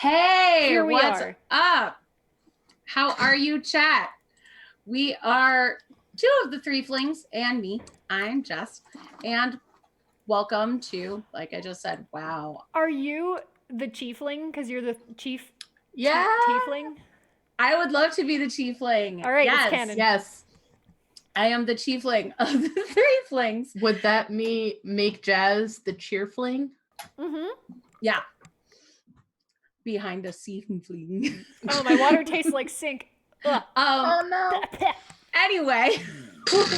Hey, Here we what's are. up? How are you, chat? We are two of the Threeflings and me. I'm Jess. And welcome to, like I just said, wow. Are you the chiefling? Because you're the chief Yeah. tiefling? I would love to be the Chiefling. All right, yes, it's canon. Yes. I am the Chiefling of the Threeflings. Would that make Jazz the cheerfling? Mm-hmm. Yeah. Behind the scene fling. Oh, my water tastes like sink. Ugh. No. Anyway,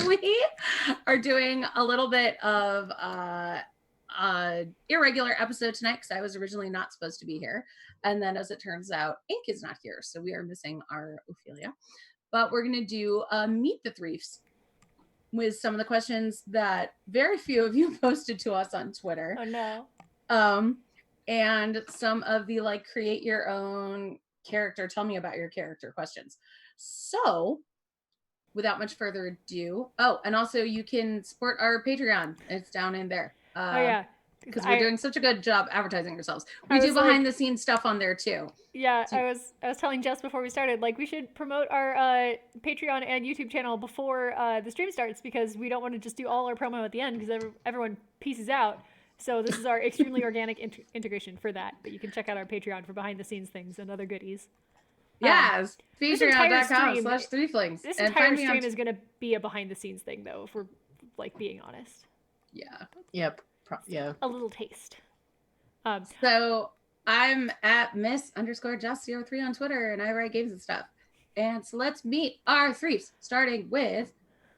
we are doing a little bit of irregular episode tonight because I was originally not supposed to be here, and then as it turns out, Ink is not here, so we are missing our Ophelia. But we're gonna do Meet the Threefs with some of the questions that very few of you posted to us on Twitter. Oh no. And some of the like create your own character, tell me about your character questions. So without much further ado, and also you can support our Patreon. It's down in there. Oh yeah. Because we're doing such a good job advertising ourselves. We I do was behind the scenes stuff on there too. Yeah, I was telling Jess before we started, like we should promote our Patreon and YouTube channel before the stream starts because we don't want to just do all our promo at the end because everyone pieces out. So this is our extremely organic integration for that. But you can check out our Patreon for behind the scenes things and other goodies. Yes, patreon.com/threeflings. This entire stream is going to be a behind the scenes thing though, if we're like being honest. Yeah. Yep. Yeah. A little taste. So I'm at Miss_Jess03 on Twitter and I write games and stuff. And so let's meet our threefs, starting with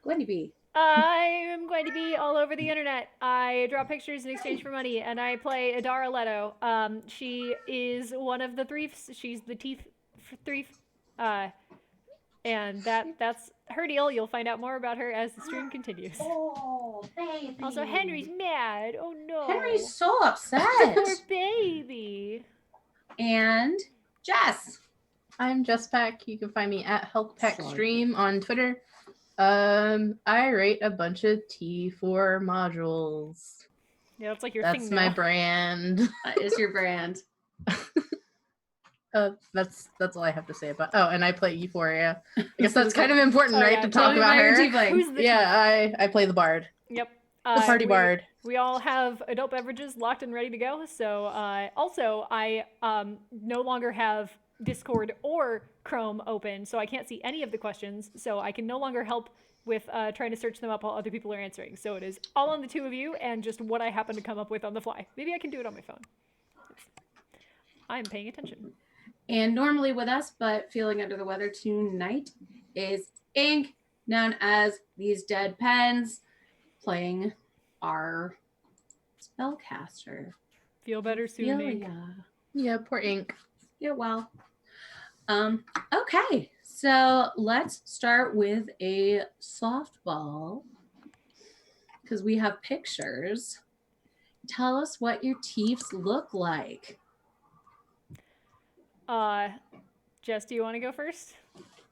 Gwendy B. I'm going to be all over the internet. I draw pictures in exchange for money, and I play Adara Leto. She is one of the threefs. She's the teeth threef. And that's her deal. You'll find out more about her as the stream continues. Oh, baby. Also, Henry's mad. Oh no. Henry's so upset. Poor baby. And Jess. I'm Jess Pack. You can find me at HealthPackStream on Twitter. I rate a bunch of T4 modules. Yeah, that's like your thing. That's my brand. That is your brand. That's all I have to say about. Oh, and I play Euphoria. I guess that's kind of important, right? To talk about her. Who's the I play the bard. Yep. The party bard. We all have adult beverages locked and ready to go. So also I no longer have Discord or Chrome open, so I can't see any of the questions. So I can no longer help with trying to search them up while other people are answering. So it is all on the two of you and just what I happen to come up with on the fly. Maybe I can do it on my phone. I'm paying attention. And normally with us, but feeling under the weather tonight, is Ink, known as These Dead Pens, playing our spellcaster. Feel better soon, Ink. Yeah, poor Ink. Yeah, well. Okay, so let's start with a softball because we have pictures. Tell us what your teefs look like. Jess, do you want to go first?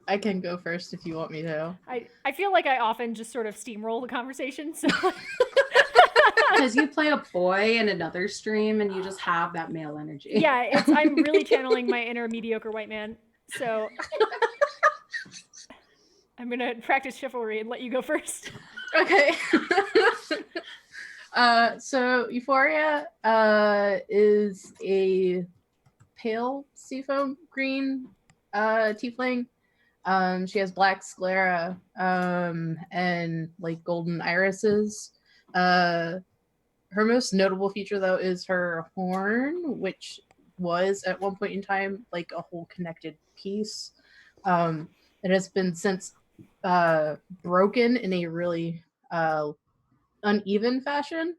I can go first if you want me to. I feel like I often just sort of steamroll the conversation, so because you play a boy in another stream and you just have that male energy. Yeah, I'm really channeling my inner mediocre white man. So I'm gonna practice chivalry and let you go first. Okay. So Euphoria is a pale seafoam green tiefling. She has black sclera and like golden irises. Her most notable feature though is her horn, which was at one point in time like a whole connected piece. It has been since broken in a really uneven fashion.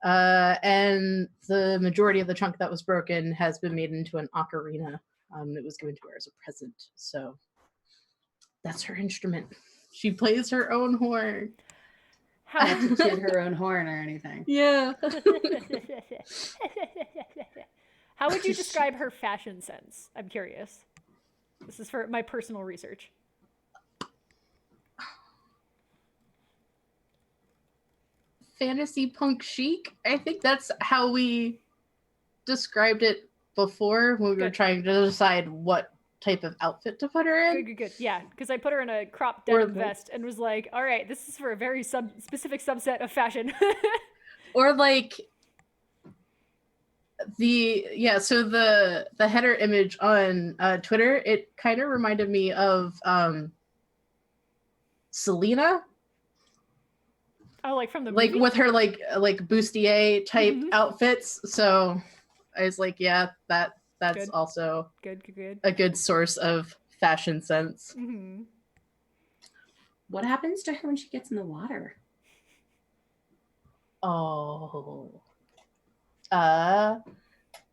And the majority of the chunk that was broken has been made into an ocarina. It was given to her as a present. So that's her instrument. She plays her own horn. How to kid her own horn or anything. Yeah. How would you describe her fashion sense? I'm curious. This is for my personal research. Fantasy punk chic. I think that's how we described it before when we were Good. trying to decide what type of outfit to put her in. Good. Yeah, because I put her in a crop Or denim the- vest and was like, all right, this is for a very specific subset of fashion. Or like so the header image on Twitter, it kind of reminded me of Selena, Oh, like from the like movie? with her like bustier type Mhm. outfits. So I was like, yeah, that's Good. also Good. a good source of fashion sense. Mm-hmm. What happens to her when she gets in the water? Oh.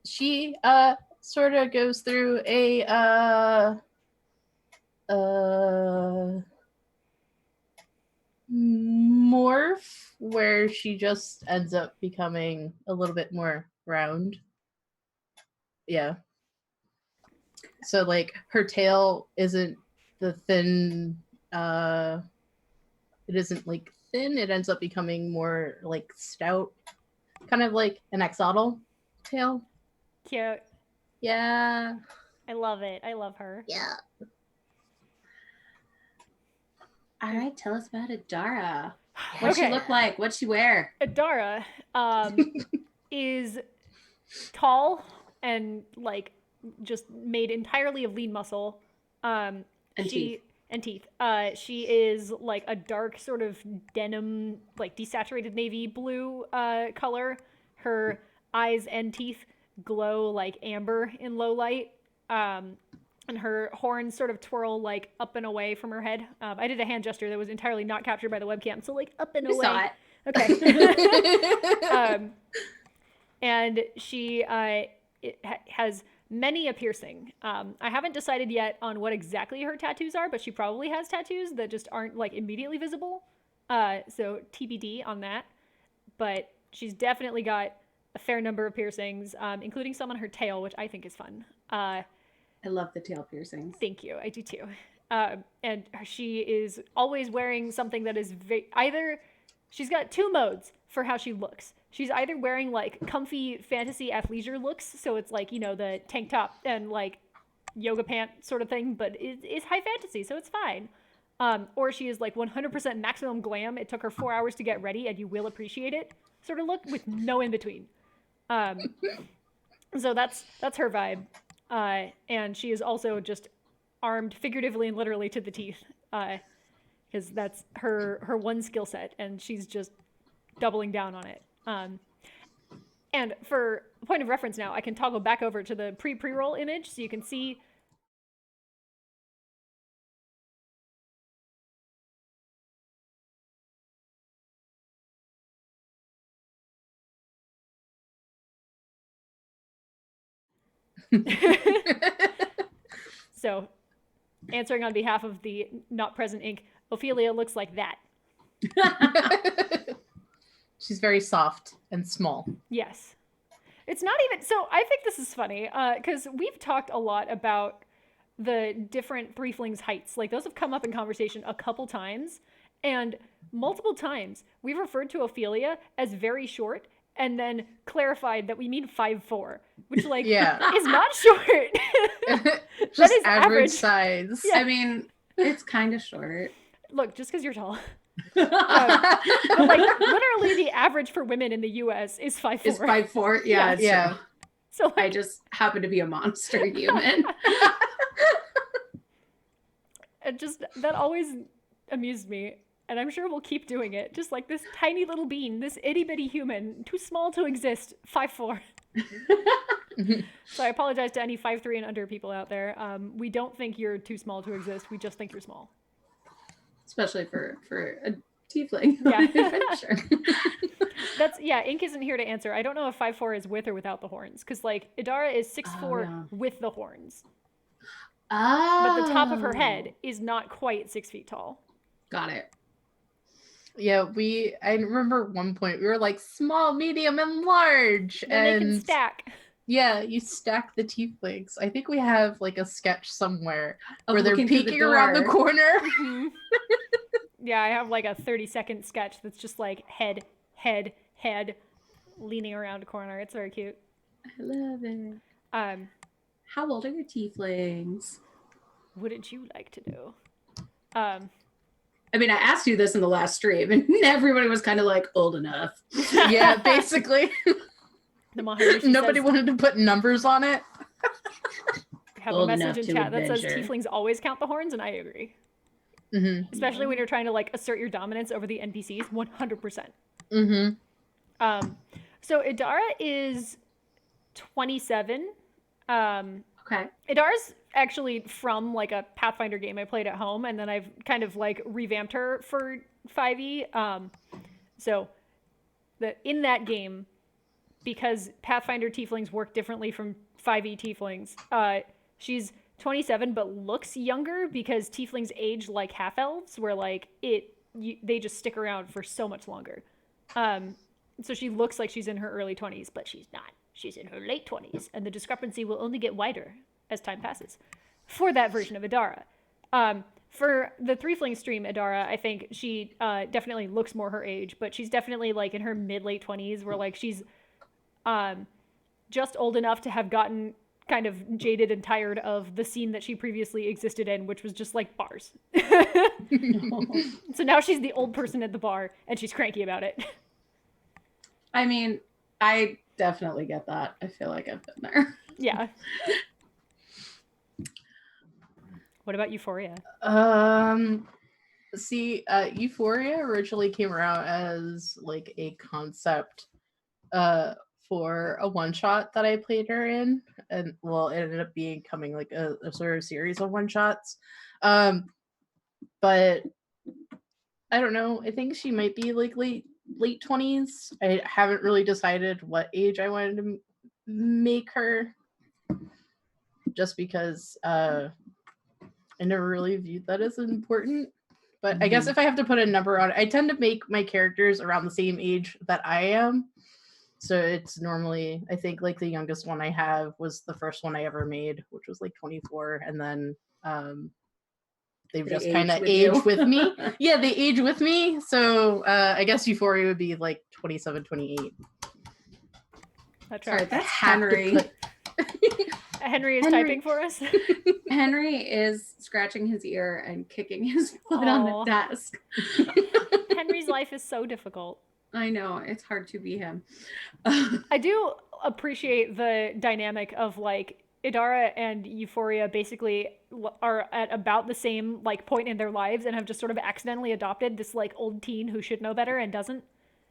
She sort of goes through a morph where she just ends up becoming a little bit more round. Yeah. So like her tail isn't the thin it isn't like thin, it ends up becoming more like stout, kind of like an axolotl tail. Cute. Yeah. I love it. I love her. Yeah. All right, tell us about Adara. What's she Okay. look like? What'd she wear? Adara is tall and like just made entirely of lean muscle. And teeth. And teeth. She is like a dark sort of denim, like desaturated navy blue color. Her eyes and teeth glow like amber in low light. And her horns sort of twirl like up and away from her head. I did a hand gesture that was entirely not captured by the webcam, so like up and We away. saw it. Okay. And she has many a piercing. I haven't decided yet on what exactly her tattoos are, but she probably has tattoos that just aren't like immediately visible. So TBD on that. But she's definitely got a fair number of piercings, including some on her tail, which I think is fun. I love the tail piercings. Thank you. I do too. And she is always wearing something that is either. She's got two modes for how she looks. She's either wearing like comfy fantasy athleisure looks, so it's like, you know, the tank top and like yoga pant sort of thing, but it's high fantasy, so it's fine. Or she is like 100% maximum glam. It took her 4 hours to get ready, and you will appreciate it. Sort of look with no in between. So that's her vibe. And she is also just armed figuratively and literally to the teeth, because that's her one skill set, and she's just doubling down on it. And for point of reference now, I can toggle back over to the pre-roll image so you can see. So, answering on behalf of the not present ink, Ophelia looks like that. She's very soft and small. Yes. It's not even, so I think this is funny, because we've talked a lot about the different Threeflings heights. Like, those have come up in conversation a couple times, and multiple times we've referred to Ophelia as very short, and then clarified that we mean 5'4", which like is not short. Just that is average size. Yeah. I mean, it's kind of short. Look, just because you're tall. But like literally the average for women in the US is 5'4". Is 5'4"? Yeah, it's yeah. true. So like, I just happen to be a monster human. it just, that always amused me. And I'm sure we'll keep doing it. Just like this tiny little bean, this itty bitty human, too small to exist, 5'4". So I apologize to any 5'3" and under people out there. We don't think you're too small to exist. We just think you're small. Especially for a tiefling. Yeah. Sure. That's, yeah, Ink isn't here to answer. I don't know if 5'4" is with or without the horns. Because like Idara is 6'4" with the horns. Oh. But the top of her head is not quite 6 feet tall. Got it. Yeah, I remember one point we were like small, medium, and large. Then and they can stack. Yeah, you stack the tieflings. I think we have like a sketch somewhere where they're looking through the peeking around the door. corner. Mhm. Yeah, I have like a 30-second sketch that's just like head, leaning around a corner. It's very cute. I love it. How old are your tieflings? Wouldn't you like to know? I mean, I asked you this in the last stream, and everybody was kind of like, old enough. Yeah, basically. The Maharishi Nobody says, wanted to put numbers on it. have Old a enough message in to chat that says adventure. tieflings always count the horns, and I agree. Mm-hmm. Especially when you're trying to like assert your dominance over the NPCs, 100%. Mm-hmm. So Idara is 27. Okay. Idara's actually from like a Pathfinder game I played at home, and then I've kind of like revamped her for 5e. So in that game, because Pathfinder tieflings work differently from 5e tieflings, she's 27 but looks younger because tieflings age like half elves, where like they just stick around for so much longer. So she looks like she's in her early 20s, but she's not. She's in her late 20s, and the discrepancy will only get wider as time passes for that version of Idara. For the Threefling stream, Idara, I think she definitely looks more her age, but she's definitely like in her mid-late 20s, where like she's just old enough to have gotten kind of jaded and tired of the scene that she previously existed in, which was just like bars. So now she's the old person at the bar, and she's cranky about it. I mean, I definitely get that. I feel like I've been there. Yeah. What about Euphoria? See, Euphoria originally came around as like a concept for a one-shot that I played her in, and well, it ended up becoming like a sort of series of one-shots. But I don't know. I think she might be like late 20s. I haven't really decided what age I wanted to make her, just because I never really viewed that as important. But I guess if I have to put a number on it, I tend to make my characters around the same age that I am. So it's normally, I think like the youngest one I have was the first one I ever made, which was like 24. And then they've just kind of aged with me. Yeah, they age with me. So I guess Euphoria would be like 27, 28. That's Sorry, right. that's Henry. Henry is typing for us. Henry is scratching his ear and kicking his foot on the desk. Henry's life is so difficult. I know, it's hard to be him. I do appreciate the dynamic of like Idara and Euphoria basically are at about the same like point in their lives and have just sort of accidentally adopted this like old teen who should know better and doesn't.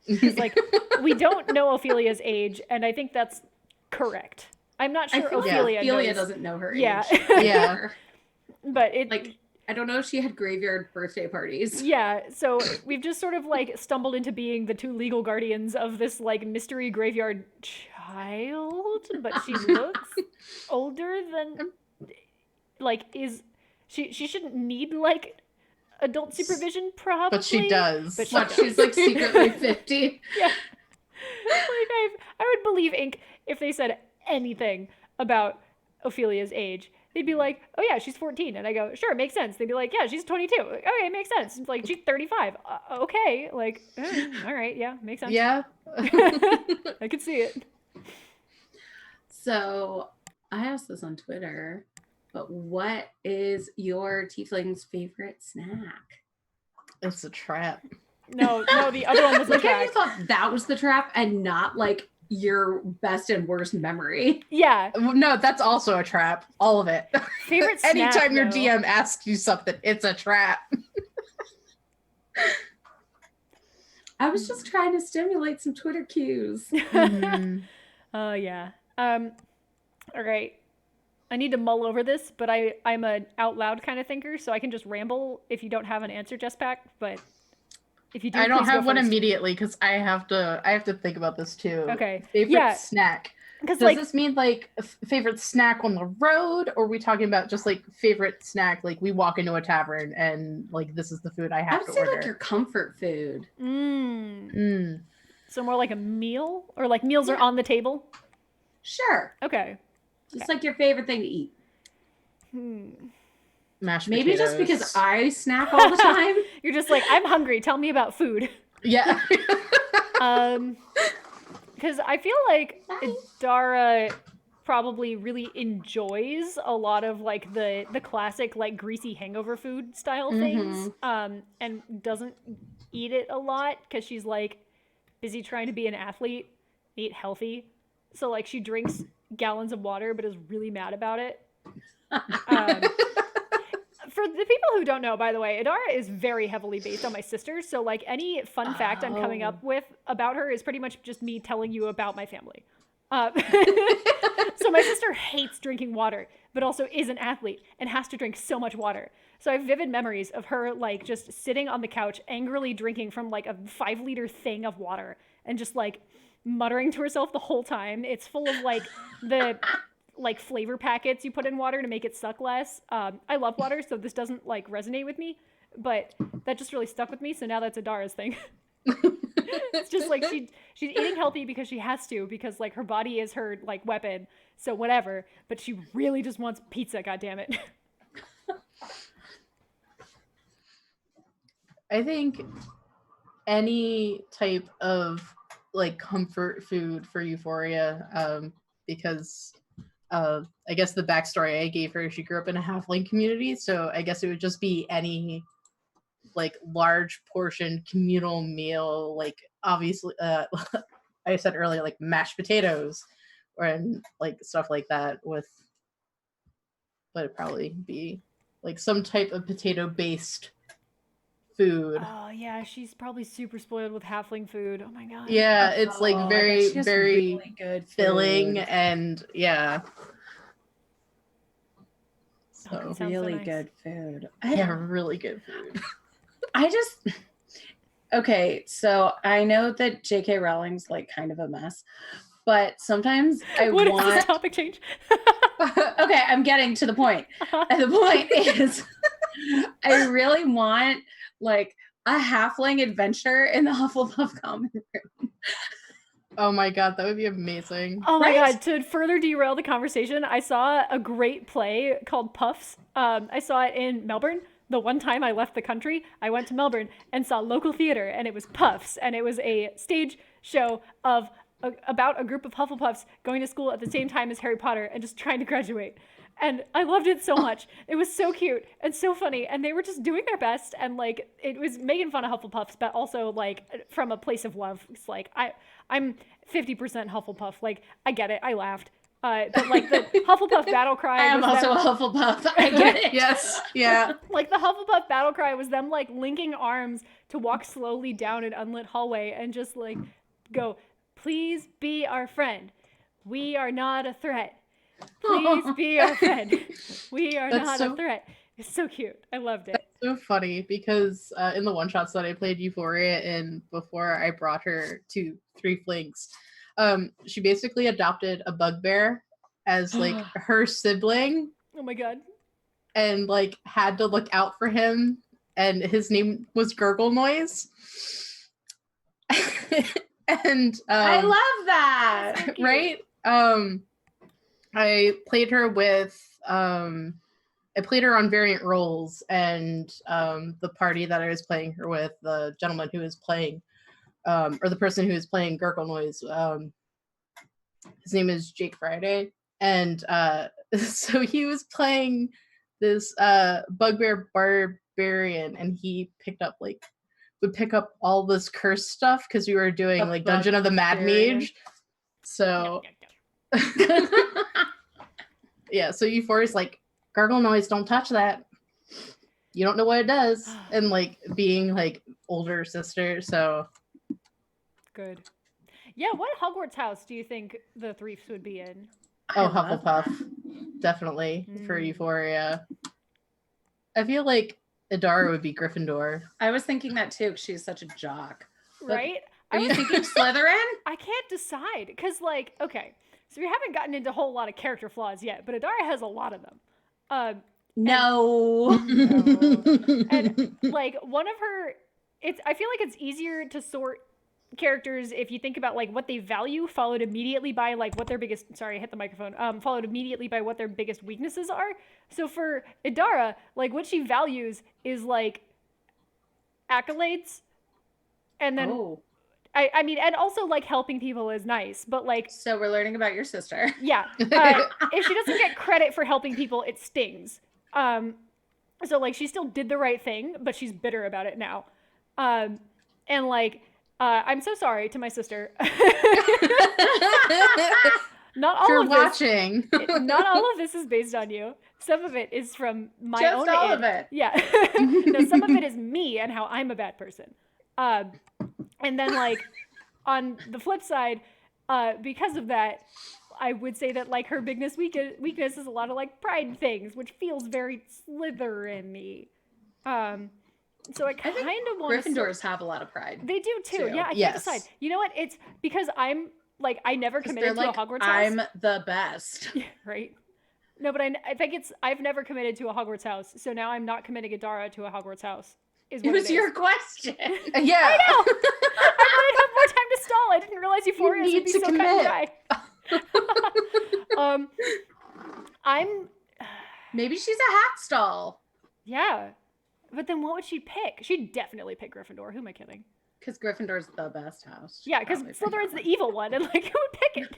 It's like, we don't know Ophelia's age, and I think that's correct. I'm not sure Ophelia doesn't know her age. Yeah. But it like, I don't know if she had graveyard birthday parties. Yeah, so we've just sort of like stumbled into being the two legal guardians of this like mystery graveyard child, but she looks older than like she shouldn't need like adult supervision probably. But she does. But she's like secretly 50. Yeah. Like I would believe Inc. if they said anything about Ophelia's age. They'd be like, oh yeah, she's 14. And I go, sure, makes sense. They'd be like, yeah, she's 22. Okay, makes sense. It's like, she's 35. Okay. Like, all right. Yeah, makes sense. Yeah. I could see it. So I asked this on Twitter, but what is your tiefling's favorite snack? It's a trap. No, the other one was a trap. I thought that was the trap and not like your best and worst memory. Yeah. No, that's also a trap. All of it. Favorite snack, Anytime your though. DM asks you something, it's a trap. I was just trying to stimulate some Twitter cues. Oh, yeah. All right. I need to mull over this, but I'm an out loud kind of thinker, so I can just ramble if you don't have an answer, Jesspack. But if you do, I don't have one first. immediately because I have to think about this too. Okay. Favorite snack. Does like, this mean like favorite snack on the road, or are we talking about just like favorite snack? Like we walk into a tavern and like this is the food I have to order. I would say like your comfort food. So more like a meal, or like meals are on the table. Sure. Okay. Just like your favorite thing to eat. Mashed Maybe potatoes. just because I snack all the time. You're just like, I'm hungry. Tell me about food. Yeah. Because I feel like Idara probably really enjoys a lot of like the classic like greasy hangover food style things, and doesn't eat it a lot because she's like busy trying to be an athlete, eat healthy. So like she drinks gallons of water but is really mad about it. For the people who don't know, by the way, Adara is very heavily based on my sister. So like any fun fact I'm coming up with about her is pretty much just me telling you about my family. So my sister hates drinking water, but also is an athlete and has to drink so much water. So I have vivid memories of her like just sitting on the couch angrily drinking from like a 5-liter thing of water and just like muttering to herself the whole time. It's full of like the like flavor packets you put in water to make it suck less. I love water, so this doesn't like resonate with me, but that just really stuck with me. So now that's Adara's thing. It's just like she's eating healthy because she has to, because like her body is her like weapon. So whatever, but she really just wants pizza. God damn it. I think any type of like comfort food for Euphoria, because I guess the backstory I gave her, she grew up in a halfling community, so I guess it would just be any like large portion communal meal, like obviously I said earlier, like mashed potatoes or like stuff like that with, but it'd probably be like some type of potato based food. Oh yeah, she's probably super spoiled with halfling food. Oh my god. Yeah, it's like very really good filling food. and yeah. Oh, So Really so nice. good food. yeah, really good food. I just okay, so I know that J.K. Rowling's like kind of a mess, but sometimes I What want. is this topic change? Okay, I'm getting to the point. And the point is, I really want like a halfling adventure in the Hufflepuff common room. Oh my god, that would be amazing. Oh my Right? god, to further derail the conversation, I saw a great play called Puffs. I saw it in Melbourne. The one time I left the country, I went to Melbourne and saw local theater, and it was Puffs, and it was a stage show of about a group of Hufflepuffs going to school at the same time as Harry Potter and just trying to graduate. And I loved it so much. It was so cute and so funny, and they were just doing their best, and like it was making fun of Hufflepuffs, but also like from a place of love. It's like I'm 50% Hufflepuff. Like I get it. I laughed. But like the Hufflepuff battle cry. I am was also them, a Hufflepuff. I get it. Yes, yeah. like the Hufflepuff battle cry was them like linking arms to walk slowly down an unlit hallway and just like go, "Please be our friend. We are not a threat. Please be our friend. We are not a threat." It's so cute. I loved it. So funny because in the one shots that I played Euphoria in before I brought her to Threeflings, she basically adopted a bugbear as like her sibling Oh my god. and like had to look out for him, and his name was Gurgle Noise. And I love that. right? I played her with I played her on variant roles, and the party that I was playing her with, the gentleman who was playing, or the person who was playing Gurgle Noise, his name is Jake Friday, and so he was playing this bugbear barbarian, and he would pick up all this cursed stuff because we were doing like Dungeon of the Mad Mage. So yeah, so Euphoria's like, Gargle Noise, don't touch that. You don't know what it does. And like being like older sister, so Good. Yeah, what Hogwarts house do you think the Threefs would be in? Oh, Hufflepuff. Definitely for Euphoria. I feel like Adara would be Gryffindor. I was thinking that too, because she's such a jock. Right? Are you thinking Slytherin? I can't decide because, like, okay, so we haven't gotten into a whole lot of character flaws yet, but Adara has a lot of them. No. And like one of her, I feel like it's easier to sort characters if you think about like what they value, followed immediately by like what their biggest. Sorry, I hit the microphone. Followed immediately by what their biggest weaknesses are. So for Adara, like what she values is like accolades, and then I mean, and also like helping people is nice, but like, So we're learning about your sister. yeah, if she doesn't get credit for helping people, it stings. So like she still did the right thing, but she's bitter about it now. And like, I'm so sorry to my sister. Not all You're of this. watching. Not all of this is based on you. Some of it is from my Just own all id. of it. Yeah. No, some of it is me and how I'm a bad person. And then like on the flip side, because of that, I would say that like her biggest weakness is a lot of like pride things, which feels very Slytherin-y. So I kind of want to. Gryffindors have a lot of pride. They do too. Yeah, I can't Yes. decide. You know what? It's because I'm like I never committed to a Hogwarts house. I'm the best. Yeah, right. No, but I think it's I've never committed to a Hogwarts house, so now I'm not committing Adara to a Hogwarts house. Is what It was is. your question. Yeah. I know. I wanted to have more time to stall. I didn't realize Euphoria would be to so cut and dry. I'm. Maybe she's a hat stall. Yeah, but then what would she pick? She'd definitely pick Gryffindor. Who am I kidding? Because Gryffindor's the best house. Yeah, because Slytherin's the evil one, and like who would pick it?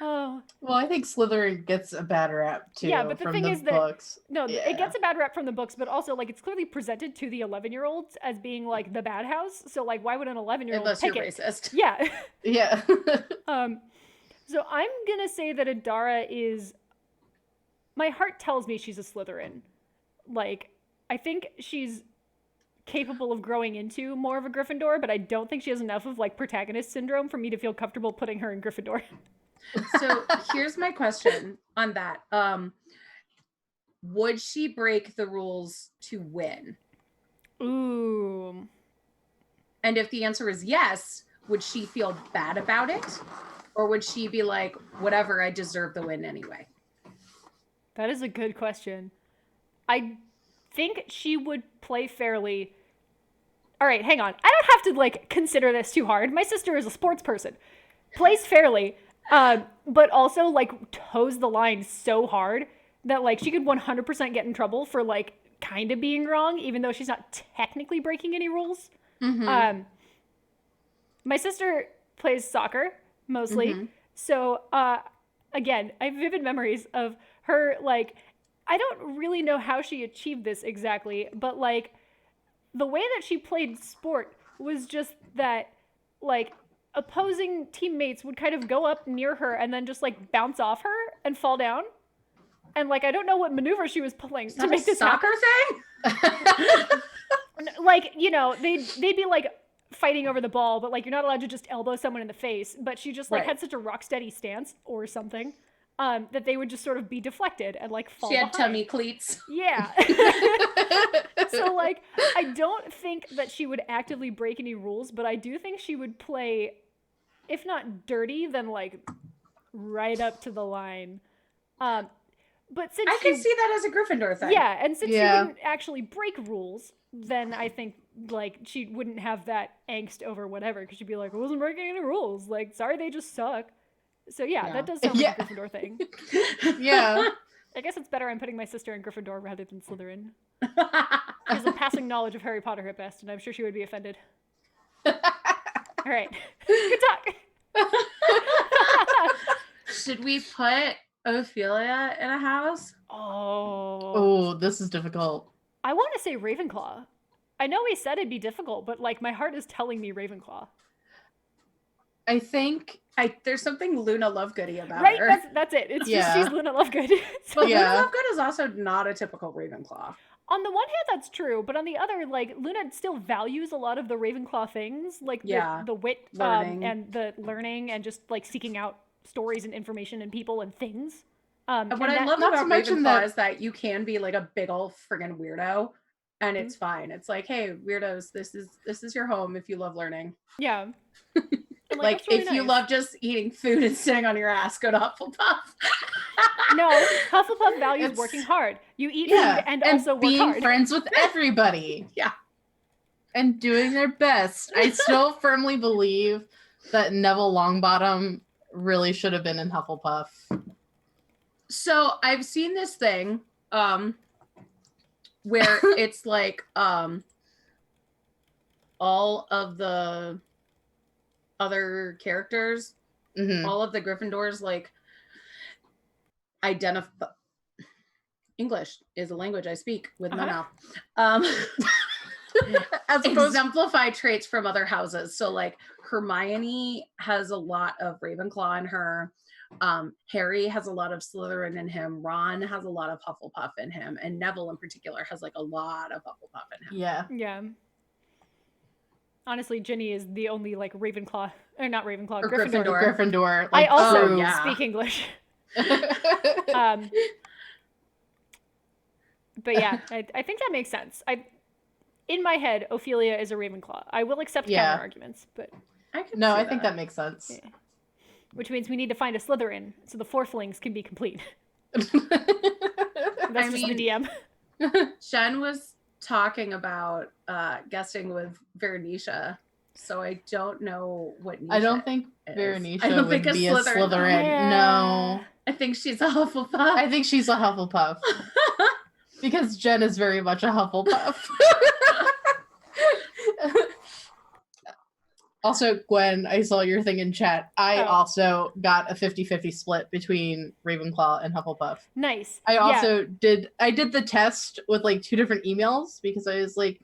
Oh. Well, I think Slytherin gets a bad rap too. Yeah, but the from thing the is that books. no, Yeah. it gets a bad rep from the books, but also like it's clearly presented to the 11-year-olds as being like the bad house. So like, why would an 11-year-old Unless pick you're it? racist. Yeah. Yeah. So I'm gonna say that Adara is. My heart tells me she's a Slytherin. Like, I think she's capable of growing into more of a Gryffindor, but I don't think she has enough of like protagonist syndrome for me to feel comfortable putting her in Gryffindor. So here's my question on that. Would she break the rules to win? Ooh. And if the answer is yes, would she feel bad about it? Or would she be like, whatever, I deserve the win anyway? That is a good question. I think she would play fairly. All right, hang on. I don't have to like consider this too hard. My sister is a sports person. Plays fairly, but also like toes the line so hard that like she could 100% get in trouble for like kind of being wrong, even though she's not technically breaking any rules. Mm-hmm. My sister plays soccer mostly. Mm-hmm. So again, I have vivid memories of her like I don't really know how she achieved this exactly, but like the way that she played sport was just that like opposing teammates would kind of go up near her and then just like bounce off her and fall down. And like I don't know what maneuver she was pulling to make this soccer happen. Like, you know, they'd be like fighting over the ball, but like you're not allowed to just elbow someone in the face. But she just like had such a rock steady stance or something that they would just sort of be deflected and like fall. She had behind. tummy cleats. Yeah. So like I don't think that she would actively break any rules, but I do think she would play, if not dirty, then like right up to the line. But since I can see that as a Gryffindor thing. yeah, and since she wouldn't actually break rules, then I think like she wouldn't have that angst over whatever, because she'd be like, I wasn't breaking any rules. Like, sorry, they just suck. So yeah. That does sound like a Gryffindor thing. Yeah. I guess it's better I'm putting my sister in Gryffindor rather than Slytherin. She has a passing knowledge of Harry Potter at best, and I'm sure she would be offended. All right. Good talk. Should we put Ophelia in a house? Oh, this is difficult. I want to say Ravenclaw. I know we said it'd be difficult, but like my heart is telling me Ravenclaw. I think there's something Luna Lovegoody about right? her. That's it. It's just she's Luna Lovegood. So, But Luna Lovegood is also not a typical Ravenclaw. on the one hand, that's true, but on the other, like Luna still values a lot of the Ravenclaw things, like the wit and the learning and just like seeking out stories and information and people and things. And what I love about Ravenclaw is that you can be like a big ol' friggin' weirdo, and it's fine. It's like, hey, weirdos, this is your home if you love learning. Yeah. And, like really if you love just eating food and sitting on your ass, go to Hufflepuff. No, Hufflepuff values working hard. You eat food and also work hard. Being friends with everybody. Yeah. And doing their best. I still firmly believe that Neville Longbottom really should have been in Hufflepuff. So I've seen this thing where it's like all of the other characters, all of the Gryffindors like identify. English is a language I speak with my mouth. As exemplify traits from other houses. So like Hermione has a lot of Ravenclaw in her. Harry has a lot of Slytherin in him. Ron has a lot of Hufflepuff in him, and Neville in particular has like a lot of Hufflepuff in him. Yeah. Yeah. Honestly, Ginny is the only like Ravenclaw, or not Ravenclaw, Or Gryffindor. Gryffindor. I also true. speak English. But yeah, I think that makes sense. In my head, Ophelia is a Ravenclaw. I will accept counter arguments, but I think that makes sense. Yeah. Which means we need to find a Slytherin so the Fourflings can be complete. That's just the DM. Jen was talking about guesting with Veronisha, so I don't know what Nisha I don't think is. Veronisha would be a Slytherin. Yeah. No. I think she's a Hufflepuff. I think she's a Hufflepuff. Because Jen is very much a Hufflepuff. Also, Gwen, I saw your thing in chat. I also got a 50-50 split between Ravenclaw and Hufflepuff. Nice. I also did the test with like 2 different emails because I was like,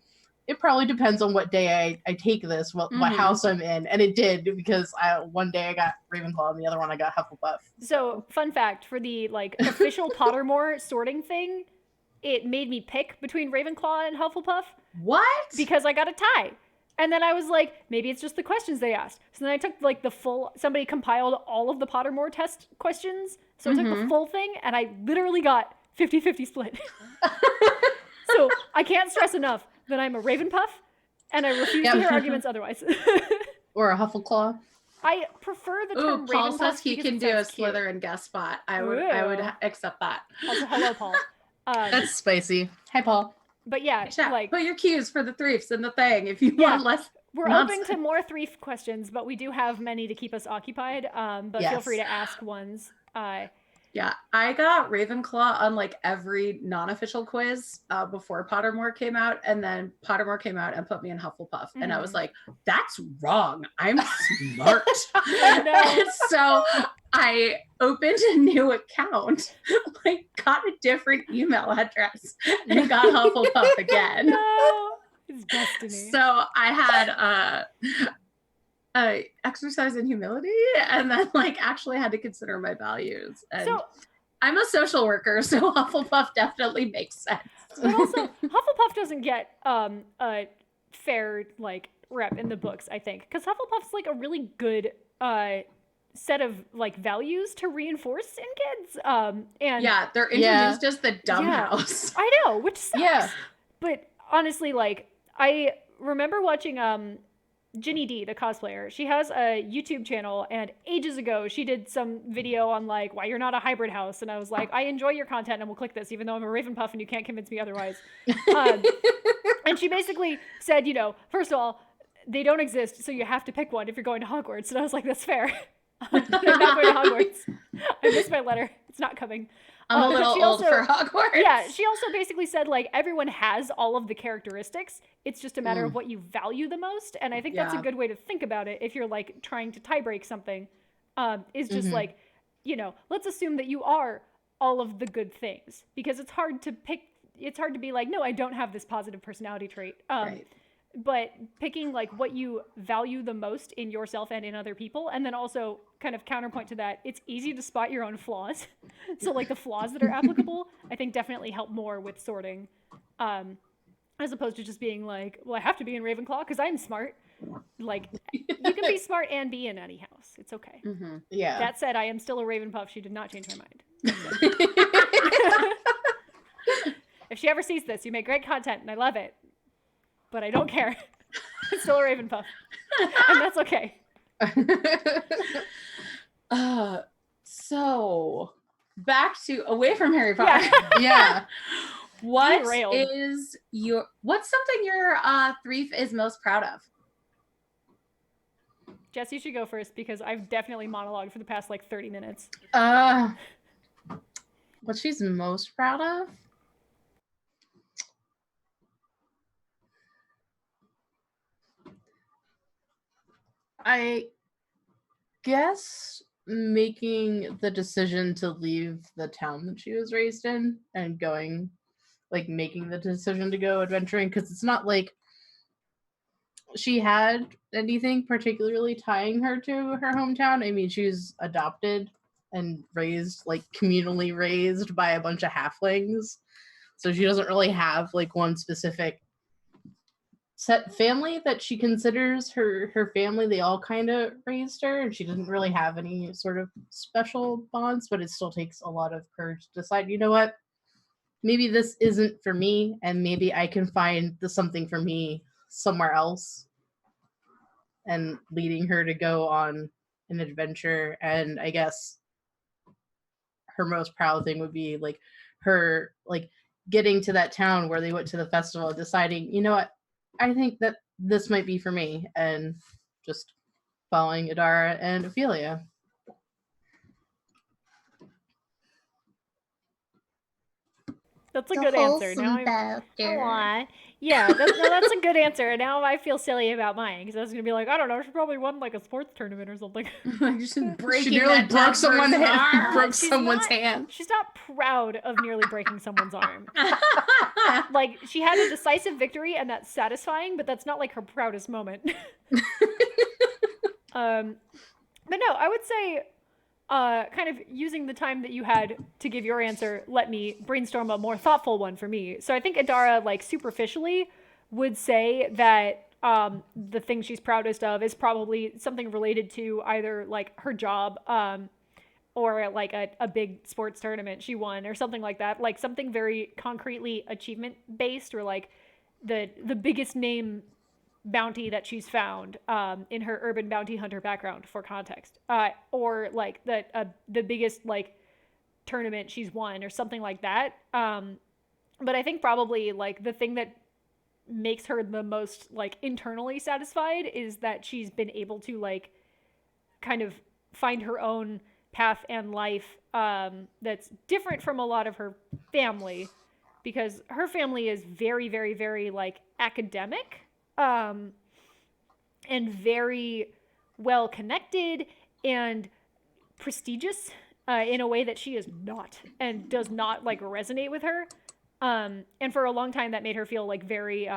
it probably depends on what day I take this, what house I'm in. And it did, because one day I got Ravenclaw and the other one I got Hufflepuff. So, fun fact, for the like official Pottermore sorting thing, it made me pick between Ravenclaw and Hufflepuff. What? Because I got a tie. And then I was like, maybe it's just the questions they asked. So then I took like somebody compiled all of the Pottermore test questions. So I took the full thing and I literally got 50-50 split. So I can't stress enough that I'm a Ravenpuff and I refuse to hear arguments otherwise. Or a Huffleclaw. I prefer the term Ravenpuff. Paul says he can do a cute. Slytherin guest spot. I would accept that. Also, hello, Paul. That's spicy. Hi, Paul. But yeah, Chat, like put your cues for the Threefs in the thing if you want less. We're open to more Threef questions, but we do have many to keep us occupied. But feel free to ask ones. Yeah, I got Ravenclaw on like every non-official quiz before Pottermore came out, and then Pottermore came out and put me in Hufflepuff, and I was like, "That's wrong. I'm smart." And so I opened a new account, like got a different email address, and got Hufflepuff again. No, it's destiny. So I had exercise in humility, and then like actually had to consider my values. And so, I'm a social worker, so Hufflepuff definitely makes sense. But also, Hufflepuff doesn't get a fair like rep in the books, I think, because Hufflepuff's like a really good set of like values to reinforce in kids. And yeah, they're introduced as the dumb house. I know, which sucks. Yeah. But honestly, like I remember watching Ginny D, the cosplayer. She has a YouTube channel, and ages ago she did some video on like why you're not a hybrid house, and I was like, I enjoy your content and we'll click this even though I'm a Ravenpuff and you can't convince me otherwise. And she basically said, you know, first of all, they don't exist, so you have to pick one if you're going to Hogwarts. And I was like, that's fair. I'm not going to Hogwarts. I missed my letter. It's not coming. I'm a little old for Hogwarts. Yeah, she also basically said, like, everyone has all of the characteristics. It's just a matter of what you value the most. And I think that's a good way to think about it if you're, like, trying to tie break something. Is just, like, you know, let's assume that you are all of the good things. Because it's hard to pick, it's hard to be like, no, I don't have this positive personality trait. Right. But picking like what you value the most in yourself and in other people, and then also kind of counterpoint to that, it's easy to spot your own flaws. So like the flaws that are applicable, I think definitely help more with sorting, as opposed to just being like, well, I have to be in Ravenclaw because I'm smart. Like you can be smart and be in any house. It's okay. Yeah. That said, I am still a Ravenpuff. She did not change her mind. If she ever sees this, you make great content and I love it. But I don't care. It's still a Ravenpuff. And that's okay. So back to away from Harry Potter. Yeah. What's something your Threef is most proud of? Jess, you should go first because I've definitely monologued for the past like 30 minutes. What she's most proud of? guess making the decision to leave the town that she was raised in and going, like, making the decision to go adventuring, because it's not like she had anything particularly tying her to her hometown. I mean, she was adopted and raised, like, communally raised by a bunch of halflings. So she doesn't really have, like, one specific set family that she considers her family. They all kind of raised her, and she didn't really have any sort of special bonds, but it still takes a lot of courage to decide, you know what? Maybe this isn't for me, and maybe I can find the something for me somewhere else, and leading her to go on an adventure. And I guess her most proud thing would be, like, her, like, getting to that town where they went to the festival, deciding, you know what, I think that this might be for me, and just following Adara and Ophelia. That's a good answer. Now I'm yeah, that's a good answer. And now I feel silly about mine because I was gonna be like, I don't know, she probably won like a sports tournament or something. Just breaking She nearly that broke tough someone's person's hand. arm. Broke She's someone's not- hand. She's not proud of nearly breaking someone's arm. Like, she had a decisive victory, and that's satisfying, but that's not like her proudest moment. But no, I would say, kind of using the time that you had to give your answer, let me brainstorm a more thoughtful one for me. So I think Adara, like, superficially would say that the thing she's proudest of is probably something related to either, like, her job, or like a big sports tournament she won or something like that. Like, something very concretely achievement based, or like the biggest name bounty that she's found in her urban bounty hunter background, for context, or like the biggest, like, tournament she's won or something like that. But I think probably, like, the thing that makes her the most, like, internally satisfied is that she's been able to, like, kind of find her own path and life that's different from a lot of her family, because her family is very, very, very, like, academic, and very well connected and prestigious, in a way that she is not, and does not, like, resonate with her. And for a long time that made her feel, like, very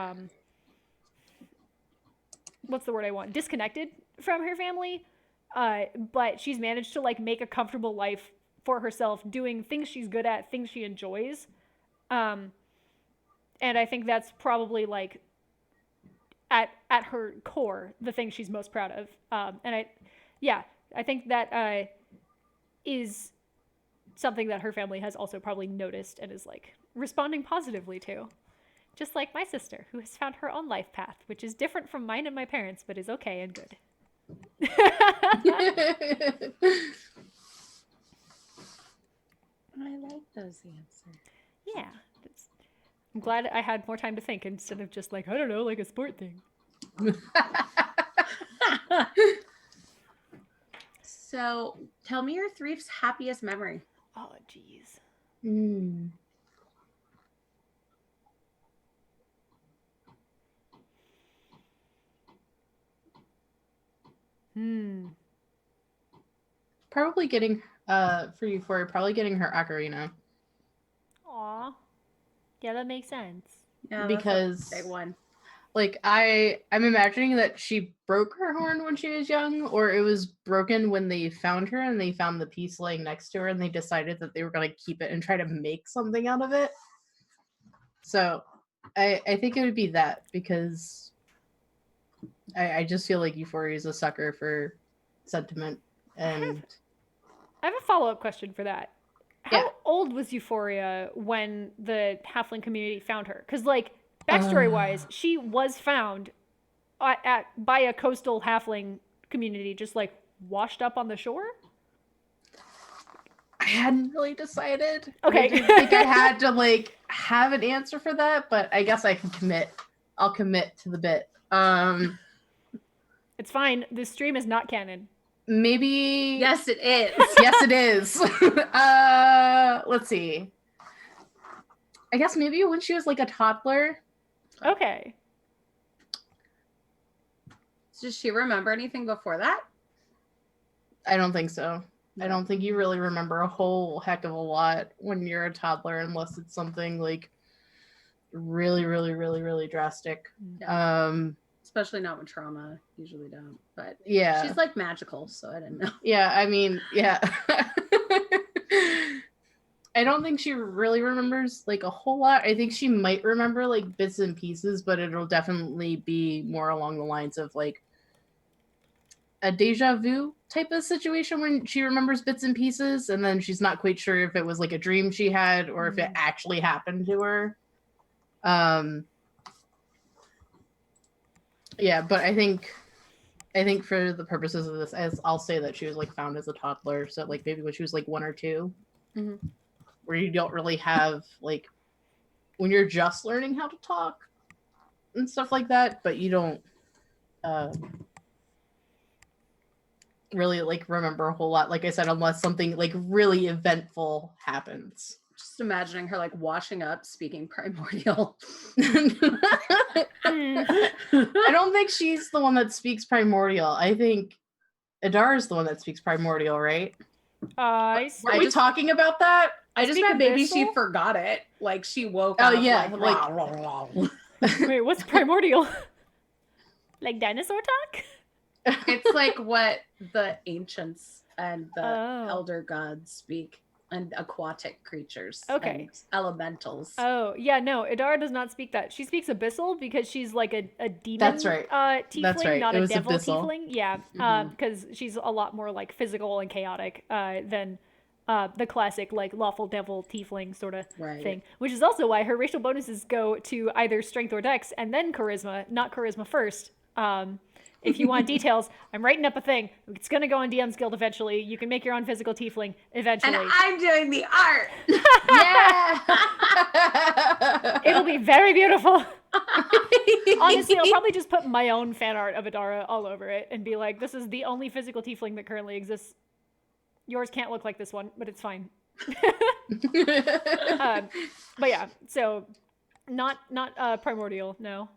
what's the word I want? Disconnected from her family. But she's managed to, like, make a comfortable life for herself, doing things she's good at, things she enjoys. And I think that's probably, like, at her core, the thing she's most proud of. And I think that is something that her family has also probably noticed and is, like, responding positively to. Just like my sister, who has found her own life path, which is different from mine and my parents, but is okay and good. I like those answers. Yeah. I'm glad I had more time to think instead of just, like, I don't know, like a sport thing. So, tell me your Threef's happiest memory. Oh, geez. Probably getting for Euphoria, probably getting her ocarina. Aw. Yeah, that makes sense. Yeah, because that's a big one. Like, I'm imagining that she broke her horn when she was young, or it was broken when they found her and they found the piece laying next to her and they decided that they were going to keep it and try to make something out of it. So I think it would be that, because I just feel like Euphoria is a sucker for sentiment. And I have a follow-up question for that. How Yeah. old was Euphoria when the halfling community found her? Because, like, backstory-wise, she was found by a coastal halfling community, just, like, washed up on the shore? I hadn't really decided. Okay. I didn't think I had to, like, have an answer for that, but I guess I can commit. I'll commit to the bit. It's fine. This stream is not canon. Maybe. Yes, it is. Yes, it is. Let's see. I guess maybe when she was, like, a toddler. Okay. Does she remember anything before that? I don't think so. I don't think you really remember a whole heck of a lot when you're a toddler, unless it's something like really, really, really, really drastic. Yeah. Especially not with trauma. Usually don't. But Yeah. she's like magical, so I didn't know. Yeah, I mean, yeah. I don't think she really remembers like a whole lot. I think she might remember like bits and pieces, but it'll definitely be more along the lines of like a deja vu type of situation when she remembers bits and pieces, and then she's not quite sure if it was like a dream she had or if it actually happened to her. Yeah, but I think for the purposes of this, as I'll say that she was like found as a toddler, so like maybe when she was like 1 or 2, where you don't really have like when you're just learning how to talk and stuff like that, but you don't really like remember a whole lot, like I said, unless something like really eventful happens. Just imagining her like washing up, speaking primordial. I don't think she's the one that speaks primordial. I think Adar is the one that speaks primordial, right? Are we talking about that? I just meant maybe she forgot it. Like she woke Oh, up yeah, like Wait, what's primordial? Like dinosaur talk? It's like what the ancients and the elder gods speak, and aquatic creatures. Okay. And elementals. Oh, yeah, no, Idara does not speak that. She speaks abyssal because she's like a demon That's right. Tiefling, That's right. not It a was devil abyssal. tiefling. Yeah, because she's a lot more like physical and chaotic than the classic like lawful devil tiefling sort of thing. Which is also why her racial bonuses go to either strength or dex and then charisma, not charisma first. If you want details, I'm writing up a thing. It's going to go on DM's Guild eventually. You can make your own physical tiefling eventually. And I'm doing the art. Yeah! It'll be very beautiful. Honestly, I'll probably just put my own fan art of Adara all over it and be like, this is the only physical tiefling that currently exists. Yours can't look like this one, but it's fine. But yeah, so not primordial, no.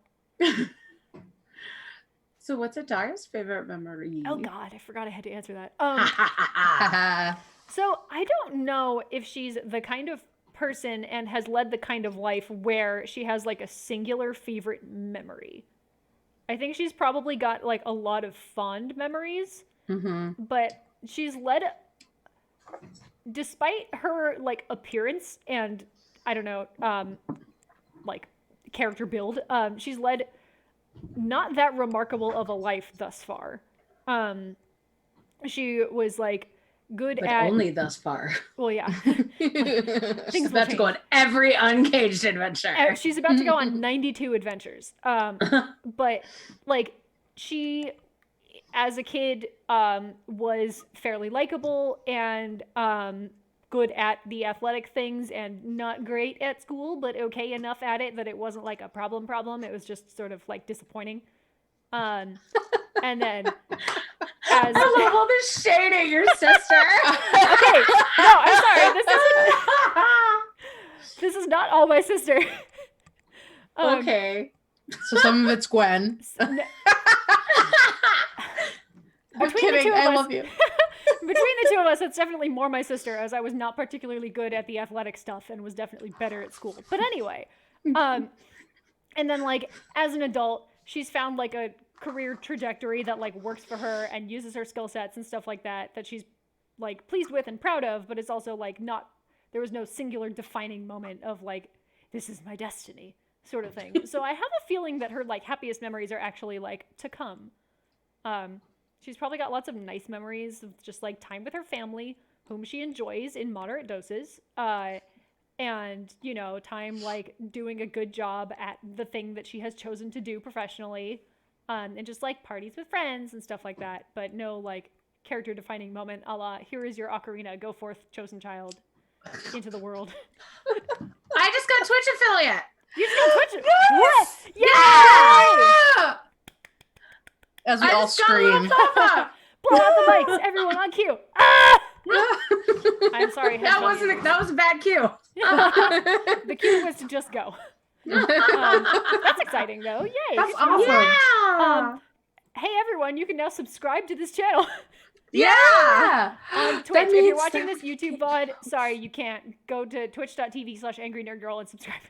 So what's Adara's favorite memory? Oh God, I forgot I had to answer that. So I don't know if she's the kind of person and has led the kind of life where she has like a singular favorite memory. I think she's probably got like a lot of fond memories, but she's led, despite her like appearance and I don't know, like character build, she's led not that remarkable of a life thus far. She was like good but at only thus far. Well, yeah. She's about to go on every uncaged adventure. She's about to go on 92 adventures. But like she, as a kid, was fairly likable and good at the athletic things and not great at school, but okay enough at it that it wasn't like a problem. It was just sort of like disappointing. And then I love all this shade at your sister. Okay, no, I'm sorry. This is not all my sister. Okay. So some of it's Gwen. I'm kidding. I love you. Between the two of us, it's definitely more my sister, as I was not particularly good at the athletic stuff and was definitely better at school. But anyway, and then like as an adult, she's found like a career trajectory that like works for her and uses her skill sets and stuff like that she's like pleased with and proud of, but it's also like not, there was no singular defining moment of like, this is my destiny sort of thing. So I have a feeling that her like happiest memories are actually like to come. She's probably got lots of nice memories of just like time with her family, whom she enjoys in moderate doses. And, you know, time like doing a good job at the thing that she has chosen to do professionally. And just like parties with friends and stuff like that. But no like character defining moment a la, here is your ocarina, go forth, chosen child, into the world. I just got Twitch affiliate. You just got Twitch? Yes! Yeah! As we all scream. Blow out the mics, everyone on cue. Ah! I'm sorry. That was a bad cue. The cue was to just go. That's exciting though. Yay. That's awesome. Yeah. Hey everyone, you can now subscribe to this channel. Yeah. On Twitch. That If you're means watching that- this YouTube VOD, sorry, you can't. Go to twitch.tv/angrynerdgirl and subscribe.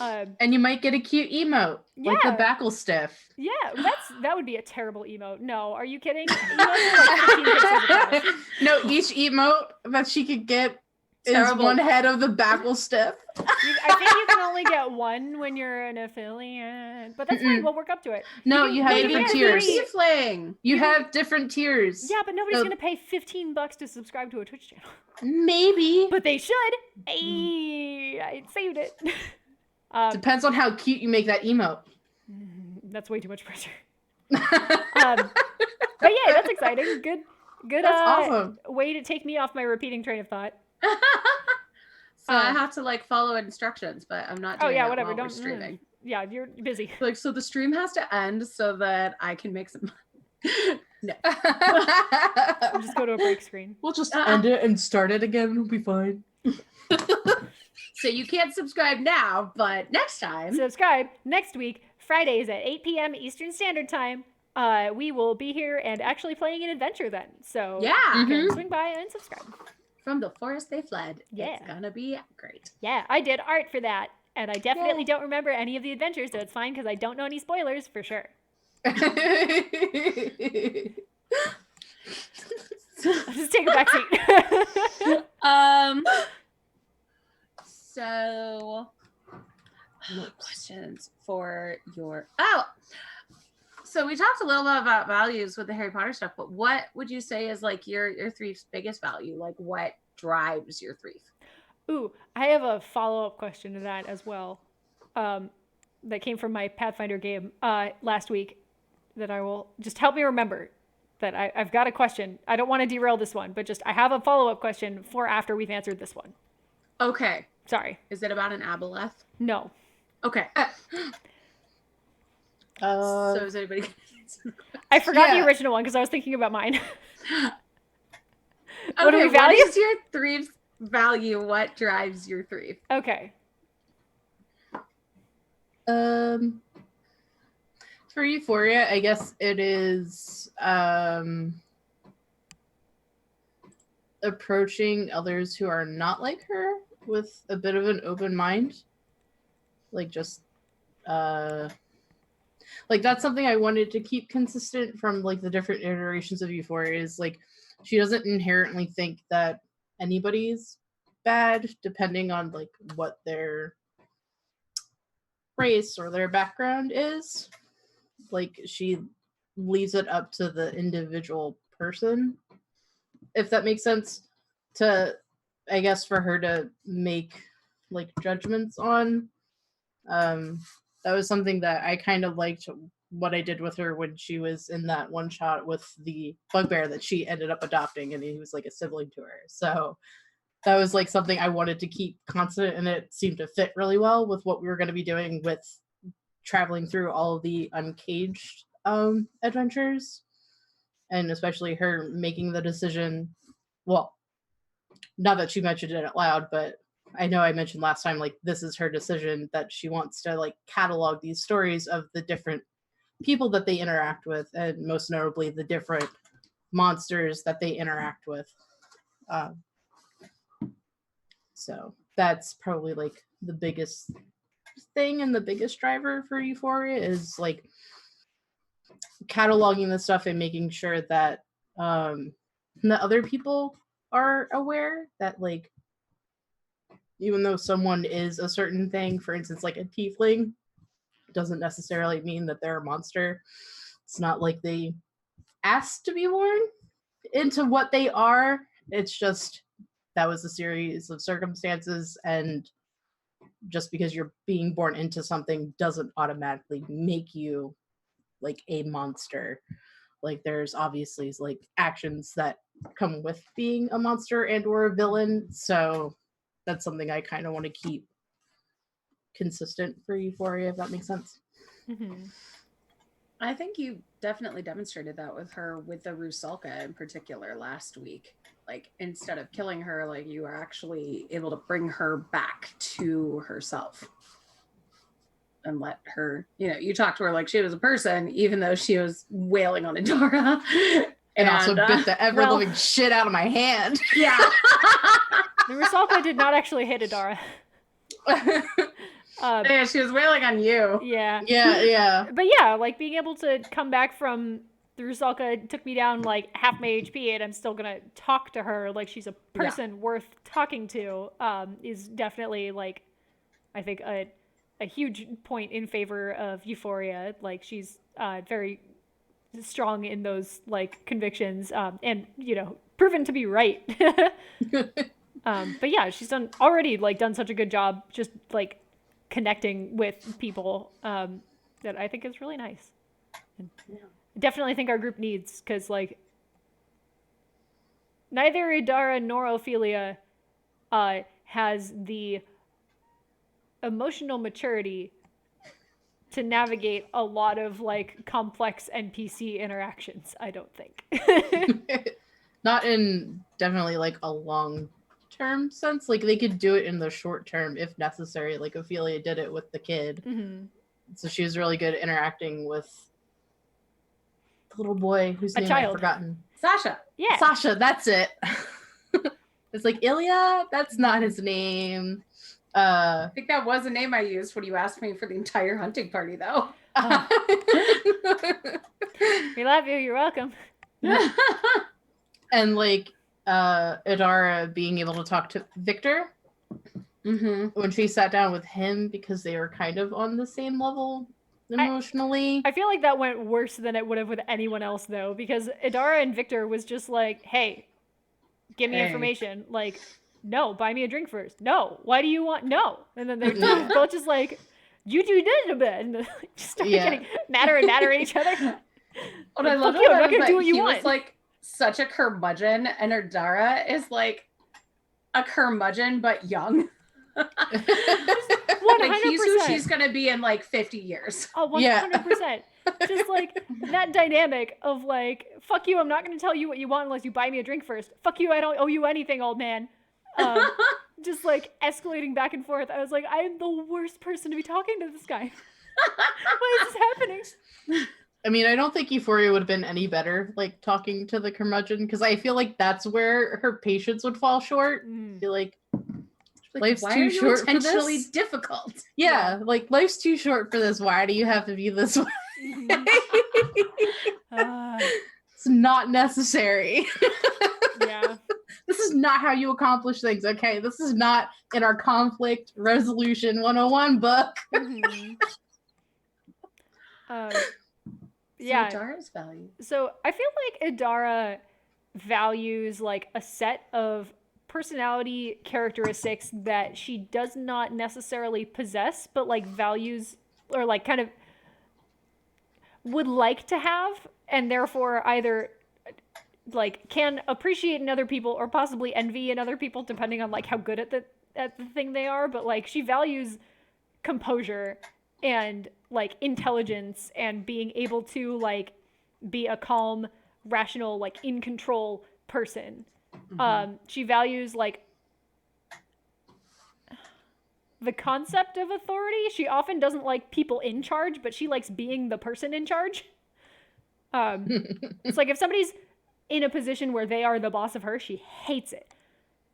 And you might get a cute emote, like the Yeah. Backle Stiff. Yeah, that would be a terrible emote. No, are you kidding? Emotes are like 15 pixels across. No, each emote that she could get Terrible. is one head of the Backle Stiff. I think you can only get one when you're an affiliate, but that's fine. We'll work up to it. No, can you have maybe different get tiers. free- Tiefling. You have different tiers. Yeah, but nobody's So- gonna pay $15 to subscribe to a Twitch channel. Maybe. But they should. Hey, I saved it. Depends on how cute you make that emote. That's way too much pressure. But yeah, that's exciting. Good. That's awesome. Way to take me off my repeating train of thought. So I have to like follow instructions, but I'm not doing that whatever. while we're Don't streaming. Yeah, you're busy. Like, so the stream has to end so that I can make some no. Just go to a break screen. We'll just end it and start it again. It'll be fine. So you can't subscribe now, but next time. Subscribe next week, Fridays at 8 p.m. Eastern Standard Time. We will be here and actually playing an adventure then. So Yeah. you can swing by and subscribe. From the forest they fled. Yeah. It's gonna be great. Yeah, I did art for that. And I definitely don't remember any of the adventures, so it's fine because I don't know any spoilers for sure. I'll just take a back seat. So questions for your so we talked a little bit about values with the Harry Potter stuff, but what would you say is like your Threef's biggest value? Like what drives your Threef? Ooh, I have a follow-up question to that as well. That came from my Pathfinder game last week that I will just help me remember that I've got a question. I don't want to derail this one, but just I have a follow-up question for after we've answered this one. Okay. Sorry. Is it about an aboleth? No. Okay. So is anybody I forgot Yeah. the original one because I was thinking about mine. Okay, What do we what value? is your Threef's value? What drives your Threef? Okay. For Euphoria, I guess it is approaching others who are not like her with a bit of an open mind. Like just like that's something I wanted to keep consistent from like the different iterations of Euphoria is like she doesn't inherently think that anybody's bad depending on like what their race or their background is. Like she leaves it up to the individual person, if that makes sense, to I guess for her to make like judgments on. That was something that I kind of liked what I did with her when she was in that one shot with the bugbear that she ended up adopting, and he was like a sibling to her. So that was like something I wanted to keep constant, and it seemed to fit really well with what we were going to be doing with traveling through all of the Uncaged adventures, and especially her making the decision. Well, not that she mentioned it out loud, but I know I mentioned last time, like, this is her decision that she wants to, like, catalog these stories of the different people that they interact with, and most notably the different monsters that they interact with. So that's probably, like, the biggest thing and the biggest driver for Euphoria is, like, cataloging the stuff and making sure that the other people are aware that, like, even though someone is a certain thing, for instance, like a tiefling, doesn't necessarily mean that they're a monster. It's not like they asked to be born into what they are. It's just that was a series of circumstances, and just because you're being born into something doesn't automatically make you like a monster. Like there's obviously like actions that come with being a monster and or a villain. So that's something I kind of want to keep consistent for Euphoria, if that makes sense. Mm-hmm. I think you definitely demonstrated that with her, with the Rusalka in particular last week. Like, instead of killing her, like, you are actually able to bring her back to herself and let her, you know, you talked to her like she was a person, even though she was wailing on Adora. And also bit the ever-living well- shit out of my hand. Yeah. The Rusalka did not actually hit Adara. Yeah, she was wailing on you. Yeah. Yeah. But yeah, like being able to come back from the Rusalka took me down like half my HP, and I'm still gonna talk to her like she's a person worth talking to. Is definitely like, I think a huge point in favor of Euphoria. Like she's very strong in those like convictions, and you know, proven to be right. But yeah, she's already done such a good job just like connecting with people, that I think is really nice. And definitely think our group needs, because like neither Idara nor Ophelia has the emotional maturity to navigate a lot of like complex NPC interactions, I don't think. Not in definitely like a long term sense. Like they could do it in the short term if necessary. Like Ophelia did it with the kid. Mm-hmm. So she was really good interacting with the little boy whose name child. I've forgotten. Sasha. Yeah. Sasha, that's it. It's like Ilya, that's not his name. I think that was a name I used when you asked me for the entire hunting party, though. We love you. You're welcome. And like Idara being able to talk to Victor when she sat down with him, because they were kind of on the same level emotionally. I feel like that went worse than it would have with anyone else, though, because Idara and Victor was just like, hey, give me information. Like, no, buy me a drink first. No, why do you want? No. And then they're both just like, you do this a bit. And just start getting madder and madder at each other. What Like, I love fuck you, I'm about not it is gonna do that what you he want. was like such a curmudgeon, and Ardara is like a curmudgeon but young. 100%. Like he's who she's gonna be in like 50 years. Oh, 100%. Just like that dynamic of like, fuck you, I'm not gonna tell you what you want unless you buy me a drink first. Fuck you, I don't owe you anything, old man. Just like escalating back and forth. I was like, I am the worst person to be talking to this guy. Why is this happening? I mean, I don't think Euphoria would have been any better, like, talking to the curmudgeon, because I feel like that's where her patience would fall short. I feel like life's why too are you short for intentionally this. difficult? Yeah, like, life's too short for this. Why do you have to be this way? It's not necessary. Yeah. This is not how you accomplish things, okay? This is not in our conflict resolution 101 book. Yeah. So Idara's value. So I feel like Idara values like a set of personality characteristics that she does not necessarily possess, but like values or like kind of would like to have, and therefore either like can appreciate in other people or possibly envy in other people, depending on like how good at the thing they are. But like she values composure and like intelligence and being able to like be a calm, rational, like in control person. She values like the concept of authority. She often doesn't like people in charge, but she likes being the person in charge. It's like if somebody's in a position where they are the boss of her, she hates it.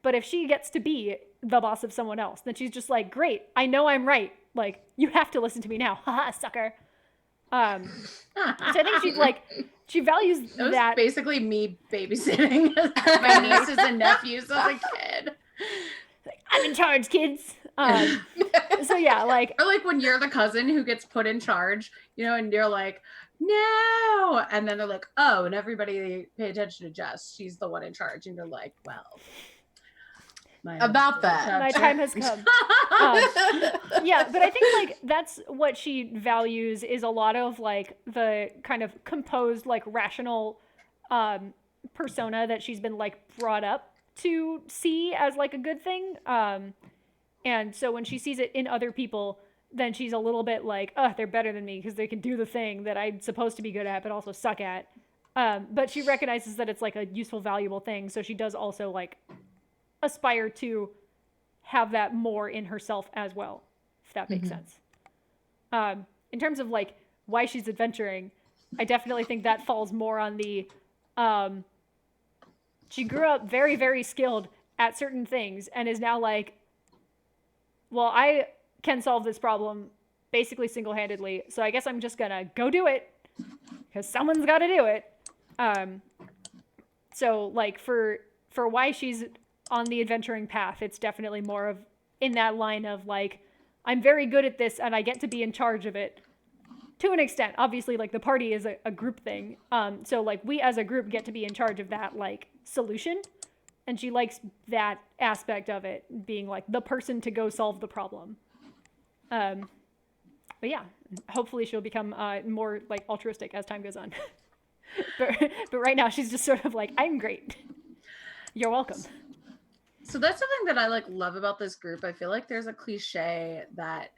But if she gets to be the boss of someone else, then she's just like, great, I know I'm right. Like, you have to listen to me now. Haha, sucker. So I think she values That was that. basically me babysitting my nieces and nephews as a kid. Like, I'm in charge, kids. So yeah, like, or like when you're the cousin who gets put in charge, you know, and you're like, no, and then they're like, oh, and everybody pay attention to Jess. She's the one in charge, and you're like, well, my time has come. Yeah, but I think like that's what she values is a lot of like the kind of composed, like rational persona that she's been like brought up to see as like a good thing. And so when she sees it in other people, then she's a little bit like, oh, they're better than me because they can do the thing that I'm supposed to be good at, but also suck at. But she recognizes that it's like a useful, valuable thing. So she does also like aspire to have that more in herself as well, if that makes sense. In terms of like why she's adventuring, I definitely think that falls more on the She grew up very, very skilled at certain things and is now like, well, I can solve this problem basically single-handedly, so I guess I'm just gonna go do it because someone's got to do it. So like for why she's on the adventuring path, it's definitely more of in that line of like, I'm very good at this and I get to be in charge of it to an extent. Obviously, like the party is a group thing, so like we as a group get to be in charge of that like solution, and she likes that aspect of it, being like the person to go solve the problem. But yeah, hopefully she'll become more like altruistic as time goes on. but right now she's just sort of like, I'm great. You're welcome. So that's something that I like love about this group. I feel like there's a cliche that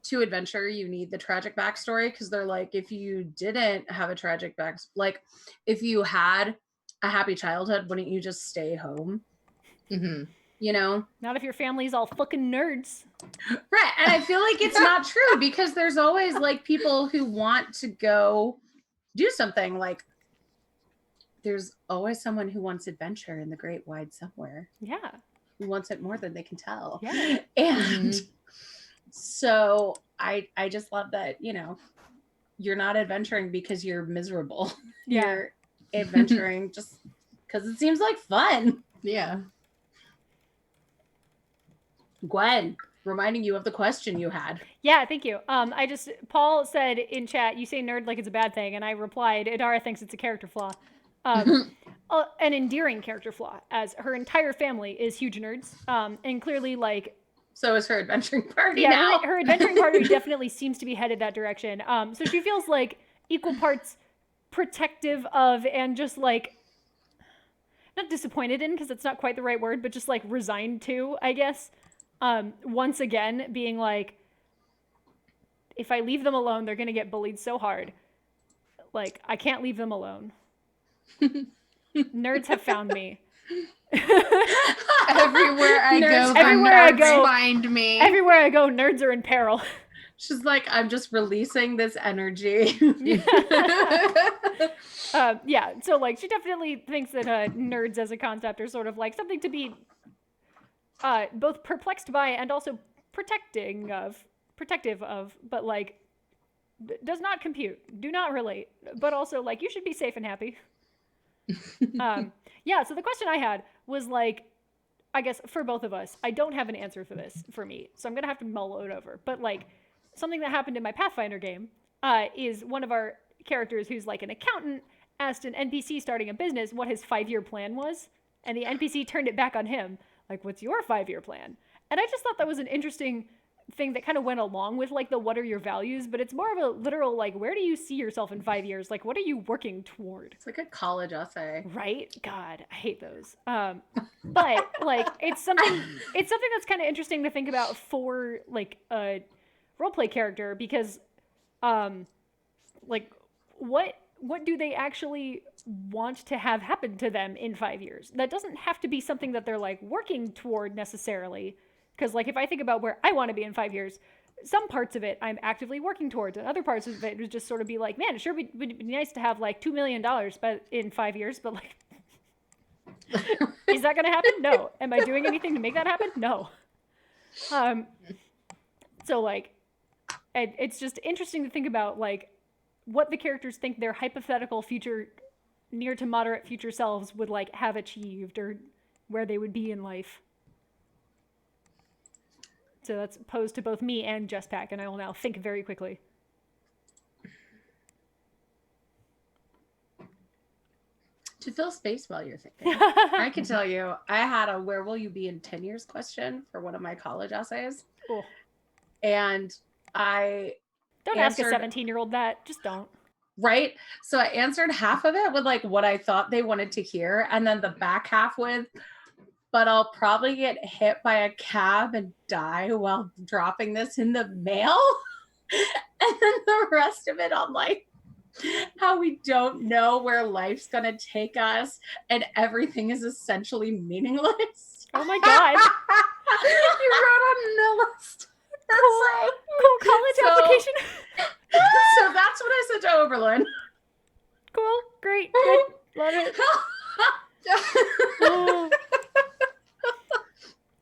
to adventure you need the tragic backstory, because they're like, if you didn't have a tragic like if you had a happy childhood, wouldn't you just stay home? Mm-hmm. You know, not if your family's all fucking nerds, right? And I feel like it's not true, because there's always like people who want to go do something. Like there's always someone who wants adventure in the great wide somewhere. Yeah, who wants it more than they can tell. Yeah. And so I just love that, you know, you're not adventuring because you're miserable. Yeah. You're adventuring just because it seems like fun. Yeah. Gwen, reminding you of the question you had. Yeah, thank you. Paul said in chat, you say nerd like it's a bad thing, and I replied, Idara thinks it's a character flaw. An endearing character flaw, as her entire family is huge nerds, and clearly like... So is her adventuring party now. Her adventuring party definitely seems to be headed that direction. So she feels like equal parts protective of and just like, not disappointed in, because it's not quite the right word, but just like resigned to, I guess. Once again, being like, if I leave them alone, they're going to get bullied so hard. Like, I can't leave them alone. Nerds have found me. Everywhere I go, everywhere I go, find me. Everywhere I go, nerds are in peril. She's like, I'm just releasing this energy. Yeah, so like she definitely thinks that nerds as a concept are sort of like something to be both perplexed by and also protective of, but like does not compute, do not relate, but also like you should be safe and happy. Yeah, so the question I had was like, I guess for both of us, I don't have an answer for this for me, so I'm gonna have to mull it over. But like something that happened in my Pathfinder game is one of our characters who's like an accountant asked an NPC starting a business what his 5-year plan was, and the NPC turned it back on him. Like, what's your 5-year plan? And I just thought that was an interesting thing that kind of went along with like the what are your values, but it's more of a literal like, where do you see yourself in 5 years? Like, what are you working toward? It's like a college essay, right? God, I hate those. But like it's something that's kind of interesting to think about for like a roleplay character, because like what do they actually want to have happen to them in 5 years? That doesn't have to be something that they're like working toward necessarily. Because like if I think about where I want to be in 5 years, some parts of it I'm actively working towards, and other parts of it would just sort of be like, man, it sure would be nice to have like $2 million but in 5 years, but like, is that going to happen? No. Am I doing anything to make that happen? No. So like, it's just interesting to think about like what the characters think their hypothetical future, near to moderate future selves would like have achieved, or where they would be in life. So that's posed to both me and Jesspack, and I will now think very quickly. To fill space while you're thinking, I can tell you, I had a where will you be in 10 years question for one of my college essays. Cool. And I don't ask a 17-year-old that. Just don't. Right? So I answered half of it with like what I thought they wanted to hear, and then the back half with, but I'll probably get hit by a cab and die while dropping this in the mail. And then the rest of it on like how we don't know where life's gonna take us and everything is essentially meaningless. Oh my God. You wrote on a list. Cool college application. So that's what I said to Oberlin. Cool, great, good. Let it. Oh.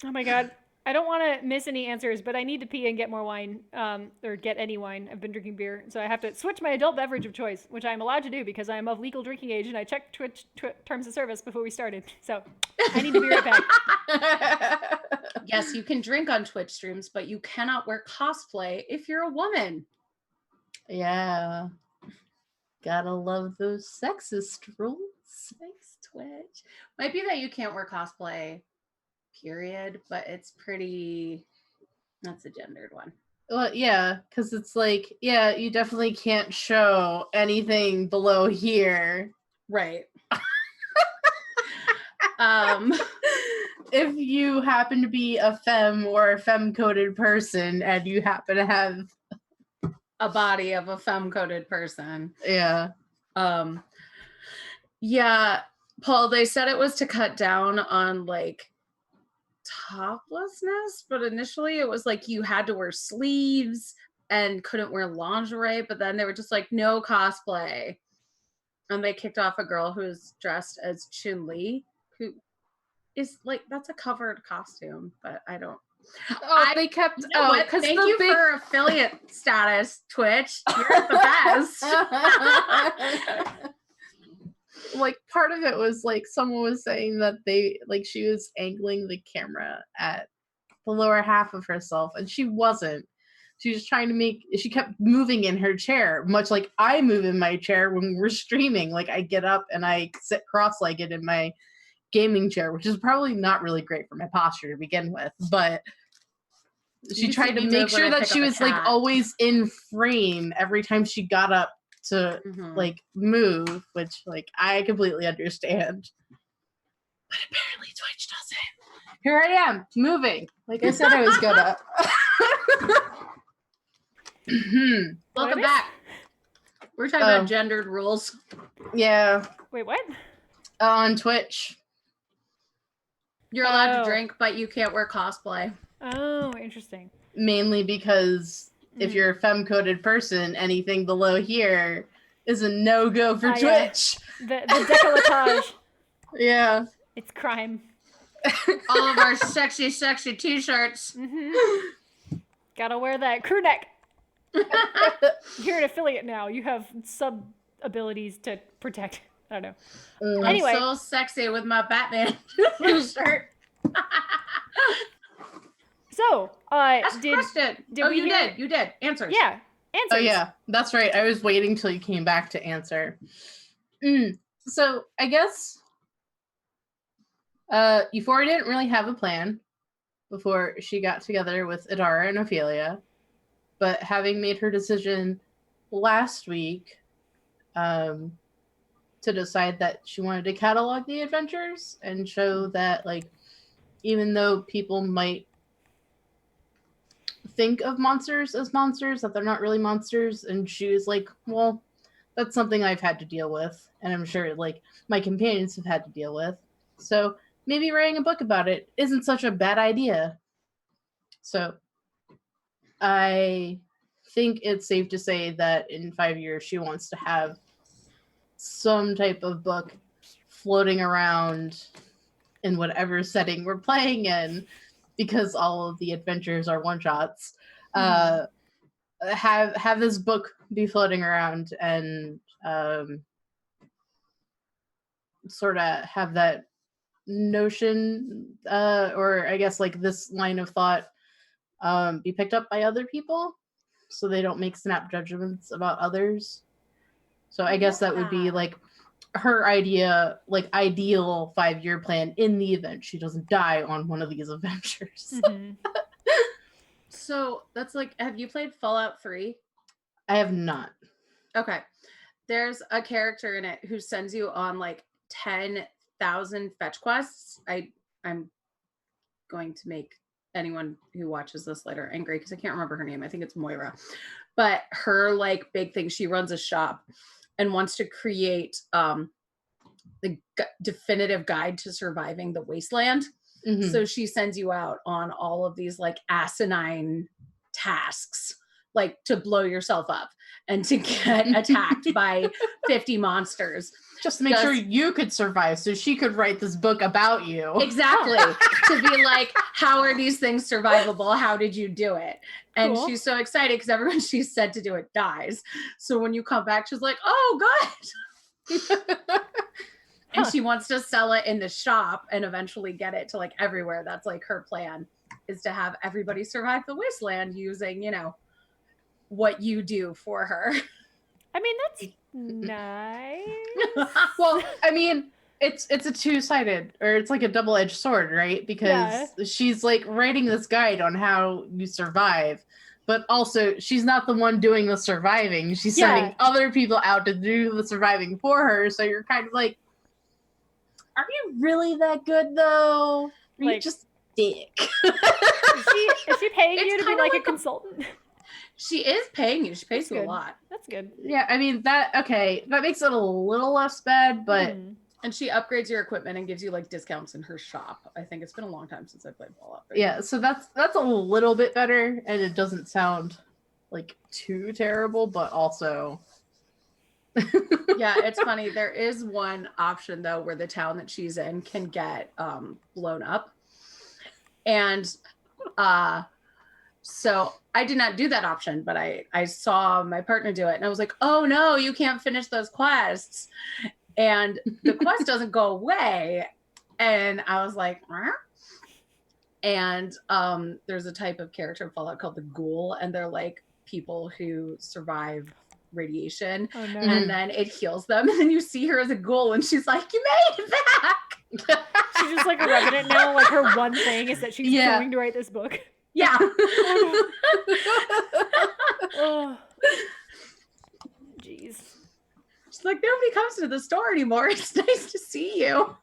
Oh my god. I don't want to miss any answers, but I need to pee and get more wine, or get any wine. I've been drinking beer, so I have to switch my adult beverage of choice, which I'm allowed to do because I am of legal drinking age, and I checked Twitch terms of service before we started. So I need to be right back. Yes, you can drink on Twitch streams, but you cannot wear cosplay if you're a woman. Yeah. Gotta love those sexist rules. Thanks, Twitch. Might be that you can't wear cosplay, period, but it's pretty, that's a gendered one. Well, yeah, because it's like, yeah, you definitely can't show anything below here. Right. If you happen to be a femme or a femme-coded person and you happen to have a body of a femme-coded person. Yeah. Yeah, Paul, they said it was to cut down on like toplessness, but initially it was like you had to wear sleeves and couldn't wear lingerie, but then they were just like, no cosplay. And they kicked off a girl who was dressed as Chun-Li, who is like, that's a covered costume, but I don't. Oh, they kept. You know what? Thank you for affiliate status, Twitch. You're the best. Like, part of it was like someone was saying that she was angling the camera at the lower half of herself, and she wasn't. She was trying to she kept moving in her chair, much like I move in my chair when we're streaming. Like, I get up and I sit cross-legged in my gaming chair, which is probably not really great for my posture to begin with, but she tried to make sure that she was like always in frame every time she got up to like move, which like I completely understand. But apparently Twitch doesn't. Here I am, moving. Like I said I was gonna. Welcome back. We're talking about gendered rules. Yeah. Wait, what? On Twitch. You're allowed to drink, but you can't wear cosplay. Oh, interesting. Mainly because if you're a femme-coded person, anything below here is a no-go for Twitch. Yeah. The decolletage. Yeah. It's crime. All of our sexy, sexy t-shirts. Gotta wear that crew neck. You're an affiliate now. You have sub-abilities to protect. I don't know. Anyway. I'm so sexy with my Batman shirt. So, did you did. Answers. Yeah, answers. Oh, yeah, that's right. I was waiting till you came back to answer. So, I guess Euphoria didn't really have a plan before she got together with Adara and Ophelia, but having made her decision last week to decide that she wanted to catalog the adventures and show that, like, even though people might think of monsters as monsters, that they're not really monsters, and she was like, well, that's something I've had to deal with, and I'm sure, like, my companions have had to deal with, so maybe writing a book about it isn't such a bad idea. So I think it's safe to say that in 5 years she wants to have some type of book floating around in whatever setting we're playing in, because all of the adventures are one-shots. Have this book be floating around and sort of have that notion, or I guess like this line of thought be picked up by other people, so they don't make snap judgments about others. So I guess that would be like her idea, like ideal 5-year plan in the event she doesn't die on one of these adventures. So that's like, have you played Fallout 3? I have not. Okay. There's a character in it who sends you on like 10,000 fetch quests. I'm going to make anyone who watches this later angry because I can't remember her name. I think it's Moira. But her like big thing, she runs a shop and wants to create the definitive guide to surviving the wasteland. So she sends you out on all of these like asinine tasks like to blow yourself up and to get attacked by 50 monsters. Just to make sure you could survive so she could write this book about you. Exactly. To be like, how are these things survivable? How did you do it? And Cool. she's so excited because everyone she's said to do it dies. So when you come back, she's like, oh, good. And she wants to sell it in the shop and eventually get it to like everywhere. That's like her plan, is to have everybody survive the wasteland using, you know, what you do for her. I mean, that's nice. Well, I mean, it's a two-sided, or it's like a double-edged sword, right? Because she's like writing this guide on how you survive, but also she's not the one doing the surviving. She's sending other people out to do the surviving for her. So you're kind of like, are you really that good though? Are Like, you just dick? Is she paying you to be like a consultant? She is paying you. She pays you a lot. That's good. Yeah, I mean, that makes it a little less bad, but... And she upgrades your equipment and gives you like discounts in her shop. I think it's been a long time since I played Fallout. Yeah, so that's a little bit better, and it doesn't sound like too terrible, but also... Yeah, it's funny. There is one option though where the town that she's in can get blown up. And so I did not do that option, but I saw my partner do it and I was like, oh no, you can't finish those quests. And the quest doesn't go away. And I was like, huh? And there's a type of character in Fallout called the ghoul, and they're like people who survive radiation. Oh, no. And then it heals them. And then you see her as a ghoul and she's like, you made it back. She's just like a revenant now. Like her one thing is that she's going to write this book. Yeah. Oh. Jeez. She's like, nobody comes to the store anymore. It's nice to see you.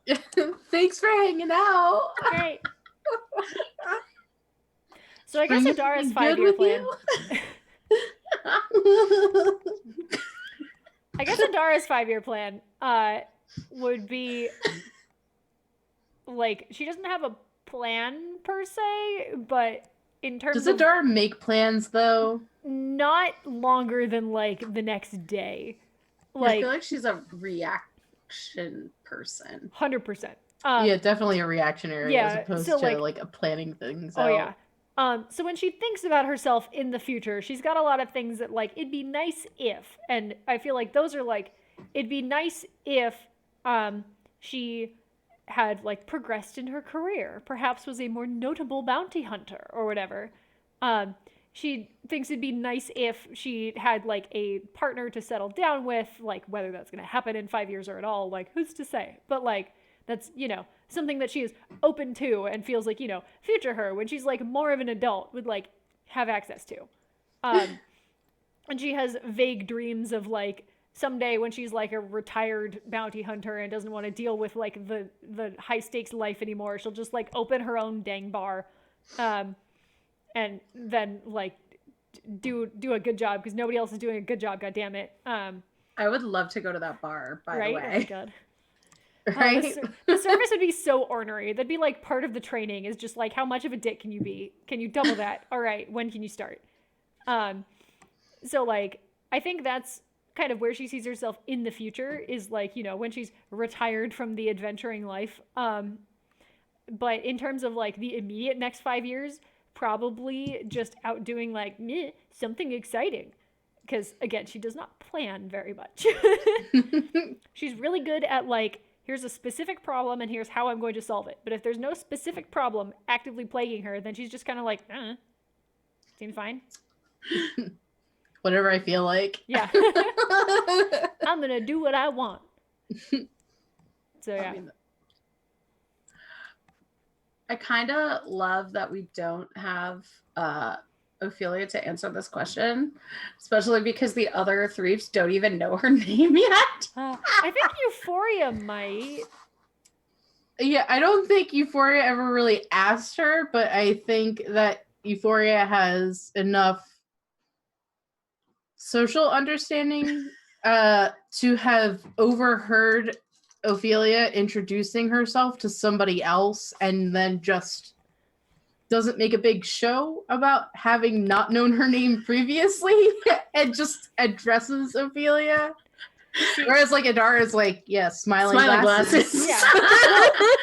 Thanks for hanging out. Great. So I guess Adara's 5-year plan. I guess Adara's 5-year plan would be like, she doesn't have a plan per se, but in terms Does Adara make plans though? Not longer than like the next day. Like, I feel like she's a reaction person. 100%. Yeah, definitely a reactionary as opposed to like a planning things out. Oh yeah. So when she thinks about herself in the future, she's got a lot of things that like, it'd be nice if, and I feel like those are like, it'd be nice if she had like progressed in her career, perhaps was a more notable bounty hunter or whatever. She thinks it'd be nice if she had like a partner to settle down with, like whether that's going to happen in 5 years or at all, like who's to say? But like, that's, you know, something that she is open to and feels like, you know, future her when she's like more of an adult would like have access to. And she has vague dreams of like someday when she's like a retired bounty hunter and doesn't want to deal with like the high stakes life anymore, she'll just like open her own dang bar, and then like do a good job because nobody else is doing a good job. God damn it. I would love to go to that bar, by the way. Oh my God. Right? The service would be so ornery. That'd be like part of the training is just like, how much of a dick can you be? Can you double that? All right. When can you start? So like, I think that's kind of where she sees herself in the future is like, you know, when she's retired from the adventuring life. But in terms of like the immediate next 5 years, probably just out doing like something exciting. Because again, she does not plan very much. She's really good at like, here's a specific problem and here's how I'm going to solve it. But if there's no specific problem actively plaguing her, then she's just kind of like, seems fine. Whatever I feel like. Yeah. I'm going to do what I want. So yeah. I kind of love that we don't have Ophelia to answer this question, especially because the other Threefs don't even know her name yet. I think Euphoria might. Yeah, I don't think Euphoria ever really asked her, but I think that Euphoria has enough social understanding to have overheard Ophelia introducing herself to somebody else and then just doesn't make a big show about having not known her name previously and just addresses Ophelia. Whereas like Adara is like, yeah, smiling glasses. glasses. Yeah.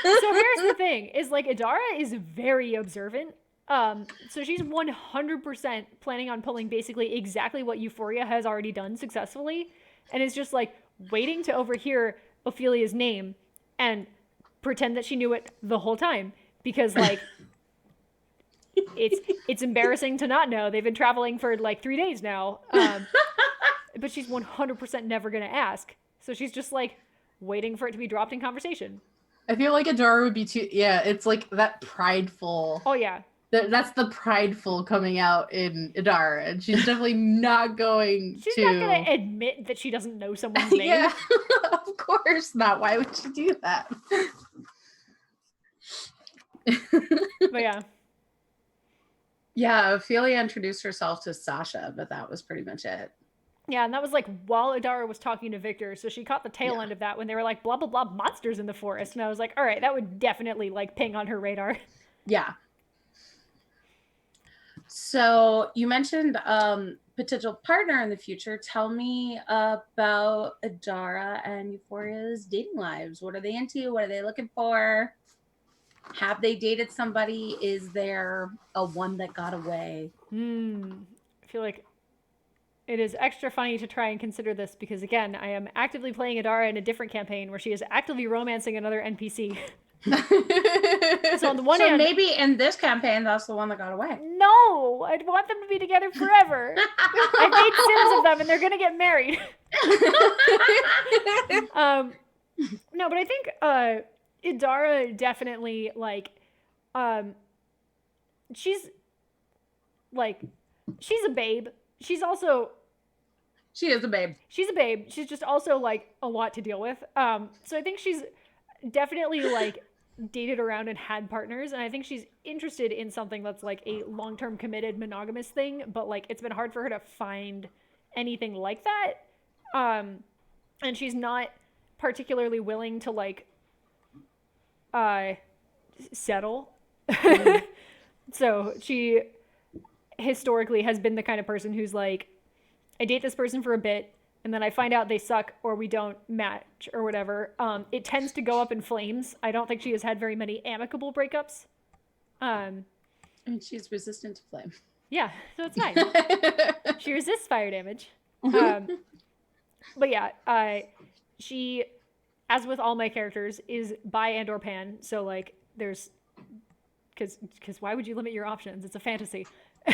Well, so here's the thing: is like Adara is very observant. So she's 100% planning on pulling basically exactly what Euphoria has already done successfully, and is just like waiting to overhear Ophelia's name and pretend that she knew it the whole time, because like it's embarrassing to not know. They've been traveling for like 3 days now, but she's 100% never gonna ask. So she's just like waiting for it to be dropped in conversation. I feel like Adara would be too. Yeah, it's like that prideful. Oh yeah. That's the prideful coming out in Adara, and she's definitely not going She's to. not gonna admit that she doesn't know someone's name. Yeah, of course not. Why would she do that? But yeah. Yeah, Ophelia introduced herself to Sasha, but that was pretty much it. Yeah, and that was like while Adara was talking to Victor, so she caught the tail end of that when they were like, blah, blah, blah, monsters in the forest. And I was like, all right, that would definitely like ping on her radar. Yeah. So you mentioned potential partner in the future. Tell me about Adara and Euphoria's dating lives. What are they into? What are they looking for? Have they dated somebody? Is there a one that got away? I feel like it is extra funny to try and consider this because, again, I am actively playing Adara in a different campaign where she is actively romancing another NPC. So on the one hand, maybe in this campaign, that's the one that got away. No, I'd want them to be together forever. I've made Sims of them, and they're gonna get married. No, but I think Idara definitely like, she's a babe. She's also. She is a babe. She's a babe. She's just also like a lot to deal with. So I think she's definitely like dated around and had partners, and I think she's interested in something that's like a long-term committed monogamous thing, but like it's been hard for her to find anything like that, and she's not particularly willing to like settle. So she historically has been the kind of person who's like, I date this person for a bit and then I find out they suck or we don't match or whatever. It tends to go up in flames. I don't think she has had very many amicable breakups. And she's resistant to flame. Yeah, so it's fine. She resists fire damage. But yeah, she, as with all my characters, is bi and or pan. So like there's, because why would you limit your options? It's a fantasy. You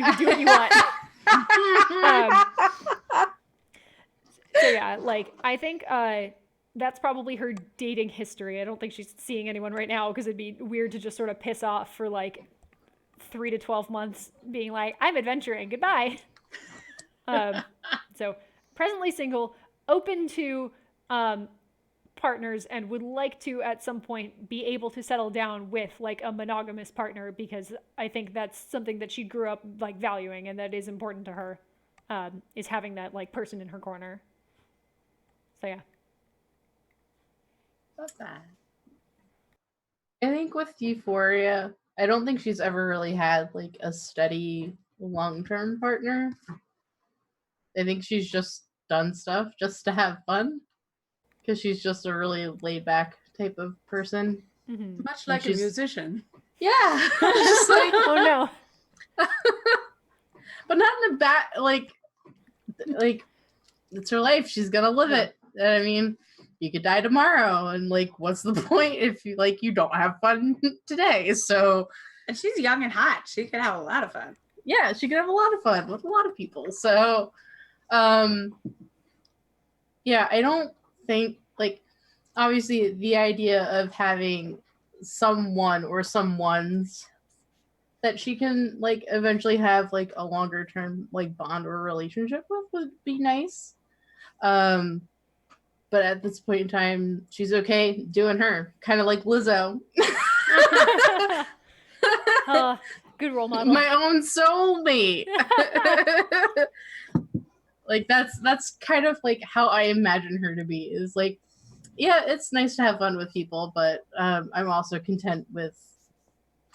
can do what you want. So yeah, like I think that's probably her dating history. I don't think she's seeing anyone right now because it'd be weird to just sort of piss off for like 3 to 12 months being like, I'm adventuring, goodbye. So presently single, open to partners, and would like to at some point be able to settle down with like a monogamous partner, because I think that's something that she grew up like valuing and that is important to her, is having that like person in her corner. So yeah. Love that. I think with Euphoria, I don't think she's ever really had like a steady long-term partner. I think she's just done stuff just to have fun, because she's just a really laid-back type of person. Mm-hmm. Much like a musician. Yeah. Just like, oh no. But not in a bad, like it's her life. She's gonna live it. I mean, you could die tomorrow, and like, what's the point if you don't have fun today? So, and she's young and hot. She could have a lot of fun. Yeah, she could have a lot of fun with a lot of people. So, yeah, I don't think, like, obviously the idea of having someone or someones that she can like eventually have like a longer term like bond or relationship with would be nice. But at this point in time, she's okay doing her, kind of like Lizzo. Good role model. My own soulmate. Like that's kind of like how I imagine her to be. Is like, yeah, it's nice to have fun with people, but I'm also content with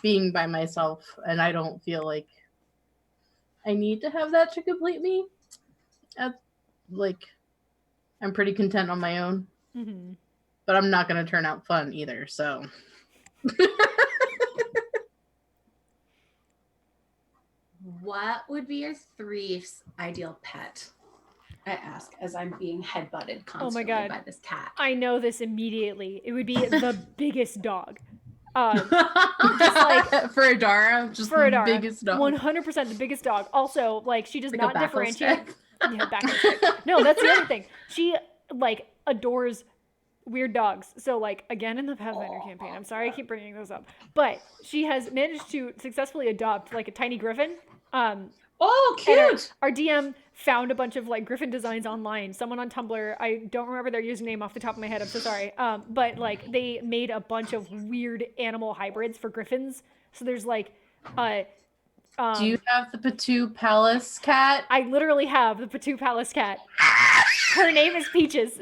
being by myself, and I don't feel like I need to have that to complete me. Like, I'm pretty content on my own, but I'm not going to turn out fun either, so. What would be your Threef's ideal pet? I ask as I'm being headbutted constantly by this cat. I know this immediately. It would be the biggest dog. Just like for Adara, just for the Adara, biggest dog. 100% the biggest dog. Also, like she does like not a differentiate. Yeah, no, that's the other thing. She like adores weird dogs. So like again in the Pathfinder campaign, I'm sorry I keep bringing those up, but she has managed to successfully adopt like a tiny griffin. Oh, cute! Our DM found a bunch of like griffin designs online. Someone on Tumblr, I don't remember their username off the top of my head, I'm so sorry. But like they made a bunch of weird animal hybrids for griffins. So there's like do you have the Patu Palace cat? I literally have the Patu Palace cat. Her name is Peaches.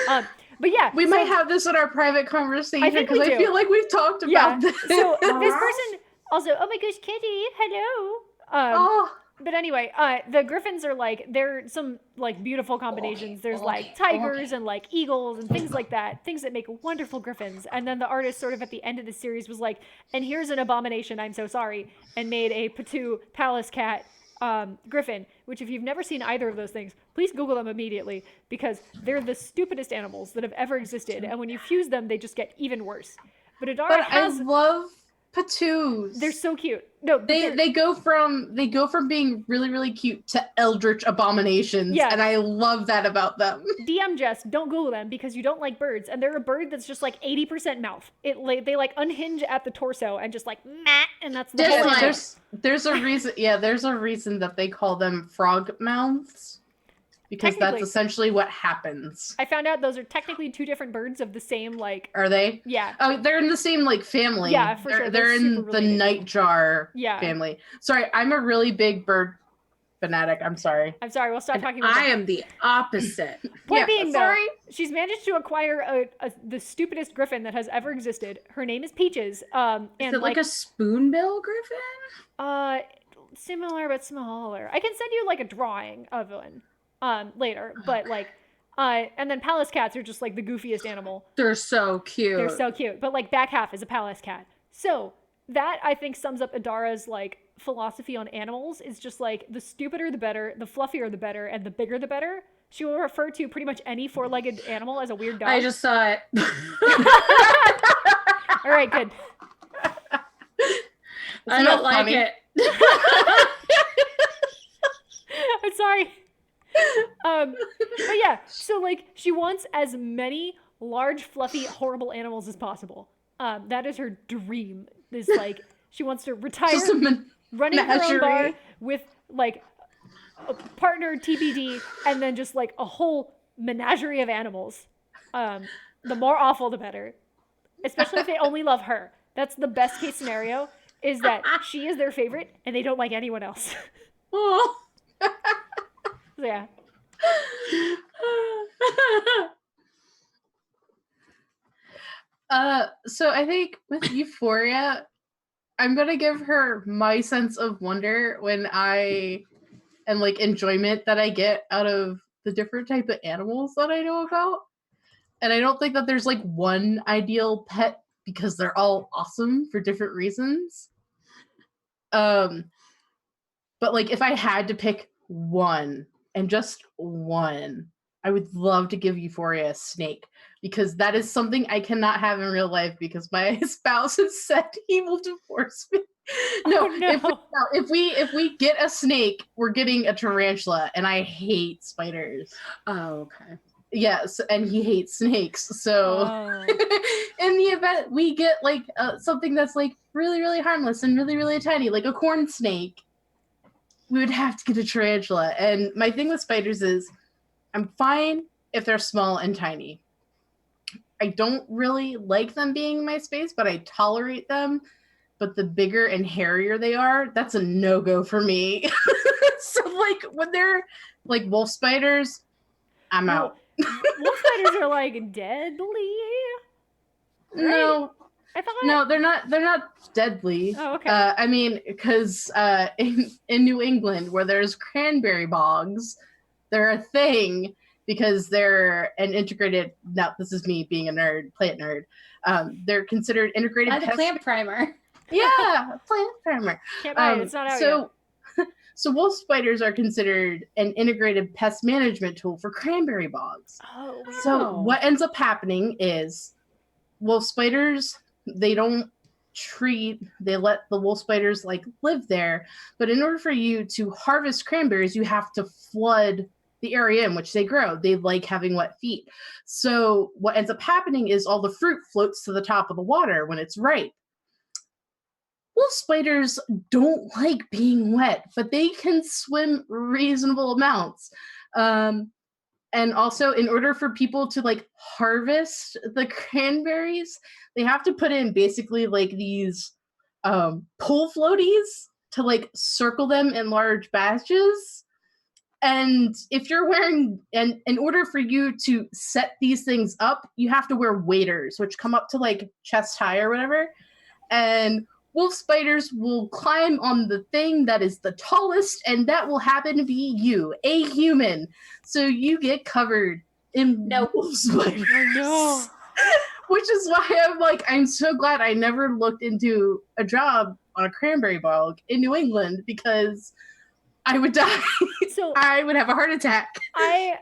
But yeah, we might have this in our private conversation because I feel like we've talked about this. So this person also, oh my gosh, Kitty, hello. But anyway, the griffins are like, they're some like beautiful combinations. There's like tigers and like eagles and things like that, things that make wonderful griffins. And then the artist sort of at the end of the series was like, and here's an abomination, I'm so sorry, and made a Patu Palace cat griffin, which if you've never seen either of those things, please Google them immediately because they're the stupidest animals that have ever existed. And when you fuse them, they just get even worse. But Adara has... I love Patus. They're so cute. No, they go from being really, really cute to eldritch abominations, and I love that about them. DM Jess, don't Google them because you don't like birds, and they're a bird that's just like 80% mouth. They like unhinge at the torso and just like meh, and that's the whole thing. There's a reason. Yeah, there's a reason that they call them frog mouths. Because that's essentially what happens. I found out those are technically two different birds of the same, like... Are they? Yeah. Oh, they're in the same, like, family. Yeah, for sure. They're in the nightjar family. Sorry, I'm a really big bird fanatic. I'm sorry. We'll stop talking about I am the opposite. Point being, though, she's managed to acquire the stupidest griffin that has ever existed. Her name is Peaches. Is it like a spoonbill griffin? Similar but smaller. I can send you, like, a drawing of one. Later, but like, and then palace cats are just like the goofiest animal. They're so cute. But like back half is a palace cat. So that I think sums up Adara's like philosophy on animals is just like the stupider the better, the fluffier the better, and the bigger the better. She will refer to pretty much any four-legged animal as a weird dog. I just saw it. All right, good. I don't like it. I'm sorry. But yeah, so like she wants as many large, fluffy, horrible animals as possible. That is her dream. Is like she wants to retire running her own bar with like a partner TBD, and then just like a whole menagerie of animals. The more awful, the better. Especially if they only love her. That's the best case scenario. Is that she is their favorite and they don't like anyone else. Oh. So, yeah. So I think with Euphoria, I'm gonna give her my sense of wonder and like enjoyment that I get out of the different type of animals that I know about. And I don't think that there's like one ideal pet because they're all awesome for different reasons. But like if I had to pick one, and just one, I would love to give Euphoria a snake because that is something I cannot have in real life because my spouse has said he will divorce me. No, if we get a snake, we're getting a tarantula, and I hate spiders. Oh, okay. Yes, and he hates snakes. So in the event we get like something that's like really, really harmless and really, really tiny, like a corn snake, we would have to get a tarantula. And my thing with spiders is I'm fine if they're small and tiny. I don't really like them being in my space, but I tolerate them. But the bigger and hairier they are, that's a no-go for me. So like when they're like wolf spiders, I'm out. Wolf spiders are like deadly. No. I thought No, they're not. They're not deadly. Oh, okay. I mean, because in New England, where there's cranberry bogs, they're a thing because they're an integrated. Now, this is me being a nerd, plant nerd. They're considered integrated. By the plant primer. Yeah, plant primer. Can't buy it. It's not out yet. So wolf spiders are considered an integrated pest management tool for cranberry bogs. Oh, weird. So what ends up happening is wolf spiders, they don't they let the wolf spiders like live there. But in order for you to harvest cranberries, you have to flood the area in which they grow. They like having wet feet. So what ends up happening is all the fruit floats to the top of the water when it's ripe. Wolf spiders don't like being wet, but they can swim reasonable amounts. And also, in order for people to like harvest the cranberries, they have to put in basically like these pull floaties to like circle them in large batches. And if you're wearing, and in order for you to set these things up, you have to wear waders, which come up to like chest high or whatever. And wolf spiders will climb on the thing that is the tallest, and that will happen to be you, a human. So you get covered in wolf spiders. Oh, no. Which is why I'm so glad I never looked into a job on a cranberry bog in New England, because I would die. So I would have a heart attack. I'm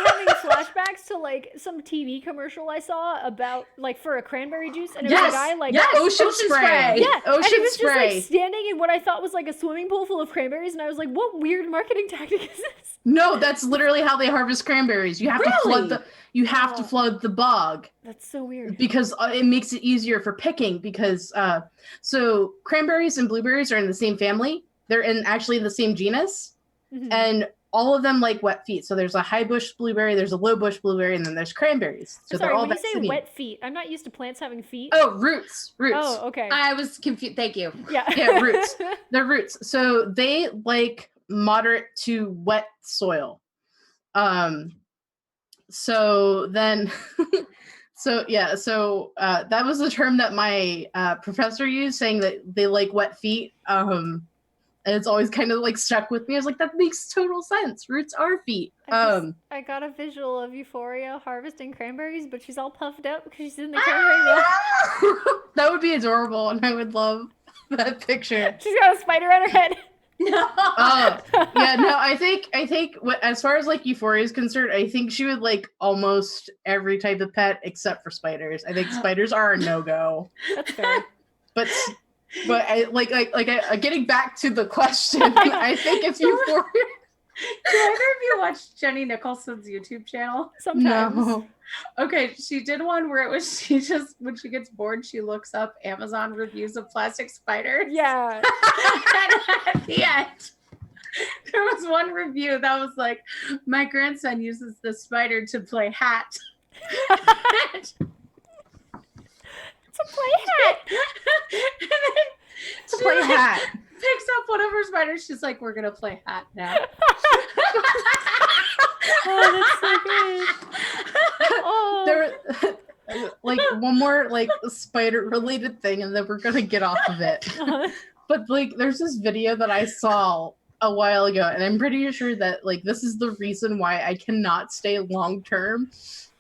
having flashbacks to like some TV commercial I saw about like for a cranberry juice, and it was a guy like ocean spray. Yeah, ocean and he was spray. just like standing in what I thought was like a swimming pool full of cranberries, and I was like, what weird marketing tactic is this? No, that's literally how they harvest cranberries. You have to flood the bog. That's so weird. Because it makes it easier for picking. Because so cranberries and blueberries are in the same family. They're in actually the same genus, and all of them like wet feet. So there's a high bush bluebery, there's a low bush blueberry, and then there's cranberries. So sorry, they're all when you say wet feet, I'm not used to plants having feet. Oh, roots. Oh, okay. I was confused. Thank you. Yeah, roots. They're roots. So they like moderate to wet soil. So then, that was the term that my professor used, saying that they like wet feet. And it's always kind of like stuck with me. I was like, that makes total sense. Roots are feet. I got a visual of Euphoria harvesting cranberries, but she's all puffed up because she's in the cranberry bog. That would be adorable, and I would love that picture. She's got a spider on her head. No. I think as far as like Euphoria is concerned, I think she would like almost every type of pet except for spiders. I think spiders are a no-go. That's fair. But I getting back to the question, I think if Euphoria. Do either of you watch Jenny Nicholson's YouTube channel? Sometimes. No. Okay, she did one where it was she just, when she gets bored, she looks up Amazon reviews of plastic spiders. Yeah. And at the end, there was one review that was like, my grandson uses the spider to play hat. To play hat. And then To play hat. Picks up one of her spiders. She's like, we're gonna play hat now. Oh, that's so good. Oh. There, like one more like spider related thing, and then we're gonna get off of it. But like, there's this video that I saw a while ago, and I'm pretty sure that like this is the reason why I cannot stay long term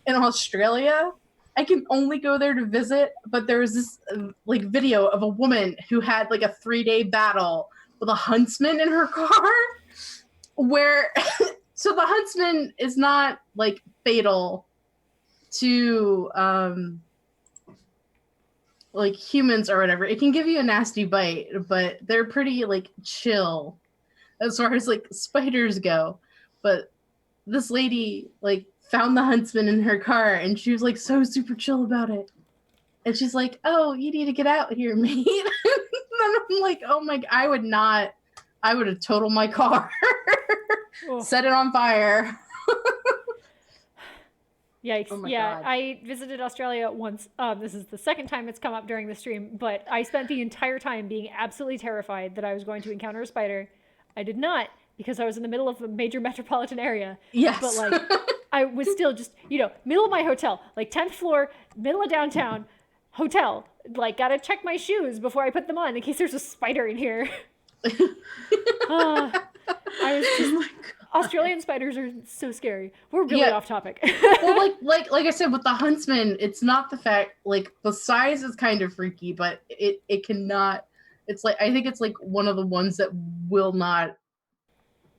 in Australia. I can only go there to visit, but there was this like video of a woman who had like a 3-day battle with a huntsman in her car, where so the huntsman is not like fatal to like humans or whatever. It can give you a nasty bite, but they're pretty like chill as far as like spiders go. But this lady like found the huntsman in her car, and she was like so super chill about it. And she's like, oh, you need to get out here, mate. And I'm like, oh my, I would have totaled my car. Set it on fire. Yikes. Oh my yeah, God. I visited Australia once. This is the second time it's come up during the stream, but I spent the entire time being absolutely terrified that I was going to encounter a spider. I did not, because I was in the middle of a major metropolitan area. Yes. But like, I was still just, middle of my hotel, like 10th floor, middle of downtown, hotel. Like, gotta check my shoes before I put them on in case there's a spider in here. I was just, Oh my God. Australian spiders are so scary. We're really off topic. Well, like I said, with the huntsman, it's not the fact, like, the size is kind of freaky, but it cannot, it's like, I think it's like one of the ones that will not,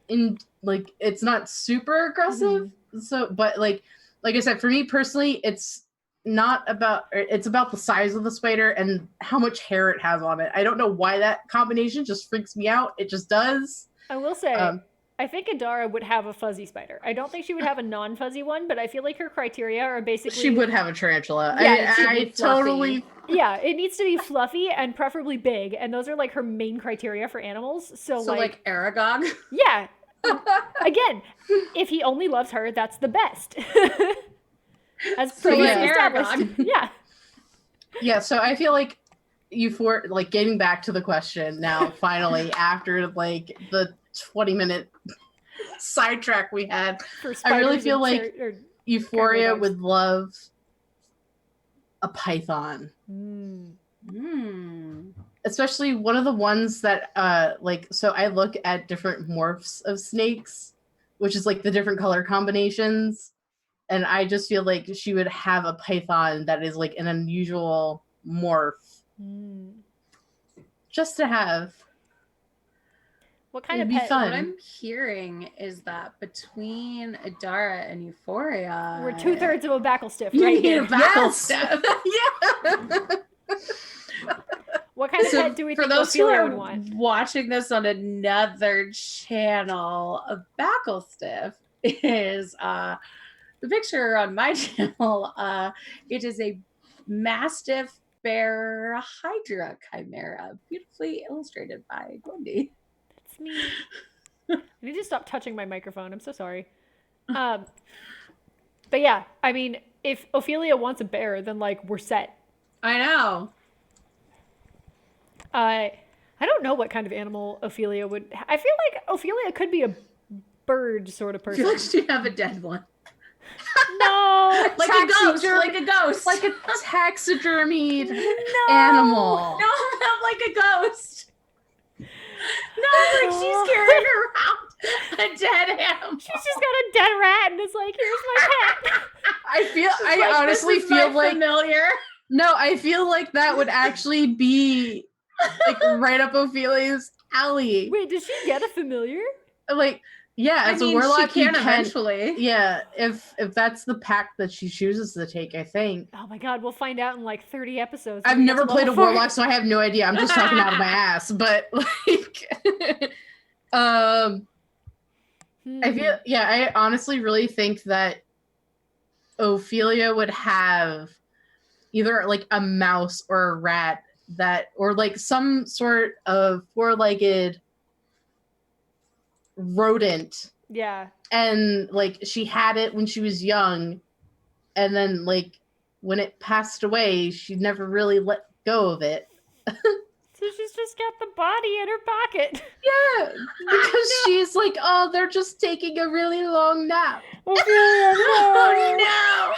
it's not super aggressive. So, but like I said, for me personally, it's about the size of the spider and how much hair it has on it. I don't know why that combination just freaks me out. It just does. I will say, I think Adara would have a fuzzy spider. I don't think she would have a non-fuzzy one, but I feel like her criteria are basically... She would have a tarantula. Yeah, I totally... Yeah, it needs to be fluffy and preferably big, and those are like her main criteria for animals. So like Aragog? Yeah. Again, if he only loves her, that's the best. As previously established. Yeah. Yeah, so I feel like Euphoria, like getting back to the question now, finally, after like the 20-minute sidetrack we had, I really feel like Euphoria would love a python. Especially one of the ones that so I look at different morphs of snakes, which is like the different color combinations, and I just feel like she would have a python that is like an unusual morph just to have. What kind of pet? Fun. What I'm hearing is that between Adara and Euphoria, we're 2/3 of a Backlestiff you right need here. a Backlestiff. Yeah. What kind of pet do we think those who Ophelia are would want? watching this on another channel, a Backlestiff is the picture on my channel. It is a Mastiff Bear Hydra Chimera, beautifully illustrated by Gwendy. That's me. I need to stop touching my microphone. I'm so sorry. But yeah, I mean, if Ophelia wants a bear, then like we're set. I know. I don't know what kind of animal Ophelia would. I feel like Ophelia could be a bird sort of I person. feel like she'd have a dead one. No, Like a ghost. Like a ghost. Like a taxidermied no. animal. No, not like a ghost. No, like she's carrying around a dead animal. She's just got a dead rat and it's like, here's my pet. I honestly feel like familiar. No, I feel like that would actually be like right up Ophelia's alley. Wait, does she get a familiar? Like, yeah, as a warlock, she can eventually. Yeah, if that's the pack that she chooses to take, I think. Oh my god, we'll find out in like 30 episodes. I've never played a warlock, so I have no idea. I'm just talking out of my ass. But like, I honestly really think that Ophelia would have either like a mouse or a rat or like some sort of four-legged rodent. Yeah. And like she had it when she was young, and then like when it passed away, she never really let go of it. So she's just got the body in her pocket. Yeah, because she's like, oh, they're just taking a really long nap. Oh no!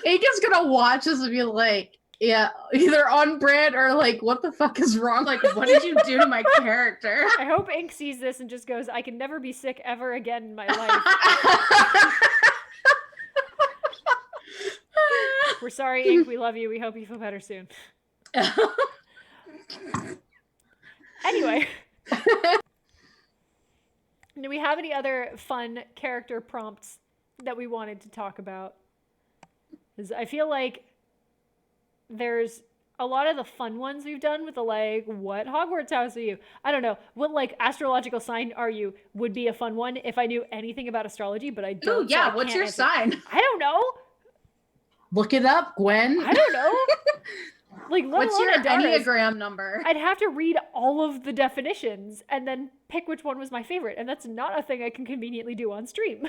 Aika's gonna watch this and be like, yeah, either on brand or like, what the fuck is wrong? Like, what did you do to my character? I hope Ink sees this and just goes, I can never be sick ever again in my life. We're sorry, Ink. We love you. We hope you feel better soon. Anyway. Do we have any other fun character prompts that we wanted to talk about? Because I feel like there's a lot of the fun ones we've done with the like, what Hogwarts house are you? I don't know. What like astrological sign are you would be a fun one if I knew anything about astrology, but I don't. Oh yeah, so what's your answer. sign? I don't know. Look it up, Gwen. I don't know. Like, what's your Enneagram number? I'd have to read all of the definitions and then pick which one was my favorite, and that's not a thing I can conveniently do on stream.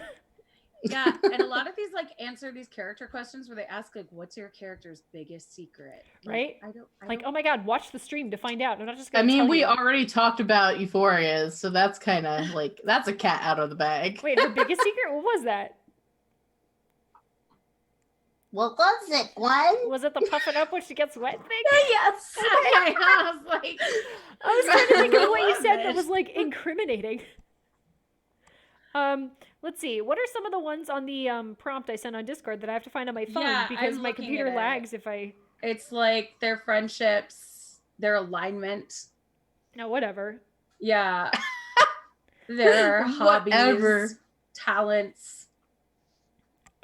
Yeah, and a lot of these like answer these character questions where they ask like, "What's your character's biggest secret?" Like, right? I don't. Oh my god, watch the stream to find out. I'm not just. I mean, we already talked about Euphoria, so that's kind of like that's a cat out of the bag. Wait, her biggest secret? What was that? What was it, Gwen? Was it the puffing up when she gets wet thing? Yes. Okay. I was like, I was trying to think of what you love said it. that was like incriminating. Let's see. What are some of the ones on the prompt I sent on Discord that I have to find on my phone Yeah, because I'm my looking computer at it. lags if I. It's like their friendships, their alignment. No, whatever. Yeah. Their hobbies, Whatever. talents.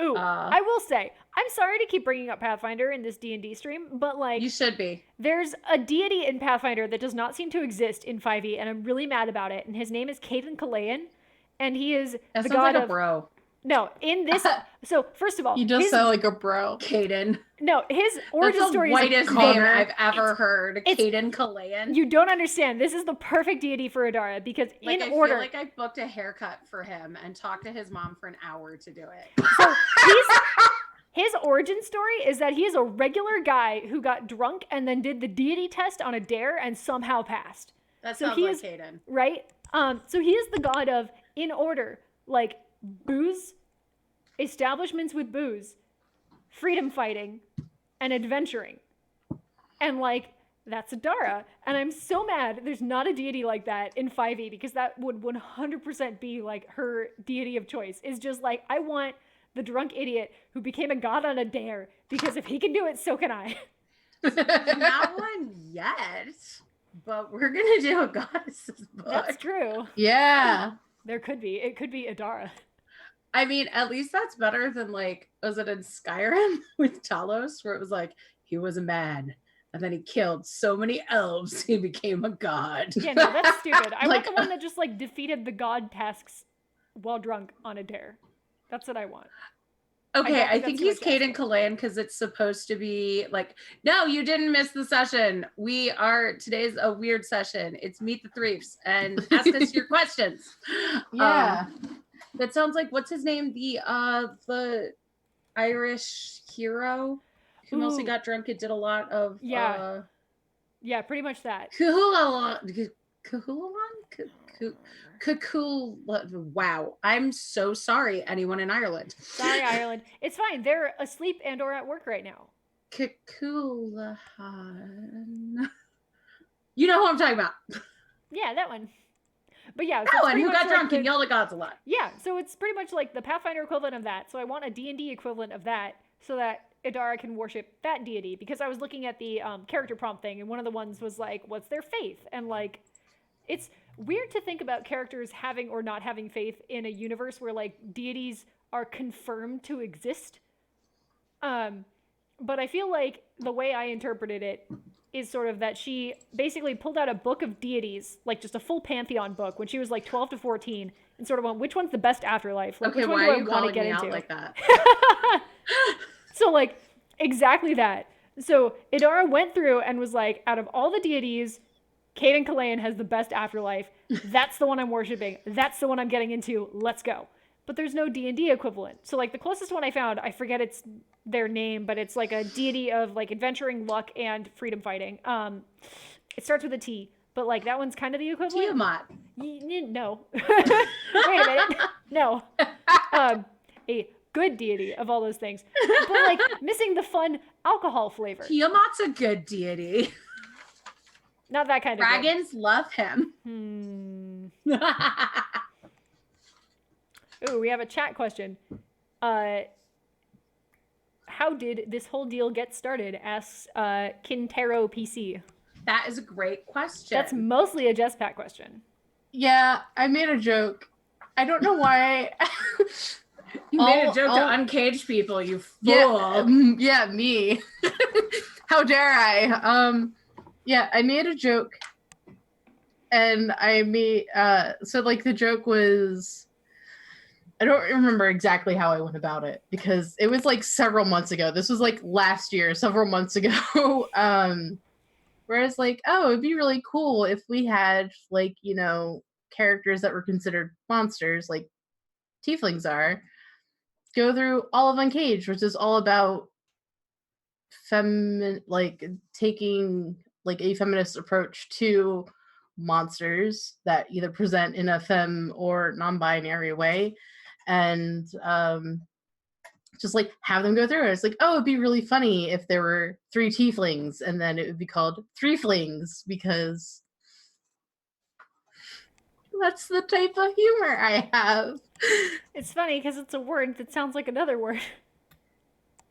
Ooh, I will say, I'm sorry to keep bringing up Pathfinder in this D&D stream, but like, You should be. there's a deity in Pathfinder that does not seem to exist in 5e, and I'm really mad about it. And his name is Caden Kalayan, and he is That the sounds god like a of. bro. No, in this. So first of all, You just sound like a bro. Caden. no, his That's origin the story whitest is name Connor. I've ever heard. it's- Caden Kalayan. You don't understand. This is the perfect deity for Adara because Like, in I order. feel like I booked a haircut for him and talked to his mom for an hour to do it. So his origin story is that he is a regular guy who got drunk and then did the deity test on a dare and somehow passed. That So sounds he like is- Caden. Right? So he is the god of, in order, like booze, establishments with booze, freedom fighting, and adventuring. And like, that's Adara. And I'm so mad there's not a deity like that in 5e because that would 100% be like her deity of choice. Is just like, I want the drunk idiot who became a god on a dare because if he can do it, so can I. Not one yet, but we're gonna do a goddesses book. That's true. Yeah. There could be. It could be Adara. I mean, at least that's better than like, was it in Skyrim with Talos, where it was like he was a man and then he killed so many elves he became a god. Yeah, no, that's stupid. I Like, want the one that just like defeated the god tasks while drunk on a dare. That's what I want. Okay, don't I think think that's he's too much to Caden Kalayan because it's supposed to be like, no, you didn't miss the session. Today's a weird session. It's Meet the Threefs and ask us your questions. Yeah. That sounds like, what's his name? The Irish hero who mostly Ooh. got drunk and did a lot of Yeah. Yeah, pretty much that. Wow. I'm so sorry, anyone in Ireland. Sorry, Ireland. It's fine. They're asleep and or at work right now. Cthulhu. You know who I'm talking about. Yeah, that one. But yeah, so That it's one pretty who much got like drunk the- and yelled at gods a lot. Yeah, so it's pretty much like the Pathfinder equivalent of that. So I want a D&D equivalent of that so that Adara can worship that deity. Because I was looking at the character prompt thing, and one of the ones was like, what's their faith? And like, it's weird to think about characters having or not having faith in a universe where like deities are confirmed to exist. But I feel like the way I interpreted it is sort of that she basically pulled out a book of deities, like just a full pantheon book, when she was like 12 to 14, and sort of went, which one's the best afterlife? Like, Okay, which one why do are I you want to calling get me into? out like that? So like exactly that. So Idara went through and was like, out of all the deities, Caden Kalayan has the best afterlife. That's the one I'm worshiping. That's the one I'm getting into. Let's go. But there's no D&D equivalent. So like the closest one I found, I forget it's their name, but it's like a deity of like adventuring, luck, and freedom fighting. It starts with a T, but like that one's kind of the equivalent. Tiamat. No. Wait a minute. No. A good deity of all those things. But like missing the fun alcohol flavor. Tiamat's a good deity. Not that kind of good. Dragons love him. Ooh, we have a chat question. How did this whole deal get started? Asks Quintero PC. That is a great question. That's mostly a Jesspack question. Yeah, I made a joke. I don't know why. You made a joke to uncage people, you fool. Yeah, me. How dare I? Yeah, I made a joke, and I made so like the joke was, I don't remember exactly how I went about it because it was like several months ago. This was like last year, several months ago. Whereas like, oh, it'd be really cool if we had like, you know, characters that were considered monsters, like tieflings are, go through all of Uncaged, which is all about taking like a feminist approach to monsters that either present in a femme or non-binary way, and just like have them go through it. It's like, oh, it'd be really funny if there were 3 tieflings, and then it would be called Threeflings, because that's the type of humor I have. It's funny because it's a word that sounds like another word.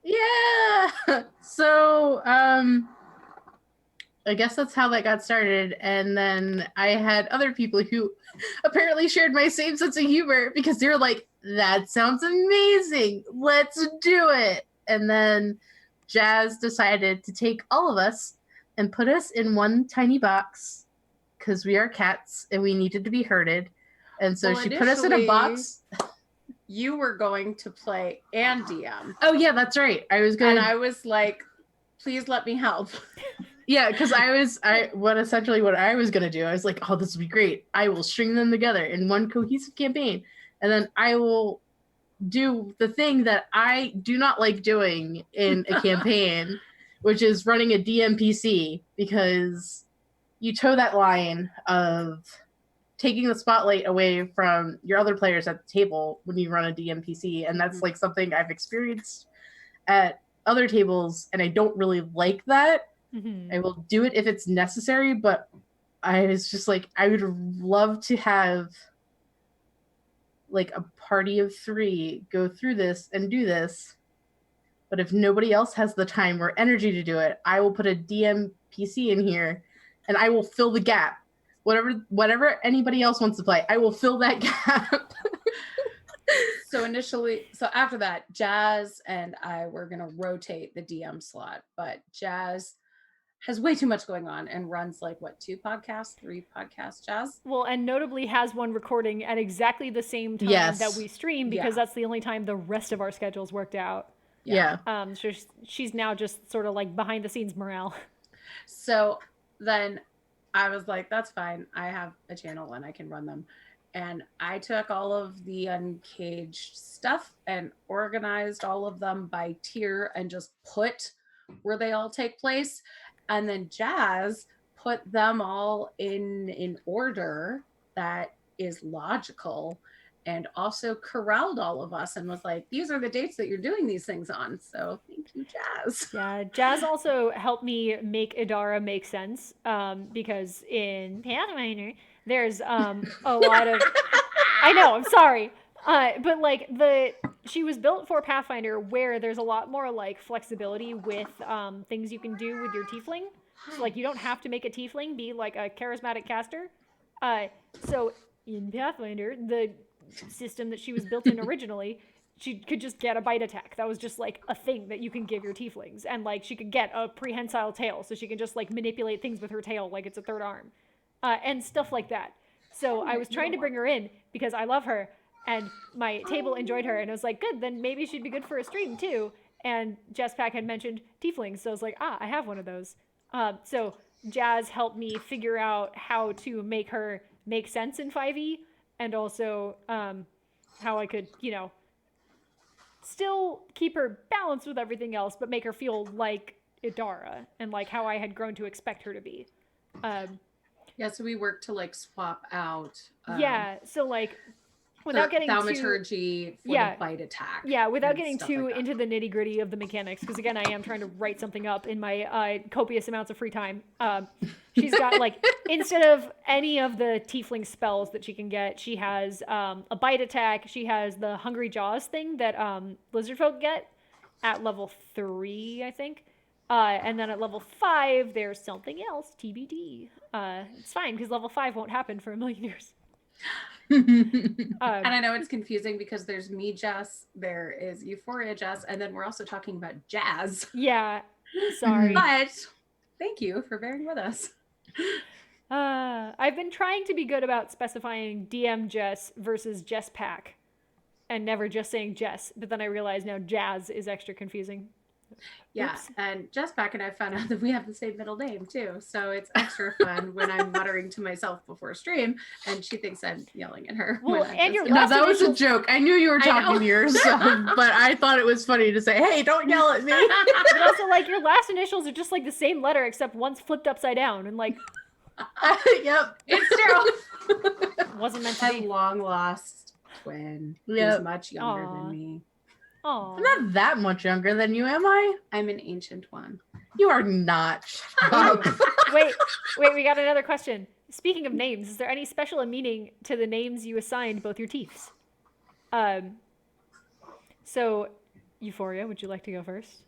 Yeah. So, I guess that's how that got started. And then I had other people who apparently shared my same sense of humor, because they were like, that sounds amazing. Let's do it. And then Jazz decided to take all of us and put us in one tiny box, because we are cats and we needed to be herded. And so she put us in a box. You were going to play and DM. Oh, yeah, that's right. I was going And I was like, please let me help. Yeah, because what I was gonna do, I was like, oh, this would be great. I will string them together in one cohesive campaign, and then I will do the thing that I do not like doing in a campaign, which is running a DMPC, because you toe that line of taking the spotlight away from your other players at the table when you run a DMPC, and that's like something I've experienced at other tables, and I don't really like that. I will do it if it's necessary, but I was just like, I would love to have like a party of 3 go through this and do this. But if nobody else has the time or energy to do it, I will put a DMPC in here and I will fill the gap. Whatever anybody else wants to play, I will fill that gap. So after that, Jazz and I were going to rotate the DM slot, but Jazz has way too much going on and runs like 3 podcasts, Jazz? Well, and notably has one recording at exactly the same time that we stream, because that's the only time the rest of our schedules worked out. Yeah. So she's now just sort of like behind the scenes morale. So then I was like, that's fine. I have a channel and I can run them. And I took all of the Uncaged stuff and organized all of them by tier and just put where they all take place. And then Jazz put them all in order that is logical, and also corralled all of us and was like, these are the dates that you're doing these things on. So thank you, Jazz. Yeah, Jazz also helped me make Idara make sense, because in Pathfinder, there's a lot of... I know, I'm sorry. But like she was built for Pathfinder, where there's a lot more like flexibility with things you can do with your tiefling. So like you don't have to make a tiefling be like a charismatic caster. So in Pathfinder, the system that she was built in originally, she could just get a bite attack. That was just like a thing that you can give your tieflings. And like she could get a prehensile tail, so she can just like manipulate things with her tail like it's a third arm. And stuff like that. So I was trying to bring her in because I love her, and my table enjoyed her, and I was like, good, then maybe she'd be good for a stream too. And Jesspack had mentioned tieflings, so I was like, I have one of those. So Jazz helped me figure out how to make her make sense in 5e, and also how I could, still keep her balanced with everything else, but make her feel like Idara, and like how I had grown to expect her to be. Yeah, so we worked to like swap out. So like without getting thaumaturgy for the bite attack. Yeah, without getting too into the nitty gritty of the mechanics, because again, I am trying to write something up in my copious amounts of free time. She's got like, instead of any of the tiefling spells that she can get, she has a bite attack. She has the Hungry Jaws thing that lizard folk get at level 3, I think. And then at level 5, there's something else, TBD. It's fine, because level 5 won't happen for a million years. And I know it's confusing because there's me, Jess, there is Euphoria, Jess, and then we're also talking about Jazz. Yeah, sorry. But thank you for bearing with us. I've been trying to be good about specifying DM Jess versus Jess Pack, and never just saying Jess, but then I realized now Jazz is extra confusing. Yeah, oops. And Jesspack and I found out that we have the same middle name too, so it's extra fun when I'm muttering to myself before stream, and she thinks I'm yelling at her. Well, and your no, that was a joke. I knew you were talking to yourself, but I thought it was funny to say, "Hey, don't yell at me." But also, like, your last initials are just like the same letter, except one's flipped upside down, and like, yep, it's true. Wasn't meant to be. My long lost twin. Yep. Who's much younger than me. Oh. I'm not that much younger than you, am I? I'm an ancient one. You are not. Shut up. Wait, we got another question. Speaking of names, is there any special meaning to the names you assigned both your Tiefs? So, Euphoria, would you like to go first?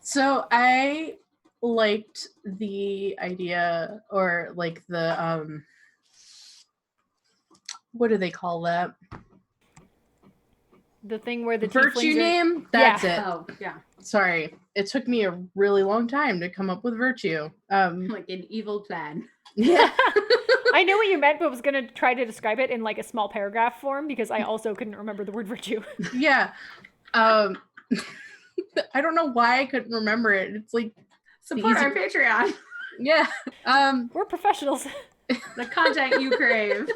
So I liked the idea, or like the what do they call that? The thing where the Virtue tieflings name? That's Yeah. it. Oh, yeah. Sorry. It took me a really long time to come up with virtue. Like an evil plan. Yeah. I knew what you meant, but was going to try to describe it in like a small paragraph form because I also couldn't remember the word virtue. Yeah. I don't know why I couldn't remember it. It's like Support easy- our Patreon. yeah. We're professionals. The content you crave.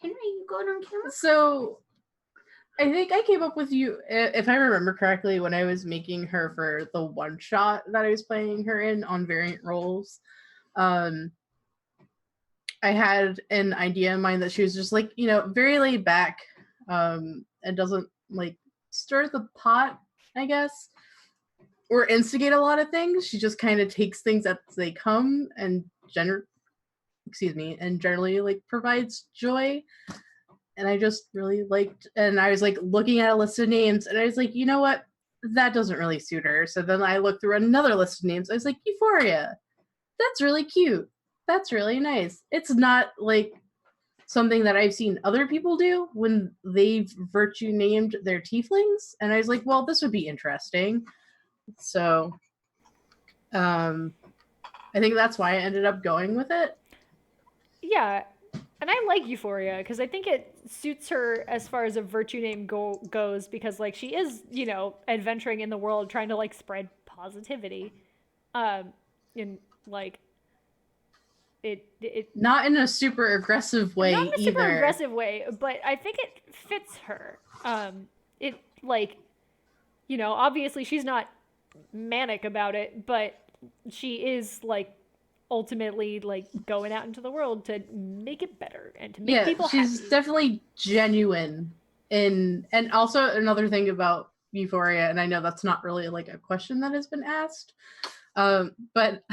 Henry, you going on camera? So I think I came up with you, if I remember correctly, when I was making her for the one shot that I was playing her in on variant roles. I had an idea in mind that she was just like, very laid back, and doesn't like stir the pot, I guess, or instigate a lot of things. She just kind of takes things as they come and generally like provides joy. And I just really liked, and I was like looking at a list of names, and I was like, you know what? That doesn't really suit her. So then I looked through another list of names. I was like, Euphoria. That's really cute. That's really nice. It's not like something that I've seen other people do when they've virtue named their tieflings. And I was like, well, this would be interesting. So I think that's why I ended up going with it. Yeah. And I like Euphoria because I think it suits her as far as a virtue name goes because like she is, adventuring in the world trying to like spread positivity. In like it not in a super aggressive way not in a either. super aggressive way, but I think it fits her. It like, obviously she's not manic about it, but she is like ultimately like going out into the world to make it better and to make people happy. She's definitely genuine. And also another thing about Euphoria, and I know that's not really like a question that has been asked, but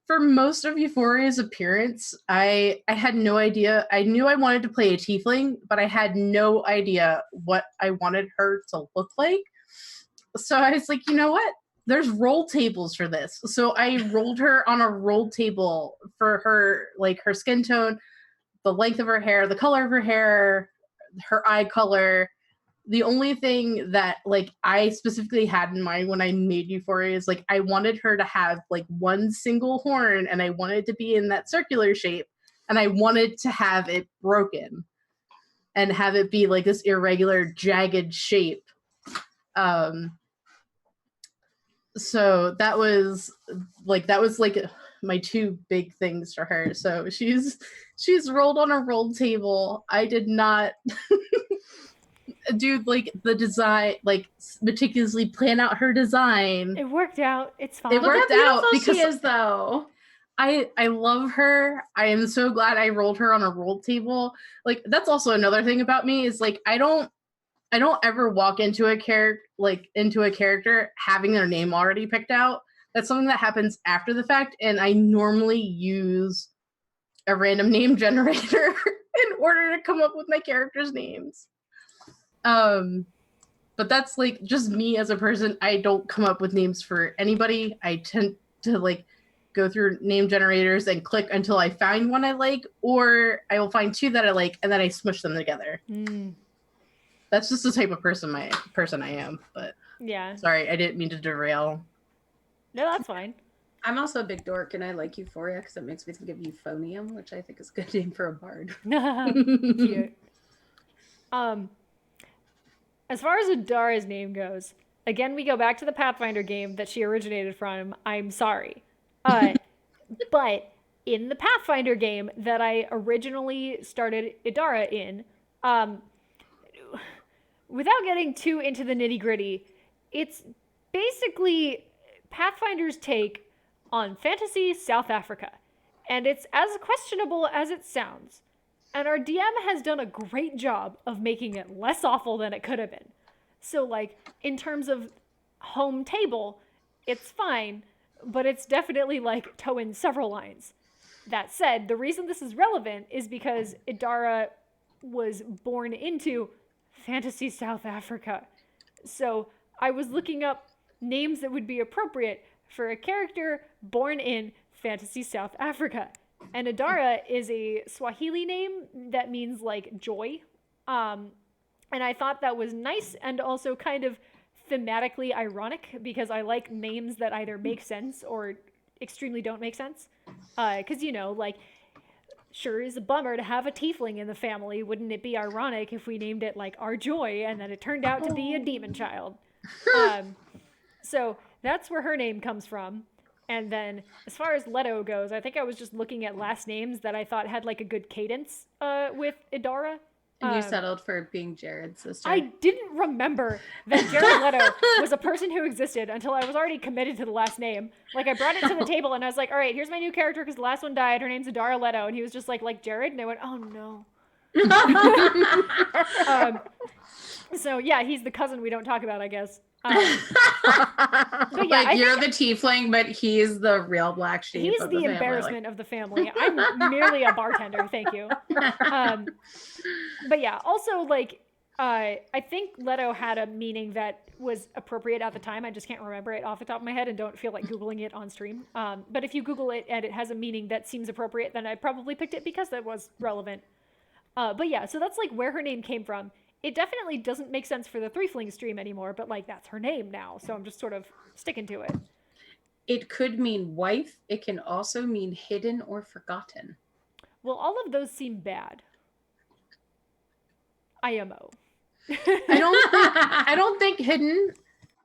for most of Euphoria's appearance, I had no idea. I knew I wanted to play a tiefling, but I had no idea what I wanted her to look like. So I was like, you know what? There's roll tables for this. So I rolled her on a roll table for her, like her skin tone, the length of her hair, the color of her hair, her eye color. The only thing that like I specifically had in mind when I made Euphoria is like I wanted her to have like one single horn, and I wanted it to be in that circular shape, and I wanted to have it broken and have it be like this irregular jagged shape. So that was like my two big things for her. So she's rolled on a roll table. I did not do like the design, like meticulously plan out her design. It worked out. It's fine. It worked out because she is, though. I love her. I am so glad I rolled her on a roll table. Like that's also another thing about me is like I don't ever walk into a character having their name already picked out. That's something that happens after the fact, and I normally use a random name generator in order to come up with my characters' names. But that's like just me as a person. I don't come up with names for anybody. I tend to like go through name generators and click until I find one I like, or I will find two that I like and then I smush them together. That's just the type of person I am. But yeah, sorry, I didn't mean to derail. No, that's fine. I'm also a big dork, and I like Euphoria because it makes me think of euphonium, which I think is a good name for a bard. Cute. As far as Adara's name goes, again, we go back to the Pathfinder game that she originated from. I'm sorry. But in the Pathfinder game that I originally started Idara in, without getting too into the nitty-gritty, it's basically Pathfinder's take on fantasy South Africa. And it's as questionable as it sounds. And our DM has done a great job of making it less awful than it could have been. So, like, in terms of home table, it's fine, but it's definitely like towing several lines. That said, the reason this is relevant is because Idara was born into fantasy South Africa. So I was looking up names that would be appropriate for a character born in fantasy South Africa. And Idara is a Swahili name that means like joy. And I thought that was nice and also kind of thematically ironic because I like names that either make sense or extremely don't make sense. Because, you know, like, sure is a bummer to have a tiefling in the family. Wouldn't it be ironic if we named it like Our Joy and then it turned out to be a demon child? So that's where her name comes from. And then as far as Leto goes, I think I was just looking at last names that I thought had like a good cadence with Idara. And you settled for being Jared's sister. I didn't remember that Jared Leto was a person who existed until I was already committed to the last name. Like, I brought it to the table and I was like, all right, here's my new character because the last one died. Her name's Idara Leto. And he was just like Jared? And I went, oh no. So yeah, he's the cousin we don't talk about, I guess. But yeah, like, you're the tiefling, but he's the real black sheep. He's of the embarrassment of the family. I'm merely a bartender, thank you. But yeah, also like I think Leto had a meaning that was appropriate at the time. I just can't remember it off the top of my head and don't feel like Googling it on stream. But if you Google it and it has a meaning that seems appropriate, then I probably picked it because that was relevant. But yeah, so that's like where her name came from. It definitely doesn't make sense for the Threeflings stream anymore, but like that's her name now. So I'm just sort of sticking to it. It could mean wife. It can also mean hidden or forgotten. Well, all of those seem bad. IMO. I don't think hidden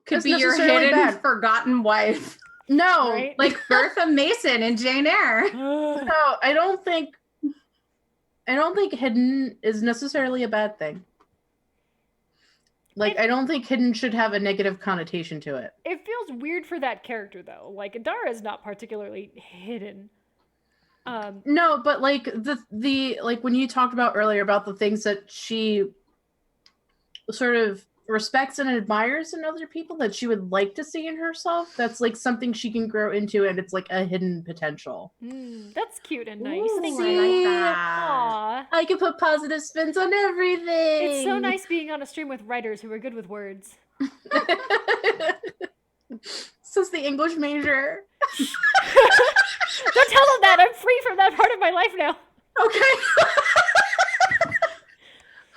could be your hidden, bad. forgotten wife. No, Right? Like Bertha Mason in Jane Eyre. No, I don't think hidden is necessarily a bad thing. Like, I don't think hidden should have a negative connotation to it. It feels weird for that character, though. Like, Idara is not particularly hidden. No, but like the like when you talked about earlier about the things that she sort of respects and admires in other people that she would like to see in herself, that's like something she can grow into, and it's like a hidden potential. That's cute and nice. Ooh, Thank I you. like that. Aww. I can put positive spins on everything. It's so nice being on a stream with writers who are good with words. Says the English major. Don't tell them that. I'm free from that part of my life now. Okay.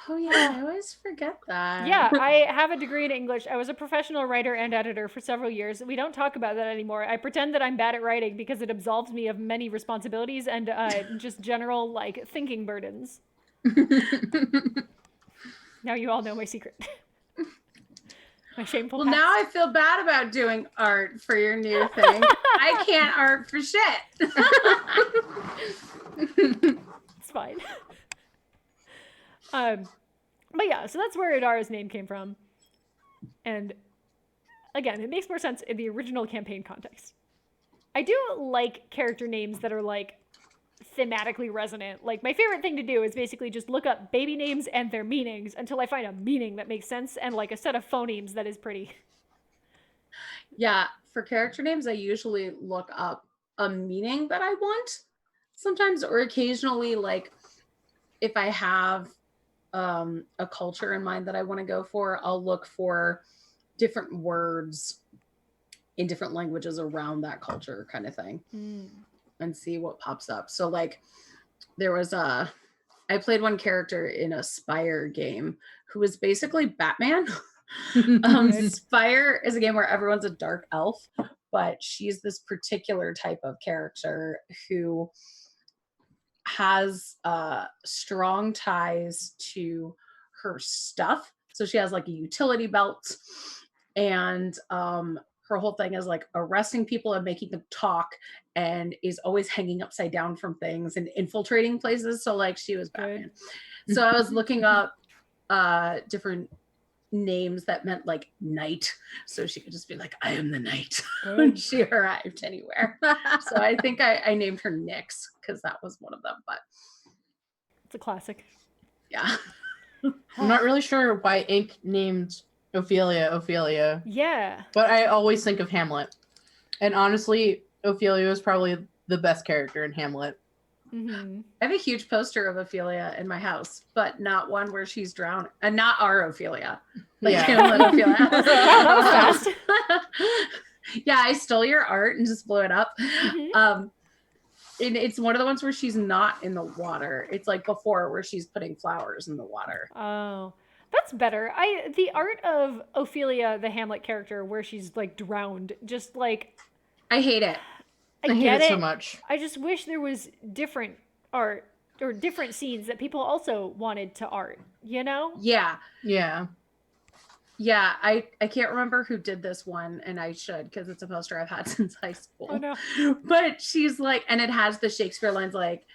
Oh yeah, I always forget that. Yeah, I have a degree in English. I was a professional writer and editor for several years. We don't talk about that anymore. I pretend that I'm bad at writing because it absolves me of many responsibilities and just general like thinking burdens. Now you all know my secret. My shameful past. Now I feel bad about doing art for your new thing. I can't art for shit. It's fine. But yeah, so that's where Idara's name came from. And again, it makes more sense in the original campaign context. I do like character names that are like thematically resonant. Like, my favorite thing to do is basically just look up baby names and their meanings until I find a meaning that makes sense and like a set of phonemes that is pretty. Yeah, for character names, I usually look up a meaning that I want sometimes, or occasionally, like if I have a culture in mind that I want to go for, I'll look for different words in different languages around that culture kind of thing and see what pops up. So like there was I played one character in a Spire game who was basically Batman. Spire is a game where everyone's a dark elf, but she's this particular type of character who has strong ties to her stuff. So she has like a utility belt, and her whole thing is like arresting people and making them talk, and is always hanging upside down from things and infiltrating places. So like she was Batman. So I was looking up different names that meant like night, so she could just be like, I am the night when she arrived anywhere. So I think I named her Nyx because that was one of them. But It's a classic. Yeah. I'm not really sure why Ink named Ophelia, Yeah. but I always think of Hamlet. And honestly, Ophelia is probably the best character in Hamlet. Mm-hmm. I have a huge poster of Ophelia in my house, but not one where she's drowning. And not our Ophelia. Like Hamlet Ophelia. Wow, that was fast. Yeah, I stole your art and just blew it up. Mm-hmm. And it's one of the ones where she's not in the water. It's like before where she's putting flowers in the water. Oh, that's better. The art of Ophelia, the Hamlet character, where she's like drowned, just like I hate it. I hate get it so much. I just wish there was different art or different scenes that people also wanted to art, you know? Yeah. Yeah. Yeah, I can't remember who did this one, and I should because it's a poster I've had since high school. Oh no. But she's like, and it has the Shakespeare lines like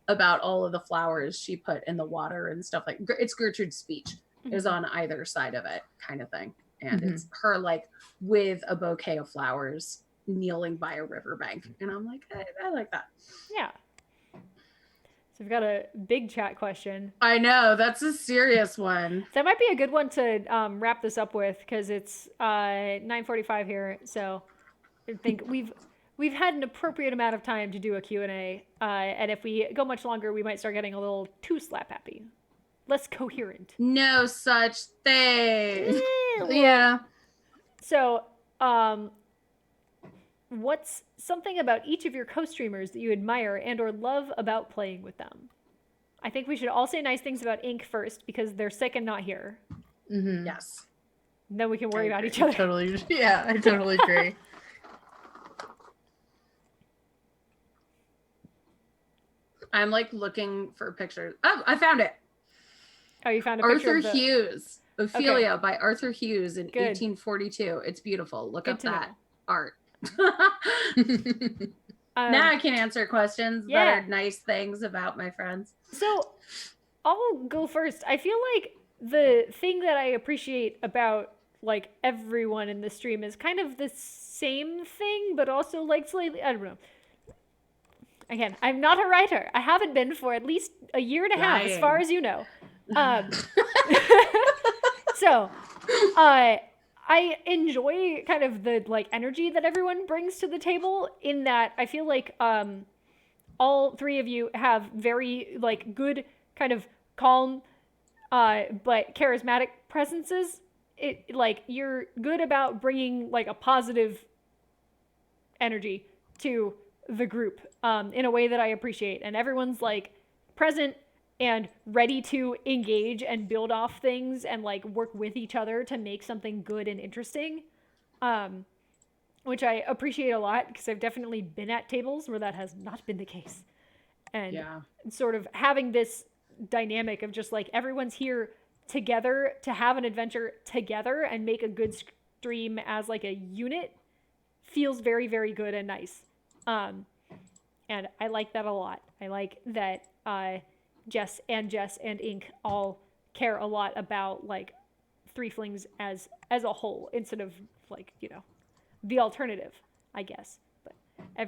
about all of the flowers she put in the water and stuff like it's Gertrude's speech is on either side of it kind of thing. And it's her like with a bouquet of flowers kneeling by a riverbank. And I'm like, I like that. Yeah. So we've got a big chat question. I know, that's a serious one. That might be a good one to wrap this up with because it's 9:45 here. So I think we've had an appropriate amount of time to do a Q&A. And if we go much longer, we might start getting a little too slap happy. Less coherent. No such thing. Yeah. So, what's something about each of your co-streamers that you admire and or love about playing with them? I think we should all say nice things about Ink first because they're sick and not here. Mm-hmm. Yes. And then we can worry about each other. Totally. Yeah, I totally agree. I'm like looking for pictures. Oh, I found it. Oh, you found a picture Arthur of the... Hughes. Ophelia by Arthur Hughes in Good. 1842. It's beautiful. Look Good up to that know. art. Now I can answer questions that are nice things about my friends. So I'll go first. I feel like the thing that I appreciate about like everyone in the stream is kind of the same thing, but also like slightly, I don't know. Again, I'm not a writer. I haven't been for at least a year and a half, as far as you know. So, I enjoy kind of the like energy that everyone brings to the table in that I feel like all three of you have very like good kind of calm but charismatic presences. It like you're good about bringing like a positive energy to the group in a way that I appreciate, and everyone's like present and ready to engage and build off things and like work with each other to make something good and interesting, which I appreciate a lot because I've definitely been at tables where that has not been the case. And sort of having this dynamic of just like everyone's here together to have an adventure together and make a good stream as like a unit feels very, very good and nice. And I like that a lot. I like that Jess and Ink all care a lot about like Threeflings as a whole instead of like, you know, the alternative, I guess. But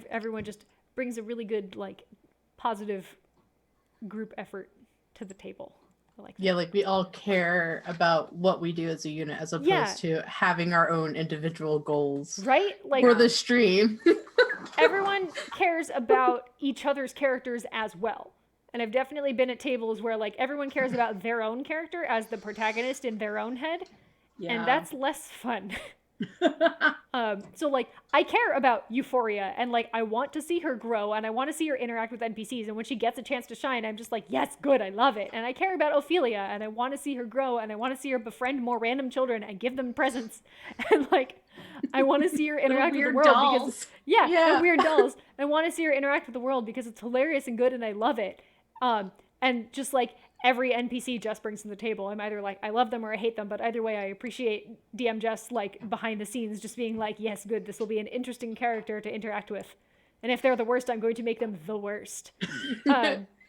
everyone just brings a really good like positive group effort to the table. I like that. Yeah, like we all care about what we do as a unit as opposed to having our own individual goals. Right? Like for the stream. Everyone cares about each other's characters as well. And I've definitely been at tables where like everyone cares about their own character as the protagonist in their own head. Yeah. And that's less fun. So like I care about Euphoria and like I want to see her grow and I want to see her interact with NPCs, and when she gets a chance to shine I'm just like, yes, good, I love it. And I care about Ophelia and I want to see her grow and I want to see her befriend more random children and give them presents and like I want to see her interact with the world dolls. because and weird dolls. I want to see her interact with the world because it's hilarious and good and I love it. And just like every NPC Jess brings to the table, I'm either like, I love them or I hate them, but either way, I appreciate DM Jess like behind the scenes just being like, yes, good, this will be an interesting character to interact with. And if they're the worst, I'm going to make them the worst.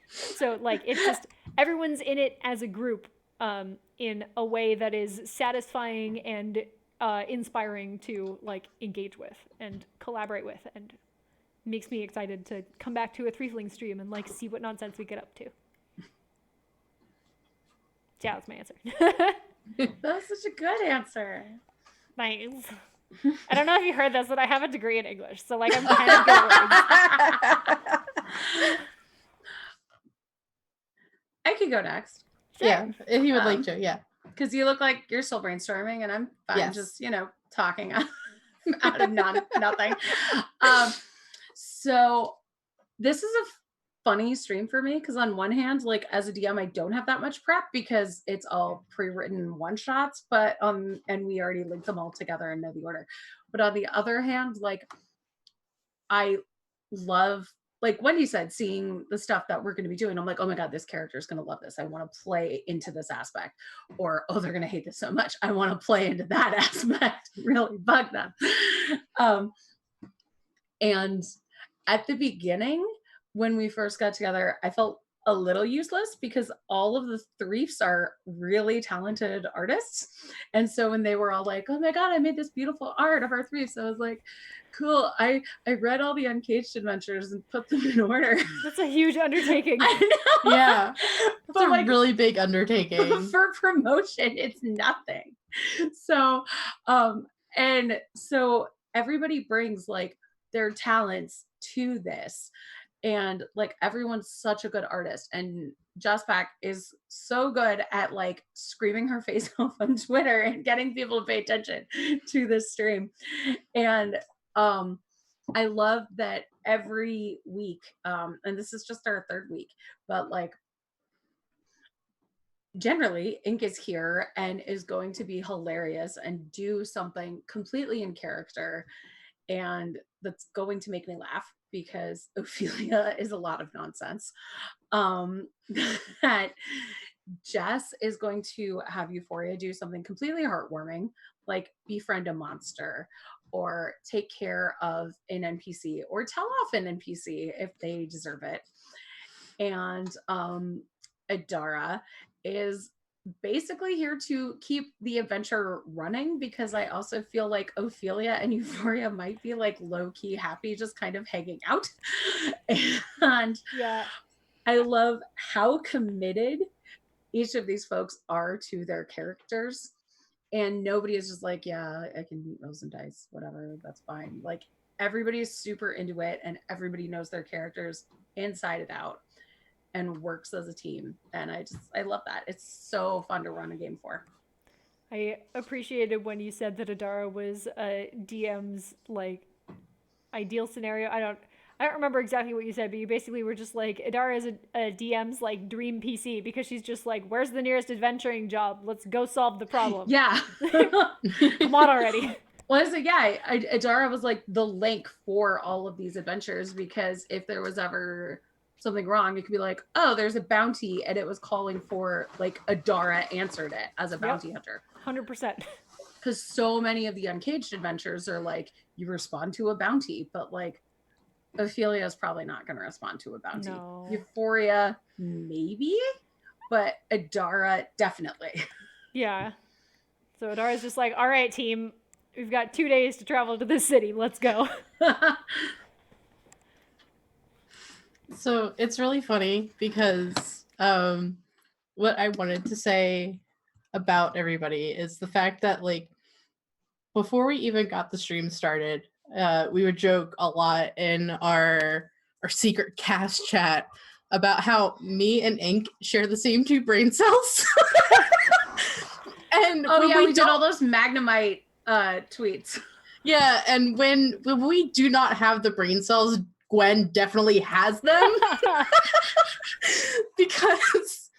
So like, it's just, everyone's in it as a group in a way that is satisfying and inspiring to like engage with and collaborate with, and makes me excited to come back to a Threefling stream and like see what nonsense we get up to. Yeah, that's my answer. That's such a good answer. Thanks. I don't know if you heard this, but I have a degree in English, so like I'm kind of good at words. I could go next. Sure. Yeah, if you would like to, yeah. Because you look like you're still brainstorming, and I'm fine, Yes. just talking out of nothing. So this is a funny stream for me because on one hand, like as a DM, I don't have that much prep because it's all pre-written one shots, but and we already linked them all together and know the order. But on the other hand, like I love, like Wendy said, seeing the stuff that we're going to be doing. I'm like, oh my God, this character is going to love this. I want to play into this aspect. Or, oh, they're going to hate this so much. I want to play into that aspect. Really bug them. And at the beginning, when we first got together, I felt a little useless because all of the Threefs are really talented artists. And so when they were all like, oh my God, I made this beautiful art of our Threefs, I was like, cool. I read all the Uncaged adventures and put them in order. That's a huge undertaking. I know. Yeah. It's But a like, really big undertaking. for promotion, it's nothing. So, and so everybody brings like their talents to this. And like everyone's such a good artist, and Jesspack is so good at like screaming her face off on Twitter and getting people to pay attention to this stream. And I love that every week, and this is just our third week, but like generally Ink is here and is going to be hilarious and do something completely in character and that's going to make me laugh because Ophelia is a lot of nonsense. That Jess is going to have Euphoria do something completely heartwarming, like befriend a monster or take care of an NPC or tell off an NPC if they deserve it. And Adara is basically here to keep the adventure running because I also feel like Ophelia and Euphoria might be like low-key happy just kind of hanging out. And yeah, I love how committed each of these folks are to their characters, and nobody is just like, yeah, I can roll some dice, whatever, that's fine. Like everybody is super into it and everybody knows their characters inside and out and works as a team. And I love that. It's so fun to run a game for. I appreciated when you said that Adara was a DM's like ideal scenario. I don't remember exactly what you said, but you basically were just like, Adara is a DM's like dream PC because she's just like, where's the nearest adventuring job? Let's go solve the problem. Yeah. Come on already. Well, so yeah, Adara was like the link for all of these adventures because if there was ever something wrong, it could be like, oh, there's a bounty and it was calling for like Adara answered it as a bounty hunter. 100%. Because so many of the Uncaged adventures are like you respond to a bounty, but like Ophelia is probably not going to respond to a bounty. No. Euphoria maybe, but Adara definitely. Yeah. So Adara's just like, all right, team, we've got 2 days to travel to this city. Let's go. So it's really funny because what I wanted to say about everybody is the fact that like before we even got the stream started, we would joke a lot in our secret cast chat about how me and Ink share the same 2 brain cells. And oh yeah, we did all those Magnemite tweets. Yeah, and when we do not have the brain cells, Gwen definitely has them. Because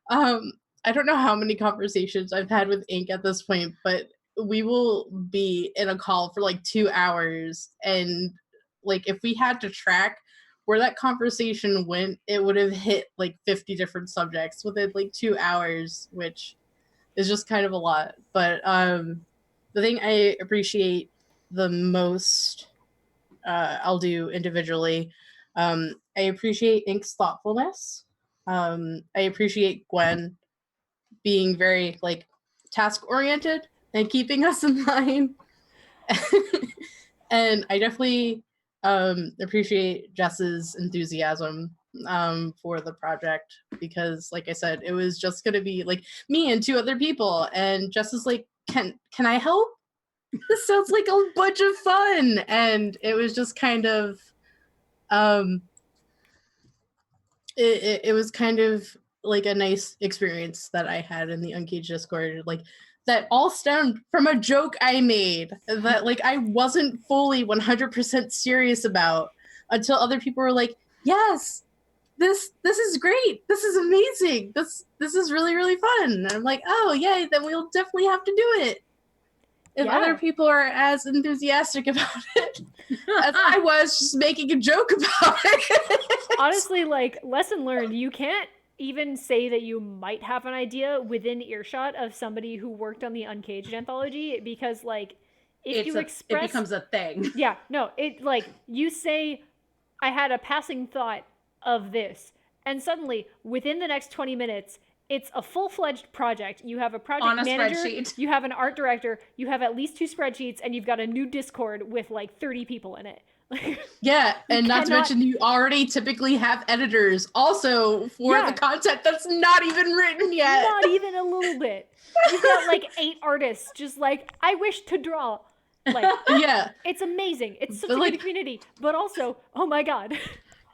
I don't know how many conversations I've had with Ink at this point, but we will be in a call for like 2 hours, and like if we had to track where that conversation went, it would have hit like 50 different subjects within like 2 hours, which is just kind of a lot. But the thing I appreciate the most, I'll do individually. I appreciate Ink's thoughtfulness. I appreciate Gwen being very like task oriented and keeping us in line. And I definitely appreciate Jess's enthusiasm for the project, because like I said, it was just gonna be like me and 2 other people, and Jess is like, can I help? This sounds like a bunch of fun. And it was just kind of it was kind of like a nice experience that I had in the Uncaged Discord, like that all stemmed from a joke I made that like I wasn't fully 100% serious about, until other people were like, yes, this is great, this is amazing, this is really, really fun. And I'm like, oh yay, then we'll definitely have to do it if other people are as enthusiastic about it as I was just making a joke about it. Honestly, like, lesson learned, you can't even say that you might have an idea within earshot of somebody who worked on the Uncaged Anthology, because like if you express, it becomes a thing. Yeah, no, it like you say, I had a passing thought of this, and suddenly within the next 20 minutes it's a full-fledged project. You have a project manager, spreadsheet. You have an art director, you have at least 2 spreadsheets, and you've got a new Discord with like 30 people in it. Yeah, and not to mention you already typically have editors also for the content that's not even written yet. Not even a little bit. You've got like 8 artists just like, I wish to draw. Like, yeah, it's amazing. It's such a good community, but also, oh my god.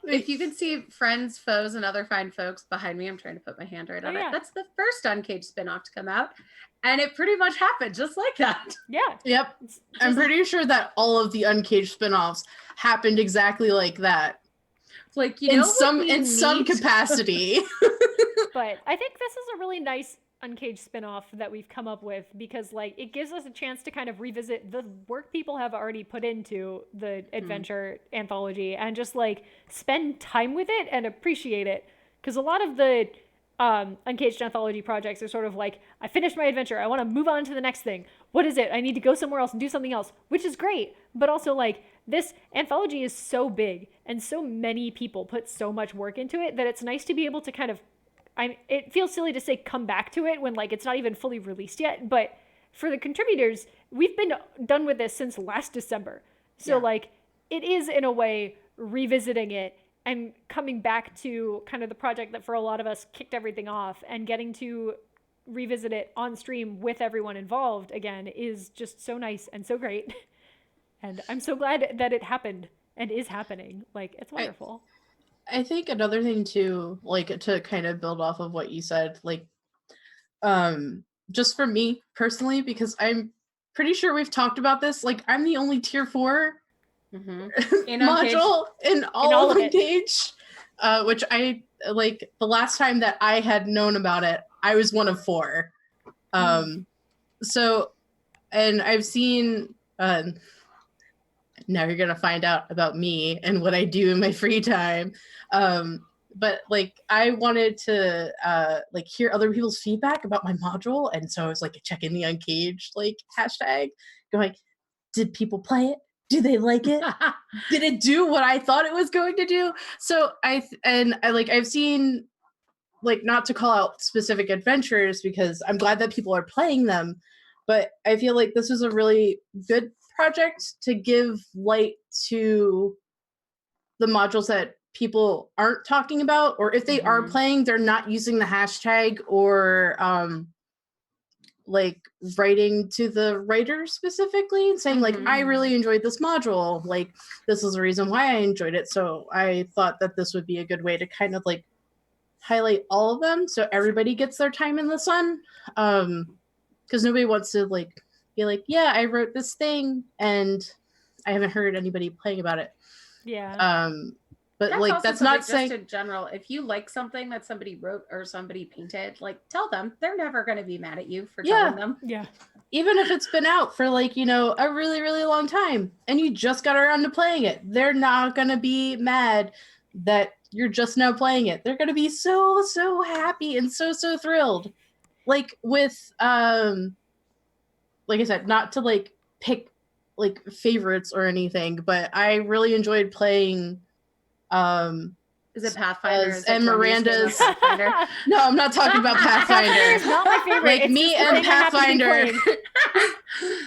If you can see friends, foes, and other fine folks behind me, I'm trying to put my hand right on it. That's the first Uncaged spinoff to come out, and it pretty much happened just like that. Yeah. Yep. I'm pretty sure that all of the Uncaged spinoffs happened exactly like that. Like, you know, in some capacity. But I think this is a really nice Uncaged spinoff that we've come up with, because like it gives us a chance to kind of revisit the work people have already put into the adventure anthology and just like spend time with it and appreciate it, because a lot of the Uncaged Anthology projects are sort of like, I finished my adventure, I want to move on to the next thing. What is it? I need to go somewhere else and do something else, which is great. But also like this anthology is so big and so many people put so much work into it that it's nice to be able to kind of, it feels silly to say come back to it when like it's not even fully released yet, but for the contributors, we've been done with this since last December. So like it is in a way revisiting it and coming back to kind of the project that for a lot of us kicked everything off, and getting to revisit it on stream with everyone involved again is just so nice and so great. And I'm so glad that it happened and is happening. Like, it's wonderful. I think another thing too, like to kind of build off of what you said, like just for me personally, because I'm pretty sure we've talked about this, like I'm the only tier 4 module in all of Uncaged, which I like the last time that I had known about it, I was one of 4. So, and I've seen now you're gonna find out about me and what I do in my free time. But like I wanted to like hear other people's feedback about my module, and so I was like checking the Uncaged like hashtag, going, did people play it? Do they like it? Did it do what I thought it was going to do? So I I've seen, like, not to call out specific adventures because I'm glad that people are playing them, but I feel like this was a really good project to give light to the modules that people aren't talking about, or if they are playing, they're not using the hashtag or like writing to the writer specifically and saying like, I really enjoyed this module, like this is the reason why I enjoyed it. So I thought that this would be a good way to kind of like highlight all of them so everybody gets their time in the sun, because nobody wants to like be like, yeah, I wrote this thing and I haven't heard anybody playing about it. But that's like that's not saying, just in general, if you like something that somebody wrote or somebody painted, like tell them. They're never going to be mad at you for telling them. Yeah. Even if it's been out for like, you know, a really, really long time and you just got around to playing it, they're not going to be mad that you're just now playing it. They're going to be so, so happy and so, so thrilled. Like with, like I said, not to like pick like favorites or anything, but I really enjoyed playing Is it Pathfinder? Is it and 20 years ago, Miranda's. Pathfinder? No, I'm not talking about Pathfinder Pathfinder. is not my favorite. Like It's me just the and thing I happen to be Pathfinder. playing.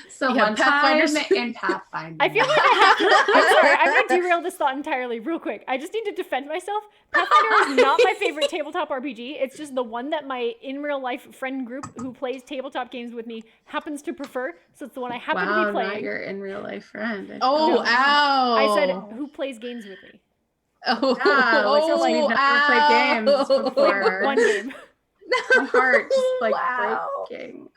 So Yeah, one Pathfinder's- time in Pathfinder. I feel like I have to. I'm sorry. I'm going to derail this thought entirely real quick. I just need to defend myself. Pathfinder is not my favorite tabletop RPG. It's just the one that my in real life friend group who plays tabletop games with me happens to prefer. So it's the one I happen to be Not playing. your in real life friend. Oh, No. ow! I said who plays games with me. Oh, like we've never played games ow. before. One game. My heart just like Wow. breaking.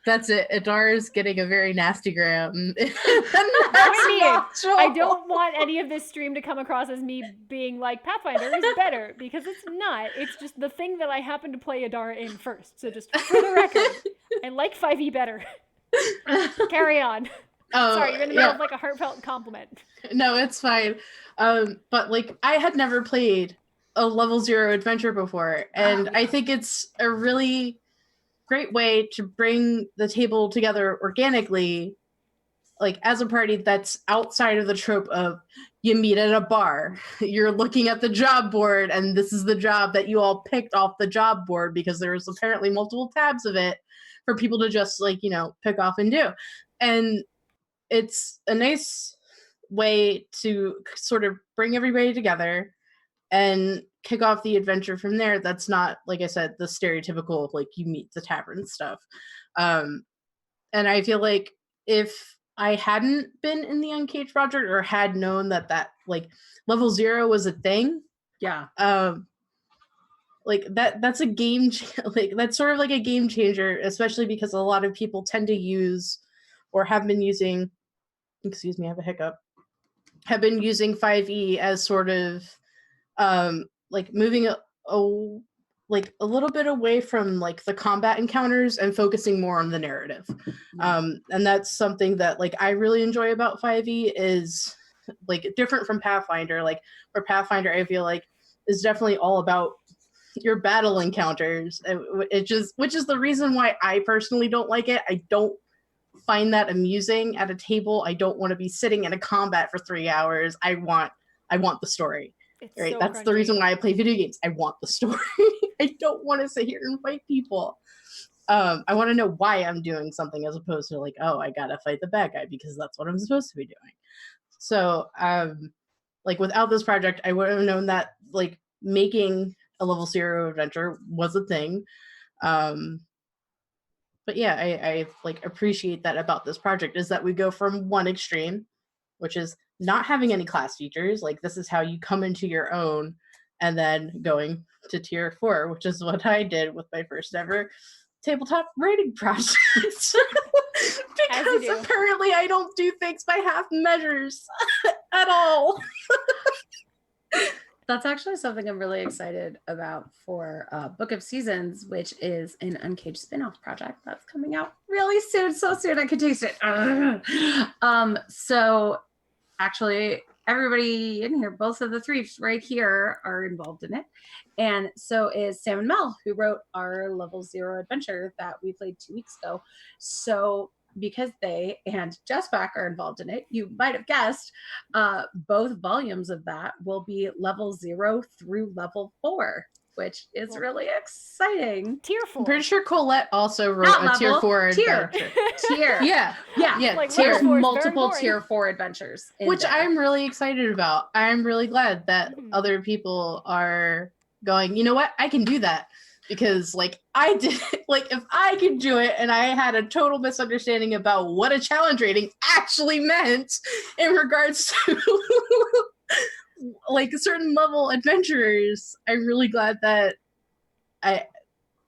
That's it. Adar's getting a very nasty gram. That's Point being, natural. I don't want any of this stream to come across as me being like Pathfinder is better, because it's not. It's just the thing that I happen to play Adara in first. So just for the record, I like 5e better. Carry on. Oh, Sorry, you're in the middle of like a heartfelt compliment. No, it's fine. But like I had never played a level 0 adventure before, and I think it's a really great way to bring the table together organically, like as a party that's outside of the trope of you meet at a bar, you're looking at the job board, and this is the job that you all picked off the job board because there's apparently multiple tabs of it for people to just like, pick off and do. And it's a nice way to sort of bring everybody together and kick off the adventure from there. That's not, like I said, the stereotypical like you meet the tavern stuff. And I feel like if I hadn't been in the Uncaged project or had known that like level 0 was a thing, Yeah. like that's a game like that's sort of like a game changer, especially because a lot of people tend to use or have been using, excuse me, I have a hiccup, have been using 5e as sort of like moving like a little bit away from like the combat encounters and focusing more on the narrative. And that's something that like I really enjoy about 5e is like different from Pathfinder. Like for Pathfinder, I feel like is definitely all about your battle encounters, which is the reason why I personally don't like it. I don't find that amusing at a table. I don't want to be sitting in a combat for 3 hours. I want the story. It's Right, so that's crunchy. the reason why I play video games. I want the story. I don't want to sit here and fight people. I want to know why I'm doing something as opposed to like, oh, I gotta fight the bad guy because that's what I'm supposed to be doing. So, like without this project, I would have known that like making a level 0 adventure was a thing. But yeah, I like appreciate that about this project is that we go from one extreme, which is not having any class features. Like this is how you come into your own, and then going to tier 4, which is what I did with my first ever tabletop writing project. Because apparently I don't do things by half measures at all. That's actually something I'm really excited about for Book of Seasons, which is an Uncaged spin-off project that's coming out really soon. So soon I could taste it. So actually everybody in here, both of the Threefs right here are involved in it. And so is Sam and Mel, who wrote our level 0 adventure that we played 2 weeks ago. So because they and Jessback are involved in it, you might have guessed, both volumes of that will be level 0 through level 4, which is really exciting. Tier 4. I'm pretty sure Colette also wrote a tier 4 adventure. Tier. Yeah. Like, There's level 4 is multiple very tier 4 adventures. Which there. I'm really excited about. I'm really glad that other people are going, you know what? I can do that. Because like I did, like if I could do it and I had a total misunderstanding about what a challenge rating actually meant in regards to like certain level adventurers, I'm really glad that I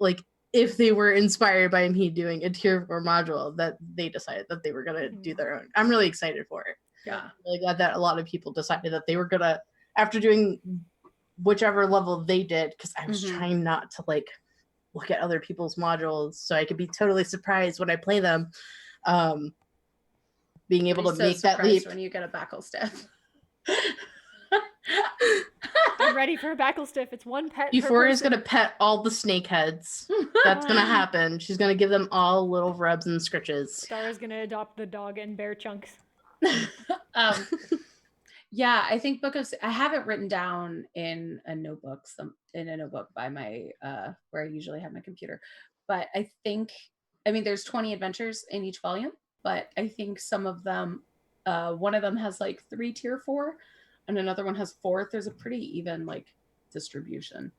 like if they were inspired by me doing a tier 4 module that they decided that they were gonna do their own. I'm really excited for it. Yeah. I'm really glad that a lot of people decided that they were gonna, after doing whichever level they did, because I was trying not to like look at other people's modules so I could be totally surprised when I play them. Being able to make that leap when you get a backle stiff. I'm ready for a backle stiff. It's one pet. Euphoria's gonna pet all the snake heads. That's gonna happen. She's gonna give them all little rubs and scritches. Stara's gonna adopt the dog and bear chunks. Yeah, I think I have it written down in a notebook, by my where I usually have my computer. But I think, I mean, there's 20 adventures in each volume, but I think some of them, one of them has like 3 tier 4, and another one has 4. There's a pretty even like distribution.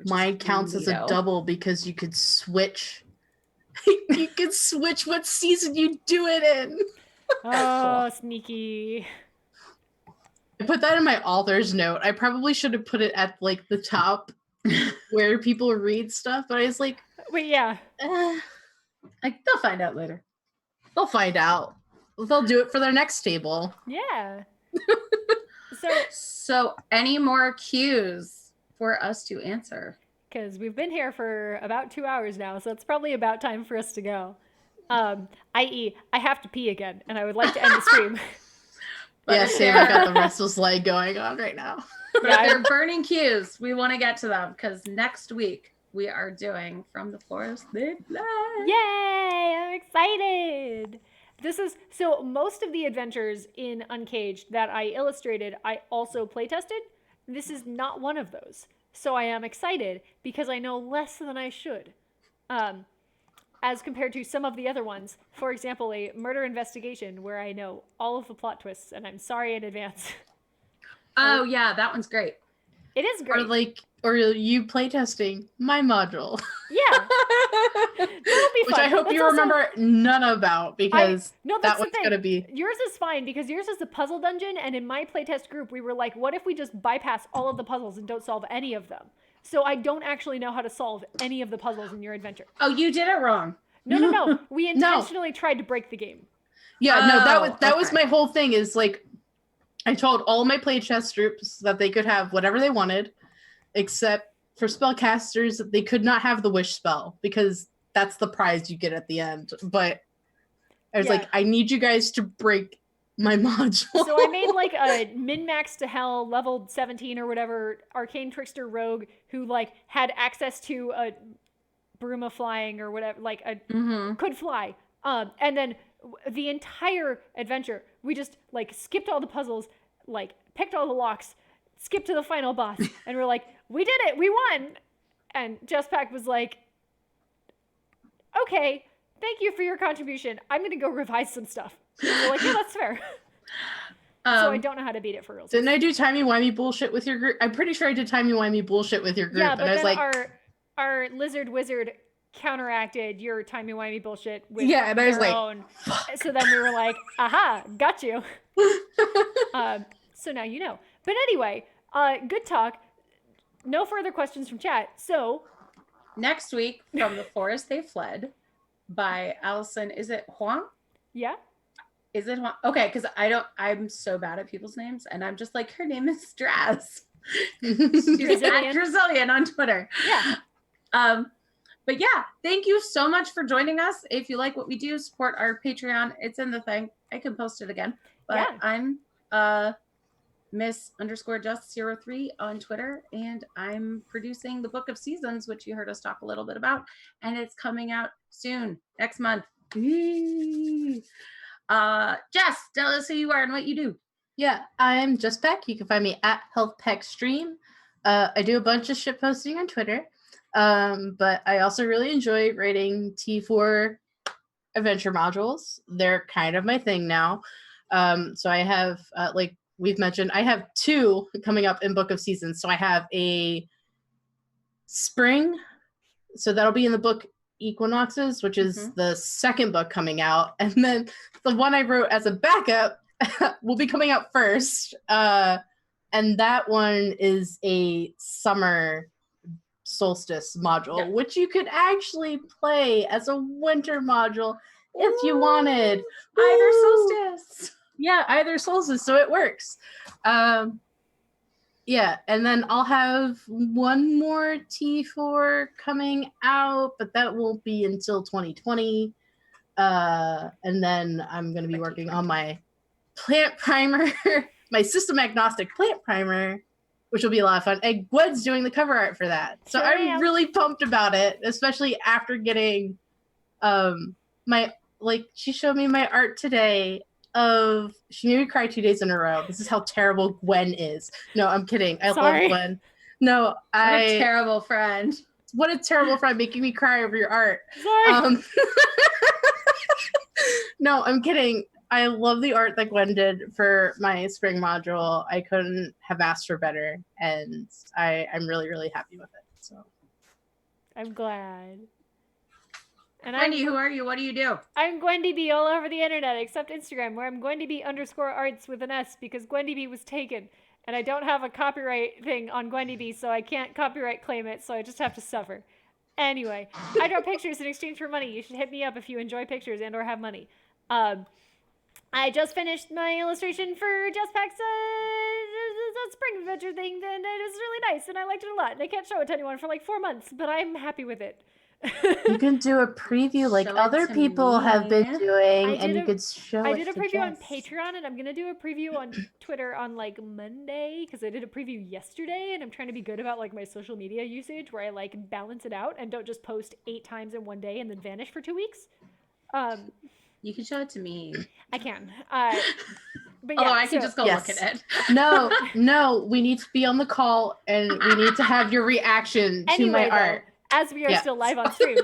Mine counts as a double because you could switch. You could switch what season you do it in. Oh, sneaky. I put that in my author's note. I probably should have put it at like the top where people read stuff, but I was like, wait, yeah. Like, they'll find out later. They'll find out. They'll do it for their next table. Yeah. So any more cues for us to answer? Because we've been here for about 2 hours now, so it's probably about time for us to go. I.e., I have to pee again, and I would like to end the stream. Yeah, same. I got the restless leg going on right now. Yeah, they're burning cues. We want to get to them because next week we are doing From the Forest They Fled. Yay! I'm excited. So most of the adventures in Uncaged that I illustrated, I also playtested. This is not one of those. So I am excited because I know less than I should. As compared to some of the other ones. For example, a murder investigation where I know all of the plot twists, and I'm sorry in advance. Oh yeah, that one's great. It is great. Or you playtesting my module. Yeah. That'll be Which fun. I hope you remember none about, because that one's going to be... Yours is fine, because yours is a puzzle dungeon, and in my playtest group, we were like, what if we just bypass all of the puzzles and don't solve any of them? So I don't actually know how to solve any of the puzzles in your adventure. Oh, you did it wrong. No. We intentionally tried to break the game. Yeah, that was my whole thing, is like, I told all my playtest groups that they could have whatever they wanted, except for spellcasters, they could not have the wish spell, because that's the prize you get at the end. But I was like, I need you guys to break my module. So I made like a min-max to hell, level 17 or whatever, arcane trickster rogue who like had access to a bruma flying or whatever, like could fly. And then the entire adventure, we just like skipped all the puzzles, like picked all the locks, skipped to the final boss, and we're like, we did it, we won. And Jesspack was like, okay, thank you for your contribution. I'm gonna go revise some stuff. And we're like, yeah, that's fair. So I don't know how to beat it for real. Didn't I do timey-wimey bullshit with your group? I'm pretty sure I did timey-wimey bullshit with your group. Yeah, but and I was then like, our lizard wizard counteracted your timey-wimey bullshit with and I was like, own. So then we were like, aha, got you. So now you know. But anyway, good talk. No further questions from chat. So next week, From the Forest They Fled by Allison. Is it Huang? Yeah. Is it Huang? Okay, because I'm so bad at people's names, and I'm just like, her name is Straz. She's at Brazilian on Twitter. Yeah. But yeah, thank you so much for joining us. If you like what we do, support our Patreon. It's in the thing. I can post it again. But I'm Miss_Just03 on Twitter, and I'm producing the Book of Seasons, which you heard us talk a little bit about, and it's coming out soon, next month. Jess, tell us who you are and what you do. Yeah, I'm Jesspack. You can find me at HealthPackStream. I do a bunch of shit posting on Twitter, but I also really enjoy writing T4 adventure modules. They're kind of my thing now. So I have, like we've mentioned, I have 2 coming up in Book of Seasons. So I have a spring, so that'll be in the book Equinoxes, which is the second book coming out, and then the one I wrote as a backup will be coming out first, and that one is a summer solstice module, which you could actually play as a winter module if you wanted. Either solstice. Yeah, either solstice, so it works. Yeah, and then I'll have one more T4 coming out, but that won't be until 2020. And then I'm going to be working on my plant primer, my system agnostic plant primer, which will be a lot of fun. And Gwen's doing the cover art for that. So Sure I'm really pumped about it, especially after getting she showed me my art today, of she made me cry 2 days in a row. This is how terrible Gwen is. No, I'm kidding. I Sorry. love Gwen. No, What a terrible friend. What a terrible friend making me cry over your art. Sorry. No, I'm kidding. I love the art that Gwen did for my spring module. I couldn't have asked for better, and I'm really, really happy with it. So I'm glad. And Wendy, who are you? What do you do? I'm Gwendy B all over the internet, except Instagram, where I'm Gwendy B _arts with an S because Gwendy B was taken. And I don't have a copyright thing on Gwendy B, so I can't copyright claim it, so I just have to suffer. Anyway, I draw pictures in exchange for money. You should hit me up if you enjoy pictures and or have money. I just finished my illustration for Jetpack's spring adventure thing, and it was really nice, and I liked it a lot. And I can't show it to anyone for like 4 months, but I'm happy with it. You can do a preview like Show it other to people me. have been doing, and you a- could show I it did a to preview on Jess. Patreon, and I'm going to do a preview on Twitter on like Monday, because I did a preview yesterday, and I'm trying to be good about like my social media usage, where I like balance it out and don't just post 8 times in one day and then vanish for 2 weeks. You can show it to me. I can. But yeah, Although I can just go Yes. look at it. No, we need to be on the call, and we need to have your reaction to anyway, my though, art. as we are Yeah. still live on stream.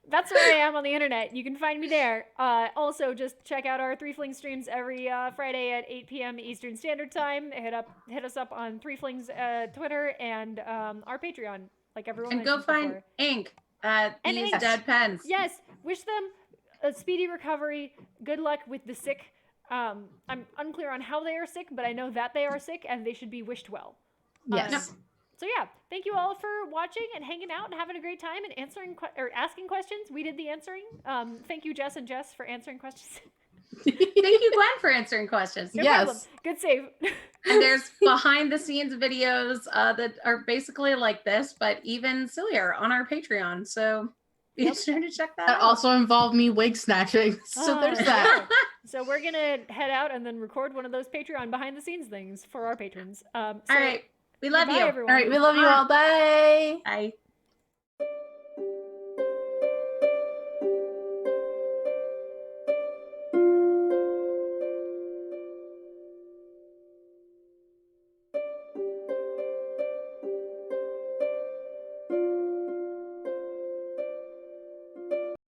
That's where I am on the internet. You can find me there. Also, just check out our Threeflings streams every Friday at 8 p.m. Eastern Standard Time. Hit us up on Threeflings Twitter and our Patreon, like everyone And go mentioned find before. ink at And these ink. dead pens. Yes, wish them a speedy recovery. Good luck with the sick. I'm unclear on how they are sick, but I know that they are sick and they should be wished well. Yes. So yeah, thank you all for watching and hanging out and having a great time and asking questions. We did the answering. Thank you, Jess and Jess, for answering questions. Thank you, Gwen, for answering questions. No Yes. problem. Good save. And there's behind the scenes videos that are basically like this, but even sillier on our Patreon. So be sure to check that That out. also involved me wig snatching. So there's that. Yeah. So we're gonna head out and then record one of those Patreon behind the scenes things for our patrons. All right. We love goodbye, you. everyone. All right, we love you all. Bye. Bye.